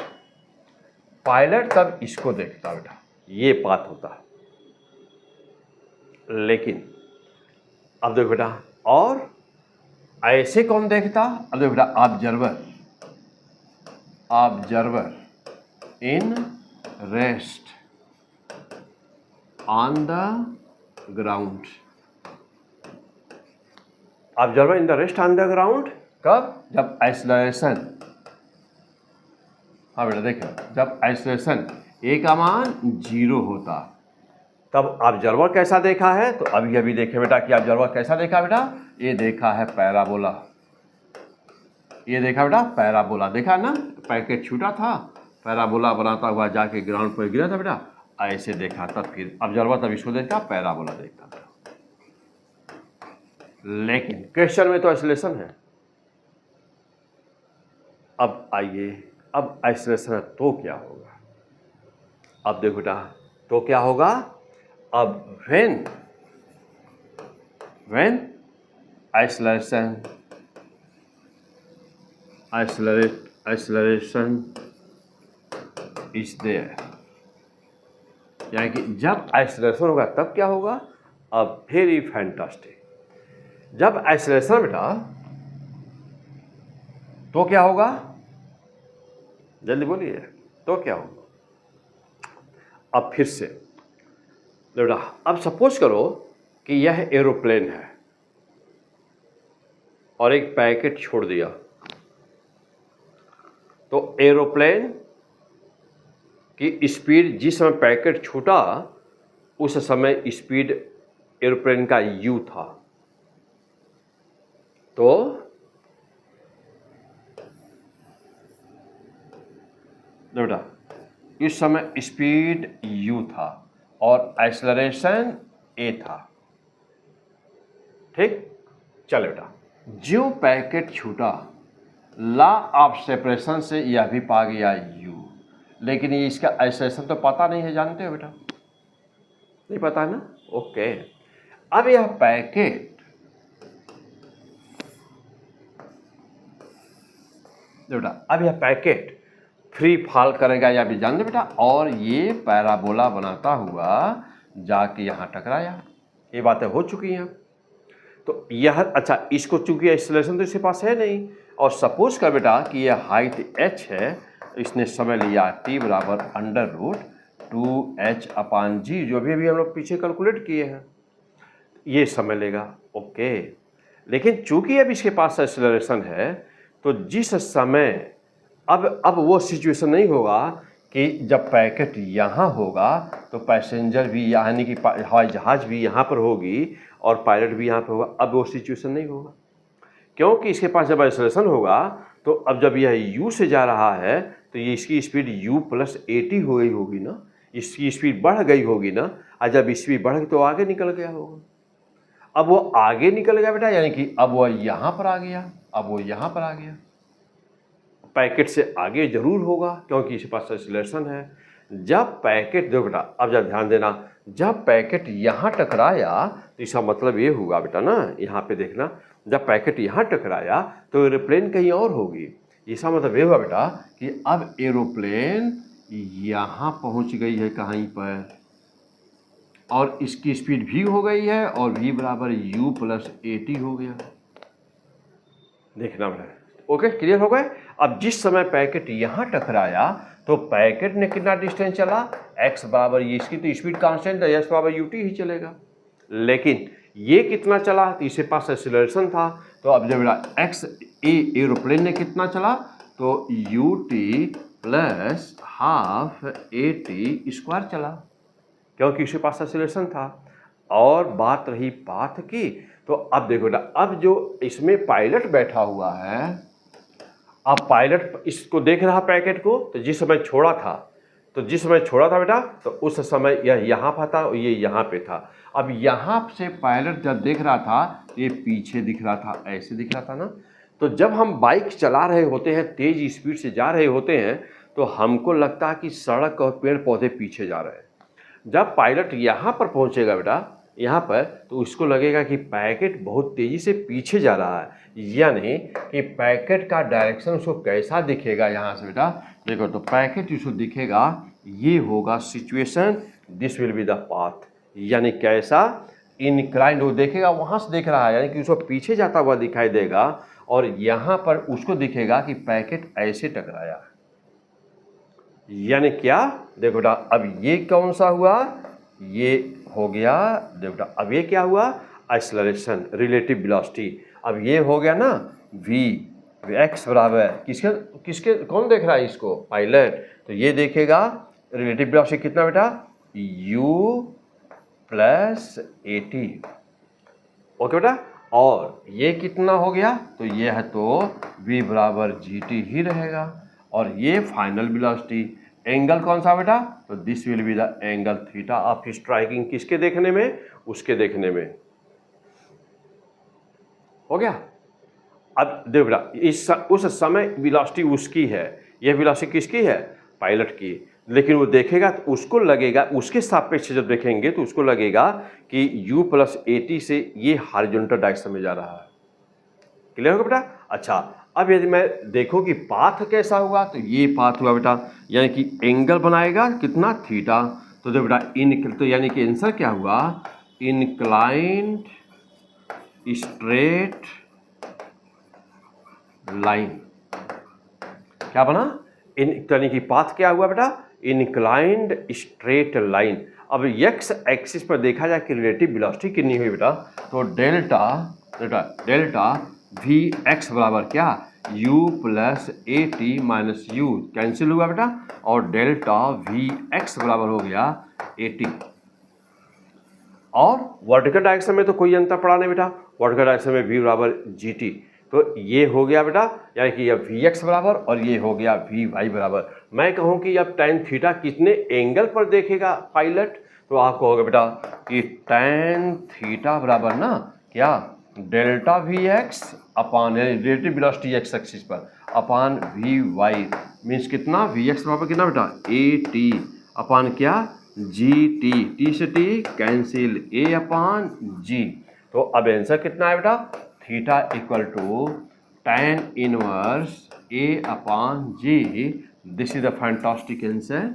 Speaker 1: पायलट तब इसको देखता बेटा, ये पाथ होता। लेकिन अब देखो बेटा, और ऐसे कौन देखता? अब देखो बेटा observer in rest on the ground. Observer in the rest on the ground कब? जब एक्सेलरेशन, हाँ बेटा देखो, जब एक्सेलरेशन ए का मान 0 होता तब ऑब्जर्वर कैसा देखा है? तो अभी अभी देखे बेटा कि ऑब्जर्वर कैसा देखा बेटा? ये देखा है पैराबोला, ये देखा बेटा पैराबोला, देखा ना? पैकेट छूटा था, पैराबोला बनाता हुआ जाके ग्राउंड पर गिरा था बेटा, ऐसे देखा। तब फिर ऑब्जर्वर तब इसको देखा, पैराबोला देखता था। लेकिन क्वेश्चन में तो एक्सेलरेशन है। अब आइए, अब एक्सेलरेशन है तो क्या होगा? अब देखो बेटा तो क्या होगा? अब व्हेन एक्सेलरेशन इज देयर, यानी कि जब एक्सेलरेशन होगा तब क्या होगा? अब वेरी फैंटास्टिक, जब एक्सेलरेशन बेटा तो क्या होगा? जल्दी बोलिए, तो क्या होगा? अब फिर से बेटा, अब सपोज करो कि यह एरोप्लेन है और एक पैकेट छोड़ दिया, तो एरोप्लेन की स्पीड जिस समय पैकेट छूटा उस समय स्पीड एरोप्लेन का u था। तो बेटा इस समय स्पीड u था और एक्सेलरेशन a था, ठीक? चल बेटा, जो पैकेट छूटा लॉ ऑफ सेपरेशन से यह भी पा गया u, लेकिन ये इसका एक्सेलरेशन तो पता नहीं है, जानते हो बेटा? नहीं पता है ना? ओके। अब यह पैकेट बेटा, अब यह पैकेट फ्री फॉल करेगा, या भी जानते बेटा, और ये पैराबोला बनाता हुआ जाके यहाँ टकराया। ये बातें हो चुकी हैं। तो यह अच्छा, इसको चूंकि एक्सेलरेशन तो इसके पास है नहीं, और सपोज कर बेटा कि यह हाइट h है, इसने समय लिया t बराबर √2h/g, जो भी अभी हम लोग पीछे कैलकुलेट किए हैं, ये समय लेगा। ओके, लेकिन चूंकि अब इसके पास एक्सेलरेशन है तो जिस समय अब वो सिचुएशन नहीं होगा कि जब पैकेट यहाँ होगा तो पैसेंजर भी यानी कि हवाई जहाज़ भी यहाँ पर होगी और पायलट भी यहाँ पर होगा। अब वो सिचुएशन नहीं होगा, क्योंकि इसके पास जब एक्सेलरेशन होगा तो अब जब यह u से जा रहा है तो ये इसकी स्पीड u + at हो गई होगी ना, इसकी स्पीड बढ़ गई होगी ना, और जब स्पीड बढ़ गई तो आगे निकल गया होगा। अब वो आगे निकल गया बेटा, यानी कि अब वो यहाँ पर आ गया, अब वो यहाँ पर आ गया, पैकेट से आगे जरूर होगा क्योंकि इसके पास एक्सेलरेशन है। जब पैकेट, देखो बेटा अब जब ध्यान देना, जब पैकेट यहाँ टकराया तो इसका मतलब ये हुआ बेटा ना, यहाँ पे देखना, जब पैकेट यहाँ टकराया तो एरोप्लेन कहीं और होगी। इसका मतलब ये हुआ बेटा कि अब एरोप्लेन यहाँ पहुँच गई है कहीं पर, और इसकी स्पीड v हो गई है और v बराबर u + at हो गया। देखना बेटा, ओके, क्लियर हो गए। अब जिस समय पैकेट यहाँ टकराया तो पैकेट ने कितना डिस्टेंस चला, x बराबर ये, इसकी तो स्पीड कांस्टेंट है, s बराबर ut ही चलेगा। लेकिन ये कितना चला, तो इसके पास एक्सेलरेशन था, तो अब जब x एरोप्लेन ने कितना चला, तो ut + ½ at² चला, क्योंकि इसके पास एक्सेलरेशन था। और बात रही पाथ की, तो अब देखो बेटा, अब जो इसमें पायलट बैठा हुआ है, अब पायलट इसको देख रहा पैकेट को, तो जिस समय छोड़ा था बेटा, तो उस समय यह यहाँ पर था और ये यहाँ पे था। अब यहाँ से पायलट जब देख रहा था ये पीछे दिख रहा था, ऐसे दिख रहा था ना। तो जब हम बाइक चला रहे होते हैं, तेज स्पीड से जा रहे होते हैं, तो हमको लगता है कि सड़क और पेड़ पौधे पीछे जा रहे हैं। जब पायलट यहाँ पर पहुँचेगा बेटा, यहाँ पर, तो उसको लगेगा कि पैकेट बहुत तेज़ी से पीछे जा रहा है, यानी कि पैकेट का डायरेक्शन उसको कैसा दिखेगा यहाँ से बेटा, देखो, तो पैकेट उसको दिखेगा, ये होगा situation, this will be the path, यानी कैसा, इनक्लाइंड वो देखेगा, वहाँ से देख रहा है, यानी कि उसको पीछे जाता हुआ दिखाई देगा, और यहाँ पर उसको दिखेगा कि पैकेट ऐसे टकराया। यानी क्या, देखो बेटा, अब ये कौन सा हुआ, ये हो गया, देखो बेटा, अब ये क्या हुआ, एक्सेलरेशन, रिलेटिव वेलोसिटी। अब ये हो गया ना v, x बराबर किसके कौन देख रहा है इसको, पायलट, तो ये देखेगा रिलेटिव वेलोसिटी कितना बेटा, u + at, ओके बेटा। और ये कितना हो गया, तो ये है तो v बराबर gt ही रहेगा, और ये फाइनल वेलोसिटी। एंगल कौन सा बेटा, तो this will be the angle theta of striking, किसके देखने में, उसके देखने में, हो गया। अब देखो बेटा, उस समय वेलोसिटी उसकी है, यह वेलोसिटी किसकी है, पायलट की, लेकिन वो देखेगा तो उसको लगेगा, उसके सापेक्ष जब देखेंगे तो उसको लगेगा कि u + at से ये हॉरिजॉन्टल डायरेक्शन में जा रहा है। क्लियर होगा बेटा। अच्छा, अब यदि मैं देखूं कि पाथ कैसा हुआ, तो ये पाथ हुआ बेटा, यानी कि एंगल बनाएगा कितना, थीटा, तो देखो बेटा तो यानी कि आंसर क्या हुआ, इंक्लाइंड स्ट्रेट लाइन, क्या बना, यानी कि पाथ क्या हुआ बेटा, इंक्लाइंड स्ट्रेट लाइन। अब x एक्सिस पर देखा जाए कि रिलेटिव वेलोसिटी कितनी हुई बेटा, तो डेल्टा vx बराबर क्या, u + at - u कैंसिल हुआ बेटा, और डेल्टा vx बराबर हो गया 80। और वर्टिकल डायरेक्शन में तो कोई अंतर पड़ा नहीं बेटा, वर्टिकल डायरेक्शन में v बराबर gt, तो ये हो गया बेटा, यानी कि अब vx बराबर और ये हो गया vy बराबर। मैं कहूँ कि अब tan थीटा कितने एंगल पर देखेगा पायलट, तो आपको होगा बेटा कि tan थीटा बराबर ना क्या, डेल्टा vx अपान रिलेटिव वेलोसिटी x एक्सिस पर अपान vy, मीन्स कितना, vx बराबर कितना बेटा, at अपान क्या, gt, t से t cancel, a upon g। तो अब आंसर कितना है बेटा, theta = tan inverse a upon g। This is the fantastic answer.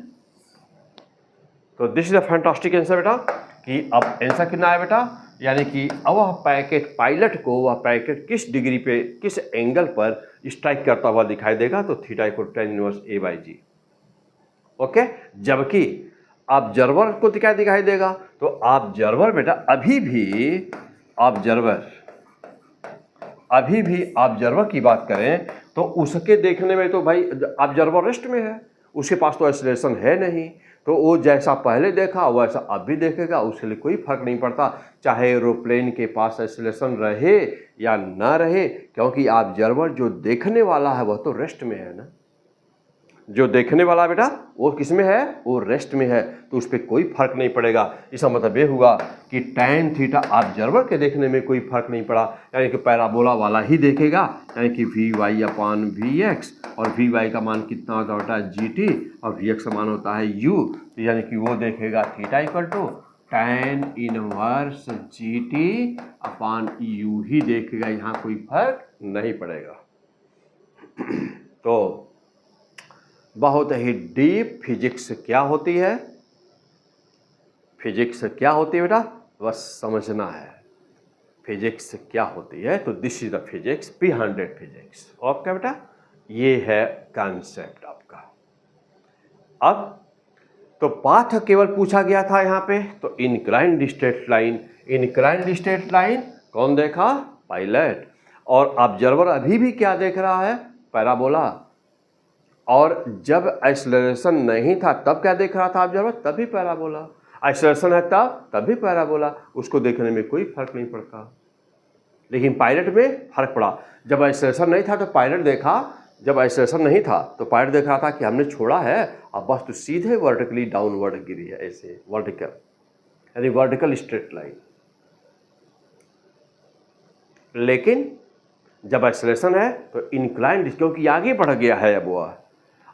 Speaker 1: तो this is the fantastic answer बेटा, कि अब आंसर कितना है बेटा, यानी कि अब वह पैकेट, पायलट को वह पैकेट किस डिग्री पे, किस एंगल पर स्ट्राइक करता हुआ दिखाई देगा, तो theta = tan inverse a/g, okay. जबकि ऑब्जर्वर को क्या दिखाई देगा, तो ऑब्जर्वर बेटा अभी भी ऑब्जर्वर की बात करें तो उसके देखने में तो भाई ऑब्जर्वर रेस्ट में है, उसके पास तो एक्सीलरेशन है नहीं, तो वो जैसा पहले देखा वैसा अब भी देखेगा, उसके लिए कोई फर्क नहीं पड़ता चाहे एरोप्लेन के पास एक्सीलरेशन रहे या ना रहे, क्योंकि ऑब्जर्वर जो देखने वाला है वह तो रेस्ट में है ना। जो देखने वाला बेटा वो किस में है, वो रेस्ट में है, तो उस पर कोई फर्क नहीं पड़ेगा। इसका मतलब ये हुआ कि tan थीटा ऑब्जर्वर के देखने में कोई फर्क नहीं पड़ा, यानी कि पैराबोला वाला ही देखेगा, यानी कि Vy/Vx, और Vy का मान कितना होता है GT, और Vx का मान होता है U, तो यानी कि वो देखेगा theta equal to tan inverse GT/U ही देखेगा, यहाँ कोई फर्क नहीं पड़ेगा। तो बहुत ही डीप फिजिक्स क्या होती है, फिजिक्स क्या होती है बेटा, बस समझना है फिजिक्स क्या होती है। तो this is the physics behind physics. Okay बेटा, ये है कॉन्सेप्ट आपका। अब तो पाथ केवल पूछा गया था यहाँ पे, तो inclined straight line, inclined straight line कौन देखा, पायलट, और ऑब्जर्वर अभी भी क्या देख रहा है, पैराबोला। और जब एक्सेलरेशन नहीं था तब क्या देख रहा था ऑब्जर्वर, तभी पैराबोला। एक्सेलरेशन है तब भी पैराबोला, उसको देखने में कोई फर्क नहीं पड़ता। लेकिन पायलट में फर्क पड़ा, जब एक्सेलरेशन नहीं था तो पायलट देखा, जब एक्सेलरेशन नहीं था तो पायलट देख रहा था कि हमने छोड़ा है, अब बस तो सीधे वर्टिकली डाउनवर्ड गिरी है, ऐसे वर्टिकल, यानी वर्टिकल स्ट्रेट लाइन। लेकिन जब एक्सेलरेशन है तो इंक्लाइंड, क्योंकि आगे बढ़ गया है अब वह,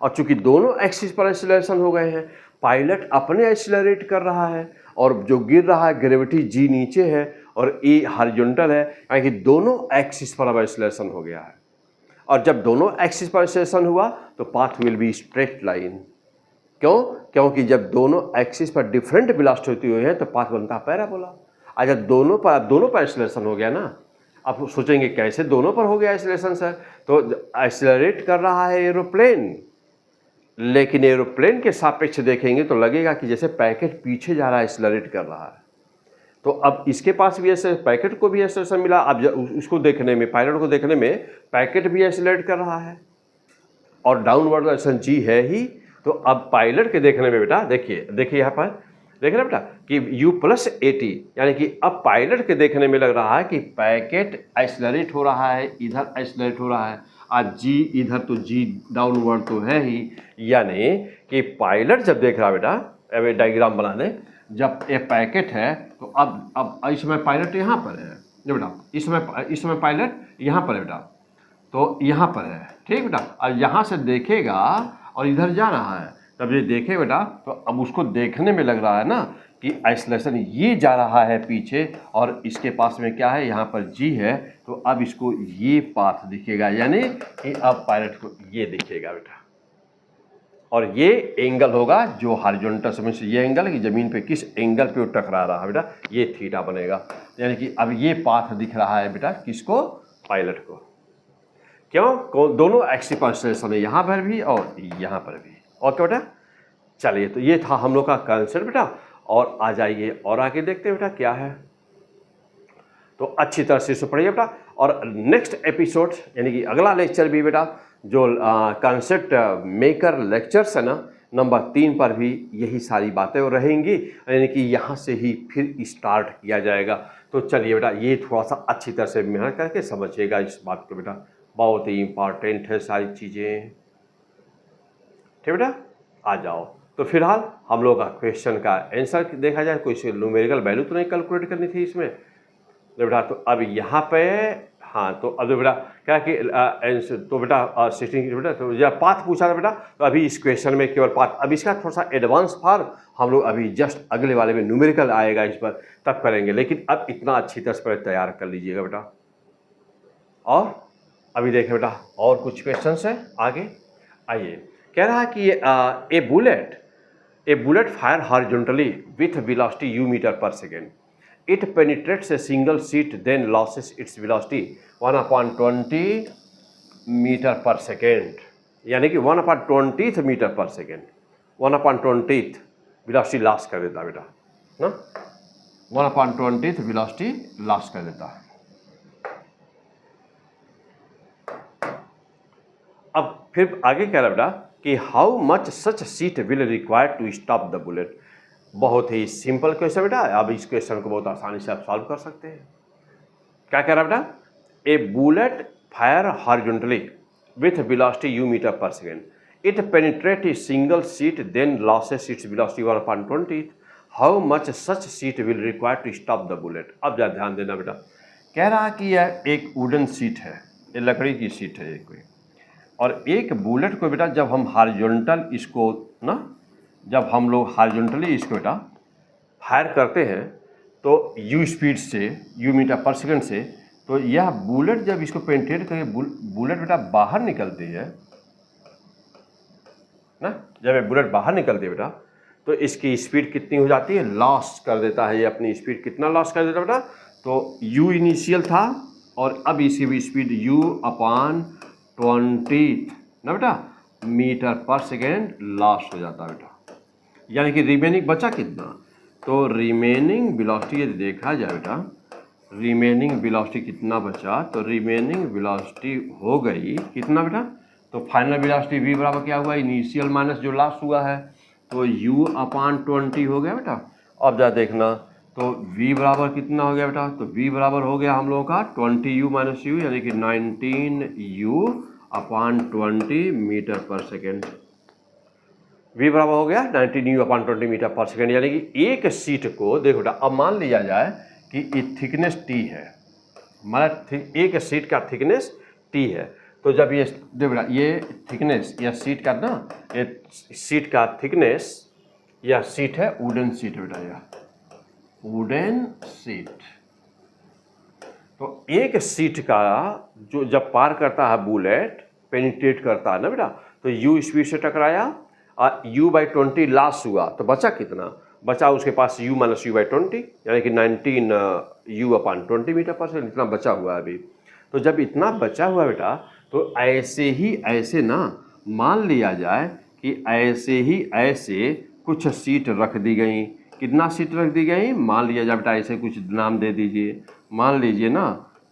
Speaker 1: और चूंकि दोनों एक्सिस पर एक्सीलरेशन हो गए हैं, पायलट अपने एक्सीलरेट कर रहा है, और जो गिर रहा है ग्रेविटी जी नीचे है और ए हॉरिजॉन्टल है, यानी कि दोनों एक्सिस पर अब एक्सीलरेशन हो गया है। और जब दोनों एक्सिस पर एक्सीलरेशन हुआ तो path will be straight line. क्यों, क्योंकि जब दोनों एक्सिस पर डिफरेंट वेलोसिटी हुई है तो पाथ बनता है पैराबोला। और जब दोनों पर एक्सीलरेशन हो गया ना, आप सोचेंगे कैसे दोनों पर हो गया एक्सीलरेशन सर, तो एक्सीलरेट कर रहा है एरोप्लेन, लेकिन एरोप्लेन के सापेक्ष देखेंगे तो लगेगा कि जैसे पैकेट पीछे जा रहा है, एक्सीलरेट कर रहा है। तो अब इसके पास भी ऐसे पैकेट को भी एक्सीलरेशन मिला, अब उसको देखने में, पायलट को देखने में पैकेट भी एक्सीलरेट कर रहा है और डाउनवर्ड एक्सेलरेशन जी है ही। तो अब पायलट के देखने में बेटा देखिए यहाँ पर देख रहे बेटा कि U+80, यानी कि अब पायलट के देखने में लग रहा है कि पैकेट एक्सीलरेट हो रहा है, इधर एक्सीलरेट हो रहा है, आज जी इधर तो जी डाउनवर्ड तो है ही, यानी कि पायलट जब देख रहा है बेटा, अब डायग्राम बना दें, जब ये पैकेट है तो अब इस समय पायलट यहाँ पर है जो बेटा, इस समय पायलट यहाँ पर है बेटा, तो यहाँ पर है, ठीक बेटा, और यहाँ से देखेगा और इधर जा रहा है, तब ये देखे बेटा तो अब उसको देखने में लग रहा है ना कि एक्सीलरेशन ये जा रहा है पीछे, और इसके पास में क्या है, यहाँ पर जी है, तो अब इसको ये पाथ दिखेगा, यानी कि अब पायलट को ये दिखेगा बेटा, और ये एंगल होगा जो हॉरिजॉन्टल समय से, ये एंगल कि जमीन पे किस एंगल पे वो टकरा रहा है बेटा, ये थीटा बनेगा, यानी कि अब ये पाथ दिख रहा है बेटा किसको, पायलट को। क्यों, दोनों एक्सिस पर एक्सीलरेशन है, यहाँ पर भी और यहाँ पर भी। ओके बेटा, चलिए, तो ये था हम लोग का कंसेप्ट बेटा, और आ जाइए और आगे देखते हैं बेटा क्या है। तो अच्छी तरह से पढ़िए बेटा, और नेक्स्ट एपिसोड यानी कि अगला लेक्चर भी बेटा जो कंसेप्ट मेकर लेक्चर्स है ना, नंबर 3 पर भी यही सारी बातें रहेंगी, यानी कि यहाँ से ही फिर स्टार्ट किया जाएगा। तो चलिए बेटा, ये थोड़ा सा अच्छी तरह से मेहनत करके समझिएगा इस बात को बेटा, बहुत ही इम्पॉर्टेंट है सारी चीज़ें, ठीक बेटा। आ जाओ, तो फिलहाल हम लोग का क्वेश्चन का आंसर देखा जाए, कोई न्यूमेरिकल वैल्यू तो नहीं कैलकुलेट करनी थी इसमें बेटा, तो अब यहाँ पे, हाँ, तो अब बेटा क्या कि तो बेटा 16 बेटा, तो जब पाथ पूछा था बेटा, तो अभी इस क्वेश्चन में केवल पाथ, अब इसका थोड़ा सा एडवांस फॉर्म हम लोग अभी जस्ट अगले वाले में न्यूमेरिकल आएगा इस पर, तब करेंगे, लेकिन अब इतना अच्छी तरह से तैयार कर लीजिएगा बेटा। और अभी देखें बेटा और कुछ क्वेश्चन है आगे, आइए। कह रहा है कि a bullet fire horizontally with velocity u metre per second, it penetrates a single sheet then loses its velocity 1/20 metre per second, यानी कि 1/20 metre per second, 1/20 velocity loss कर देता बेटा ना, 1/20 वेलोसिटी लॉस कर देता। फिर आगे कह रहा बेटा कि how much such sheet will require to stop the bullet. बहुत ही सिंपल क्वेश्चन बेटा, अब इस क्वेश्चन को बहुत आसानी से आप सॉल्व कर सकते हैं। क्या कह रहा बेटा, a bullet fire horizontally with velocity u metre per second, it penetrate a single sheet then losses its velocity 1/20। How much such sheet will require to stop the bullet. अब जरा ध्यान देना बेटा, कह रहा कि यह एक वुडन सीट है, ये लकड़ी की सीट है कोई, और एक बुलेट को बेटा जब हम हॉरिजॉन्टल इसको ना, जब हम लोग हॉरिजॉन्टली इसको बेटा फायर करते हैं तो u स्पीड से, u मीटर पर सेकंड से, तो यह बुलेट जब इसको पेनिट्रेट करके बुलेट बेटा बाहर निकलती है ना, जब ये बुलेट बाहर निकलती है बेटा तो इसकी स्पीड कितनी हो जाती है, लॉस कर देता है ये अपनी स्पीड। कितना लॉस कर देता है बेटा, तो u इनिशियल था और अब इसकी भी स्पीड u/20 ना बेटा मीटर पर सेकेंड लॉस हो जाता है बेटा। यानी कि रिमेनिंग बचा कितना, तो रिमेनिंग वेलोसिटी यदि देखा जाए बेटा, रिमेनिंग वेलोसिटी कितना बचा, तो रिमेनिंग वेलोसिटी हो गई कितना बेटा, तो फाइनल वेलोसिटी v बराबर क्या हुआ, इनिशियल माइनस जो लास्ट हुआ है, तो u/20 हो गया बेटा। अब जा देखना, तो v बराबर कितना हो गया बेटा, तो v बराबर हो गया हम लोगों का 20u माइनस u, यानी कि 19u/20 metre per second. v बराबर हो गया 19u/20 मीटर पर सेकेंड। यानी कि एक सीट को देखो बेटा, अब मान लिया जाए कि ये थिकनेस t है, मतलब एक सीट का थिकनेस t है, तो जब ये देखो बेटा ये थिकनेस या सीट का ना, ये सीट का थिकनेस, यह सीट है वुडन सीट बेटा, यह वुडन सीट। तो एक सीट का जो जब पार करता है बुलेट, पेनिट्रेट करता है ना बेटा, तो u स्पीड से टकराया और u/20 लॉस हुआ, तो बचा कितना, बचा उसके पास u-u/20, यानी कि 19u/20 मीटर पर सेकेंड, इतना बचा हुआ है अभी। तो जब इतना बचा हुआ बेटा, तो ऐसे ही ऐसे ना मान लिया जाए कि ऐसे ही ऐसे कुछ सीट रख दी गई। कितना सीट रख दी गई, मान लिया जाए बेटा ऐसे कुछ नाम दे दीजिए, मान लीजिए ना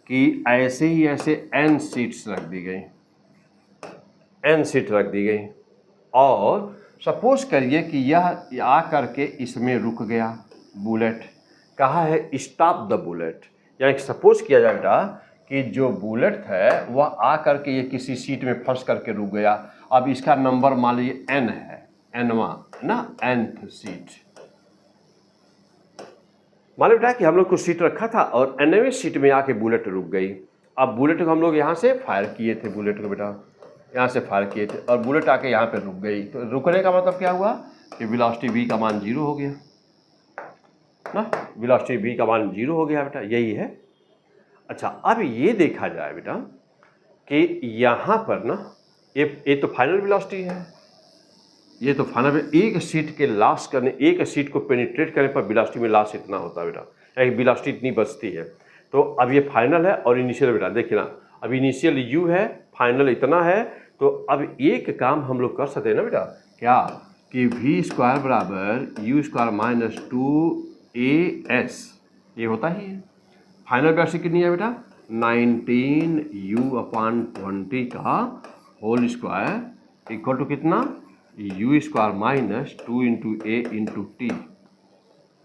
Speaker 1: कि ऐसे ही ऐसे n सीट्स रख दी गई, n सीट रख दी गई, और सपोज करिए कि यह आ करके इसमें रुक गया बुलेट। कहा है स्टॉप द बुलेट, यानी कि सपोज किया जाए बेटा कि जो बुलेट है वह आ करके ये किसी सीट में फंस करके रुक गया। अब इसका नंबर मान लीजिए n है, nवा ना, nth सीट। मान लो बेटा कि हम लोग कुछ सीट रखा था और nवें सीट में आके बुलेट रुक गई। अब बुलेट को हम लोग यहाँ से फायर किए थे, बुलेट को बेटा यहाँ से फायर किए थे और बुलेट आके यहाँ पे रुक गई। तो रुकने का मतलब क्या हुआ कि वेलोसिटी v का मान 0 हो गया ना, वेलोसिटी v का मान 0 हो गया बेटा, यही है। अच्छा, अब ये देखा जाए बेटा कि यहाँ पर ना ये तो फाइनल वेलोसिटी है, ये तो फाइनल, एक सीट के लॉस करने, एक सीट को पेनिट्रेट करने पर वेलोसिटी में लॉस इतना होता है बेटा, यानी वेलोसिटी इतनी बचती है। तो अब ये फाइनल है और इनिशियल बेटा देखिए ना, अब इनिशियल u है, फाइनल इतना है। तो अब एक काम हम लोग कर सकते हैं ना बेटा, क्या कि v² बराबर u² माइनस 2as, ये होता ही है। फाइनल वेलोसिटी कितनी है बेटा, 19u/20 का होल स्क्वायर इक्वल टू कितना, u² माइनस 2 × a × t,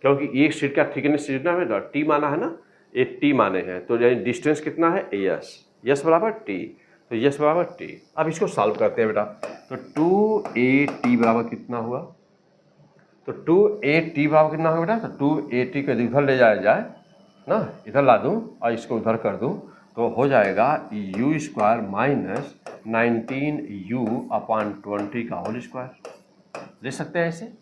Speaker 1: क्योंकि एक सीट का थिकनेस कितना है बेटा, t माना है ना, ये t माने हैं, तो यानी डिस्टेंस कितना है s बराबर t, तो s बराबर t। अब इसको सॉल्व करते हैं बेटा, तो 2at बराबर कितना हुआ, तो 2at बराबर कितना होगा बेटा, तो 2at को इधर ले जाया जाए ना, इधर ला दूँ और इसको उधर कर दूँ, तो हो जाएगा u² माइनस 19u/20 का होल स्क्वायर। ले सकते हैं ऐसे,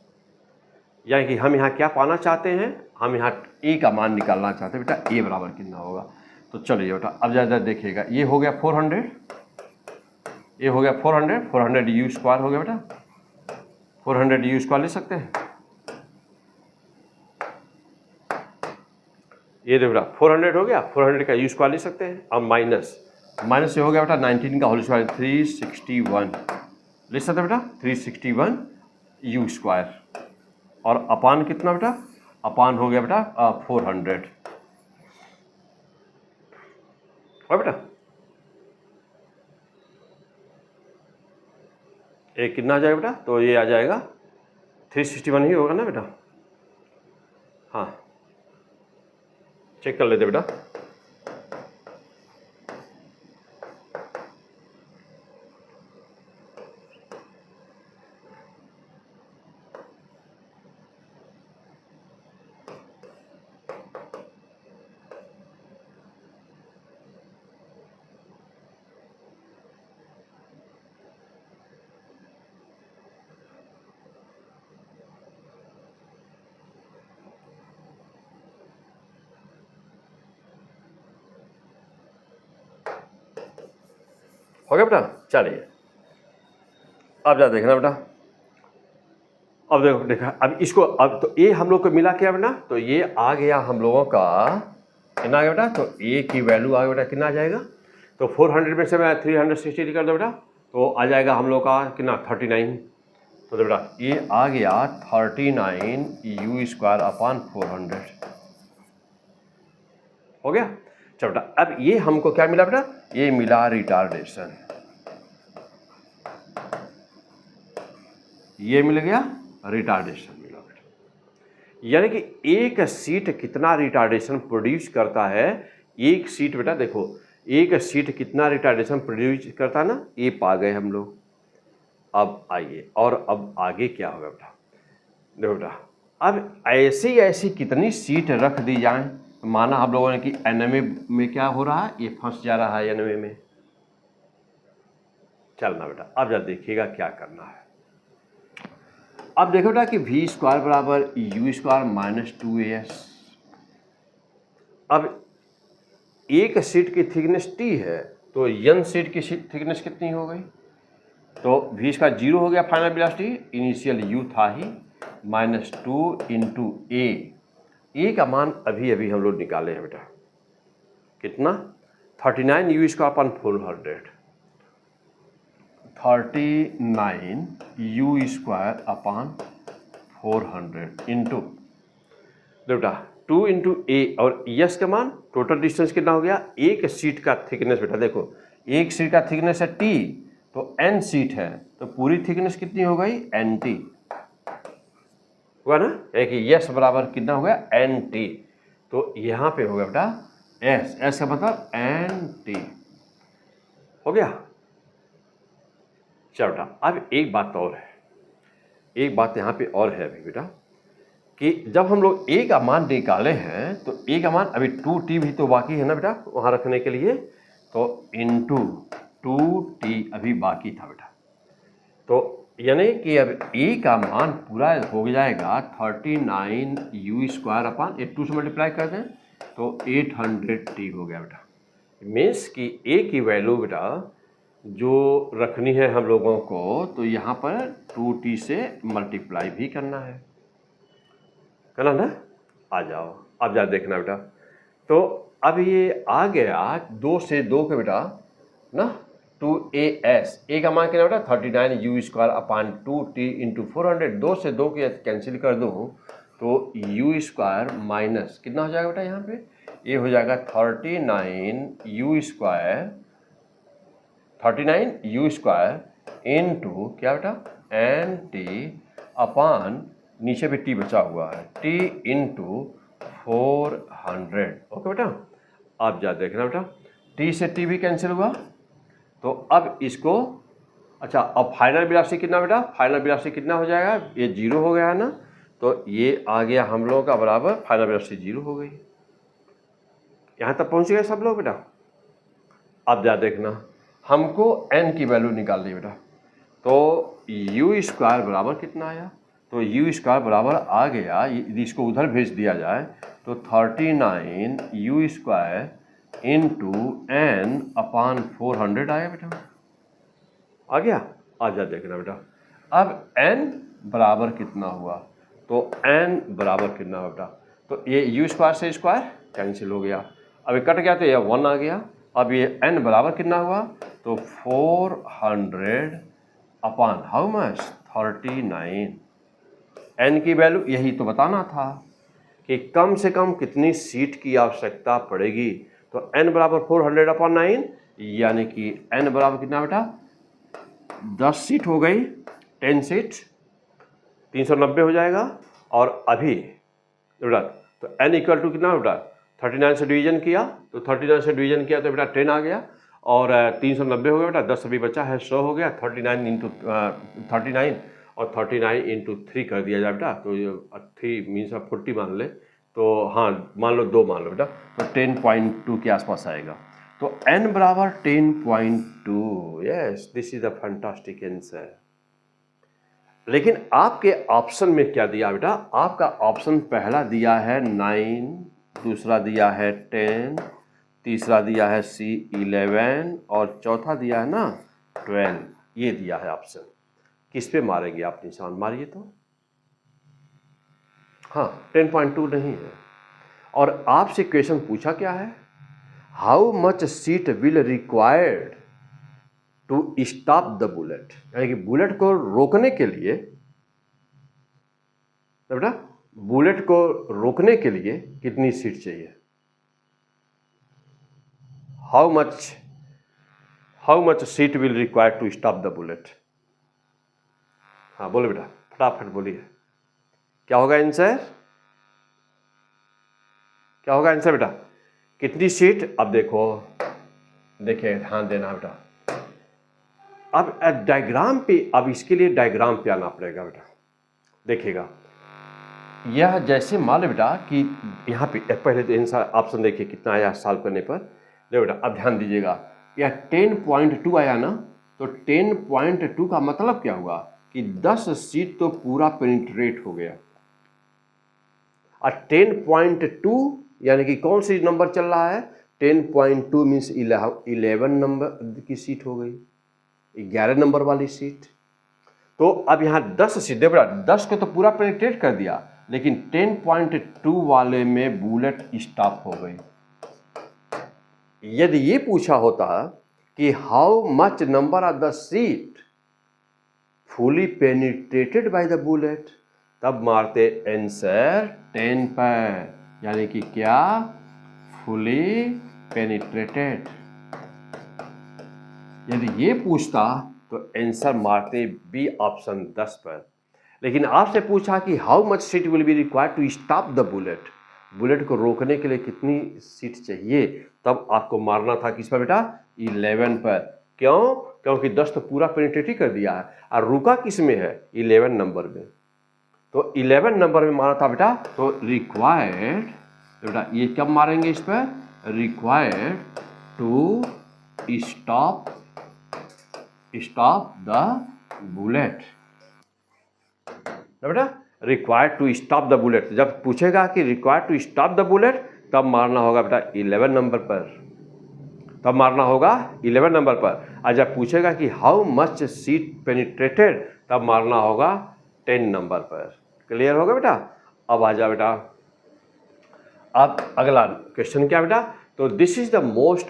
Speaker 1: यानी कि हम यहाँ क्या पाना चाहते हैं, हम यहाँ a का मान निकालना चाहते हैं बेटा, a बराबर कितना होगा। तो चलिए बेटा अब ज़्यादा देखिएगा, ये हो गया 400, ये हो गया 400, 400u² हो गया बेटा, 400u² ले सकते हैं। ये देखो बेटा 400 हो गया, 400 का u² ले सकते हैं। अब माइनस से हो गया बेटा 19 का होल स्क्वायर 361 ले सकते हैं बेटा, 361u², और अपान कितना बेटा, अपान हो गया बेटा 400 है बेटा। ये कितना आ जाएगा बेटा? तो ये आ जाएगा 361 ही होगा ना बेटा? हाँ, चेक कर लेते बेटा। हो गया बेटा? चलिए अब जा देखना बेटा। अब देखो देखा, अब इसको, अब तो ये हम लोग को मिला क्या बेटा? तो ये आ गया हम लोगों का कितना आ गया बेटा? तो ए की वैल्यू आ गया बेटा, कितना आ जाएगा? तो 400 में से मैं 360 निकाल दो बेटा, तो आ जाएगा हम लोग का कितना? 39। तो बेटा ये आ गया 39 यू स्क्वायर अपॉन 400। हो गया? चलो बेटा, अब ये हमको क्या मिला बेटा? ये मिला रिटार्डेशन। ये मिल गया रिटार्डेशन मिला बेटा। यानी कि एक सीट कितना रिटार्डेशन प्रोड्यूस करता है? एक सीट बेटा देखो, एक सीट कितना रिटार्डेशन प्रोड्यूस करता है ना, ये पा गए हम लोग। अब आइए, और अब आगे क्या होगा बेटा? देखो बेटा, अब ऐसी ऐसी कितनी सीट रख दी जाए, माना हम लोगों ने कि एनएमए में क्या हो रहा है? ये फंस जा रहा है एनएमए में। चलना बेटा, अब जब देखिएगा क्या करना है। अब देखो बेटा कि वी स्क्वायर बराबर यू स्क्वायर माइनस 2as। अब एक सीट की थिकनेस t है, तो n सीट की थिकनेस कितनी हो गई? तो वी स्क्वायर 0 हो गया फाइनल वेलोसिटी, इनिशियल u था ही, माइनस 2 इंटू ए का मान अभी अभी हम लोग निकाले हैं बेटा, कितना? 39 u square upon 400, 39 u square upon 400 into बेटा 2 इंटू ए और यस का मान, टोटल डिस्टेंस कितना हो गया? एक सीट का थिकनेस बेटा देखो, एक सीट का थिकनेस है टी, तो एन सीट है, तो पूरी थिकनेस कितनी हो गई? एन टी हुआ ना? एक यस बराबर कितना हो गया? N t. तो यहाँ पे हो गया बेटा एस, एस का मतलब एन टी। हो गया? चलो बेटा, अब एक बात और है, एक बात यहाँ पे और है बेटा, कि जब हम लोग ए का मान निकाले हैं, तो ए का मान अभी 2t भी तो बाकी है ना बेटा वहाँ रखने के लिए, तो इंटू 2t अभी बाकी था बेटा। तो यानी कि अब ए का मान पूरा हो जाएगा 39 यू स्क्वायर अपॉन 2 से मल्टीप्लाई कर दें तो 800t हो गया बेटा। मीन्स कि ए की वैल्यू बेटा जो रखनी है हम लोगों को, तो यहाँ पर 2t से मल्टीप्लाई भी करना है ना? आ जाओ, अब जा देखना बेटा। तो अब ये आ गया 2 से 2 के बेटा ना, 2as, ए का मान कितना बेटा? 39 u square upon 2t into 400। 2 से 2 के कैंसिल कर दूँ तो यू स्क्वायर माइनस कितना हो जाएगा बेटा? यहाँ पे ये हो जाएगा 39 यू स्क्वायर इंटू क्या बेटा? एन टी अपॉन नीचे भी टी बचा हुआ है, टी इंटू 400। ओके बेटा, अब जा देखना बेटा, टी से टी भी कैंसिल हुआ, तो अब इसको, अच्छा अब फाइनल वेलोसिटी कितना बेटा? फाइनल वेलोसिटी कितना हो जाएगा? ये 0 हो गया है ना, तो ये आ गया हम लोगों का बराबर, फाइनल वेलोसिटी 0 हो गई। यहाँ तक पहुँच गए सब लोग बेटा। अब जा देखना, हमको n की वैल्यू निकालनी बेटा, तो यू स्क्वायर बराबर कितना आया? तो यू स्क्वायर बराबर आ गया, इसको उधर भेज दिया जाए तो 39 u square into n upon 400 आया बेटा। आ गया? आ जा देखना बेटा, अब n बराबर कितना हुआ? तो n बराबर कितना हुआ बेटा? तो ये यू स्क्वायर से स्क्वायर कैंसिल हो गया, अब ये कट गया तो ये 1 आ गया। अब ये n बराबर कितना हुआ? तो 400 अपॉन हाउ मच? 39। n की वैल्यू यही तो बताना था कि कम से कम कितनी सीट की आवश्यकता पड़ेगी, तो n बराबर 400 अपॉन 9, यानी कि n बराबर कितना बेटा? 10 सीट हो गई, 10 सीट 390 हो जाएगा। और अभी बेटा तो n इक्वल टू कितना बेटा 39 से डिवीजन किया, तो 39 से डिवीजन किया तो बेटा 10 आ गया, और 390 हो गया बेटा, 10 अभी बचा है 100 हो गया, 39 इंटू 39 और 39 इंटू 3 कर दिया जाए बेटा, तो ये 3 मीन्स 40 मान ले, तो हाँ मान लो 2 मान लो बेटा, तो 10.2 के आसपास आएगा। तो n बराबर 10.2। Yes, this is the fantastic answer. लेकिन आपके ऑप्शन में क्या दिया बेटा, आपका ऑप्शन पहला दिया है 9, दूसरा दिया है 10, तीसरा दिया है C 11 और चौथा दिया है ना 12। ये दिया है ऑप्शन। किस पे मारेंगे आप निशान, मारिए तो। हाँ 10.2 नहीं है। और आपसे क्वेश्चन पूछा क्या है, how much sheet will required to stop the bullet, यानी कि बुलेट को रोकने के लिए, तो बेटा बुलेट को रोकने के लिए कितनी सीट चाहिए, how much sheet will require to stop the bullet. हाँ बोलो बेटा, फटाफट बोलिए, क्या होगा आंसर, क्या होगा आंसर बेटा, कितनी सीट। अब देखो, देखिए ध्यान देना बेटा, अब डायग्राम पे, अब इसके लिए डायग्राम पे आना पड़ेगा बेटा। देखिएगा, यह जैसे मान लो बेटा कि यहाँ पे पहले तो आंसर ऑप्शन देखिए कितना आया सॉल्व करने पर। देखो बेटा अब ध्यान दीजिएगा, यह 10.2 आया ना, तो 10.2 का मतलब क्या हुआ कि 10 सीट तो पूरा पेनिट्रेट हो गया। और 10.2 यानी कि कौन सी नंबर चल रहा है, 10.2 मीन्स 11 नंबर की सीट हो गई, 11 नंबर वाली सीट। तो अब यहाँ 10 सीट, देखो बेटा 10 को तो पूरा पेनिट्रेट कर दिया, लेकिन 10.2 वाले में बुलेट स्टॉप हो गई। यदि ये पूछा होता कि how much number of the seat fully penetrated by the bullet, तब मारते आंसर 10 पर, यानी कि क्या, फुली पेनिट्रेटेड। यदि ये पूछता तो आंसर मारते बी ऑप्शन 10 पर। लेकिन आपसे पूछा कि how much sheet will be required to stop the bullet, bullet को रोकने के लिए कितनी सीट चाहिए, तब आपको मारना था किस पर बेटा, 11 पर। क्यों, क्योंकि 10 तो पूरा पेनिट्रेट कर दिया है, और रुका किस में है, 11 नंबर में। तो 11 नंबर में मारा था बेटा, तो रिक्वायर्ड, बेटा ये कब मारेंगे इस पर, required to stop the bullet. बेटा required to stop the bullet, जब पूछेगा कि required to stop the bullet, तब मारना होगा बेटा 11 नंबर पर, तब मारना होगा 11 नंबर पर। और जब पूछेगा कि हाउ मच सीट पेनिट्रेटेड, तब मारना होगा 10 नंबर पर। क्लियर होगा बेटा। अब आ जा बेटा, अब अगला क्वेश्चन क्या बेटा, तो this is the most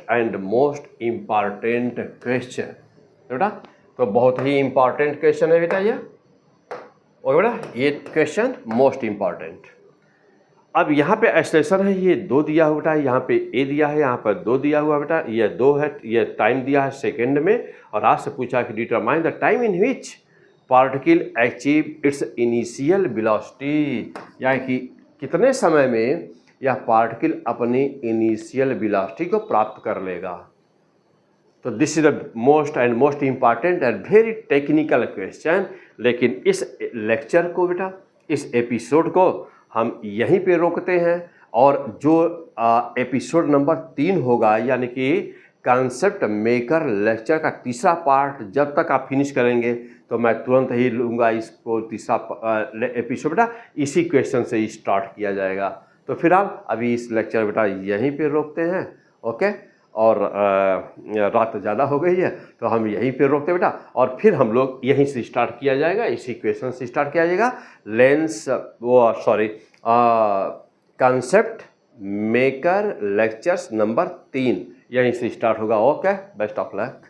Speaker 1: important question बेटा, तो बहुत ही इंपॉर्टेंट क्वेश्चन है बेटा ये, और बेटा ये क्वेश्चन मोस्ट इंपॉर्टेंट। अब यहाँ पे एक्सप्रेशन है, ये 2 दिया हुआ बेटा, यहाँ पे ए दिया है, यहाँ पर 2 दिया हुआ बेटा, ये 2 है, ये टाइम दिया है सेकेंड में। और आज से पूछा कि determine the time in which particle achieve it's initial velocity, यानी कि कितने समय में यह पार्टिकल अपनी इनिशियल वेलोसिटी को प्राप्त कर लेगा। तो this is the most important and very technical question. लेकिन इस लेक्चर को बेटा, इस एपिसोड को हम यहीं पे रोकते हैं, और जो एपिसोड नंबर 3 होगा, यानी कि कॉन्सेप्ट मेकर लेक्चर का तीसरा पार्ट, जब तक आप फिनिश करेंगे तो मैं तुरंत ही लूँगा इसको तीसरा एपिसोड बेटा, इसी क्वेश्चन से ही स्टार्ट किया जाएगा। तो फिलहाल अभी इस लेक्चर बेटा यहीं पे रोकते हैं, ओके। और रात ज़्यादा हो गई है, तो हम यहीं पे रोकते बेटा, और फिर हम लोग यहीं से स्टार्ट किया जाएगा, इसी क्वेश्चन से स्टार्ट किया जाएगा। कॉन्सेप्ट मेकर लेक्चर्स नंबर 3 यहीं से स्टार्ट होगा। Okay, best of luck.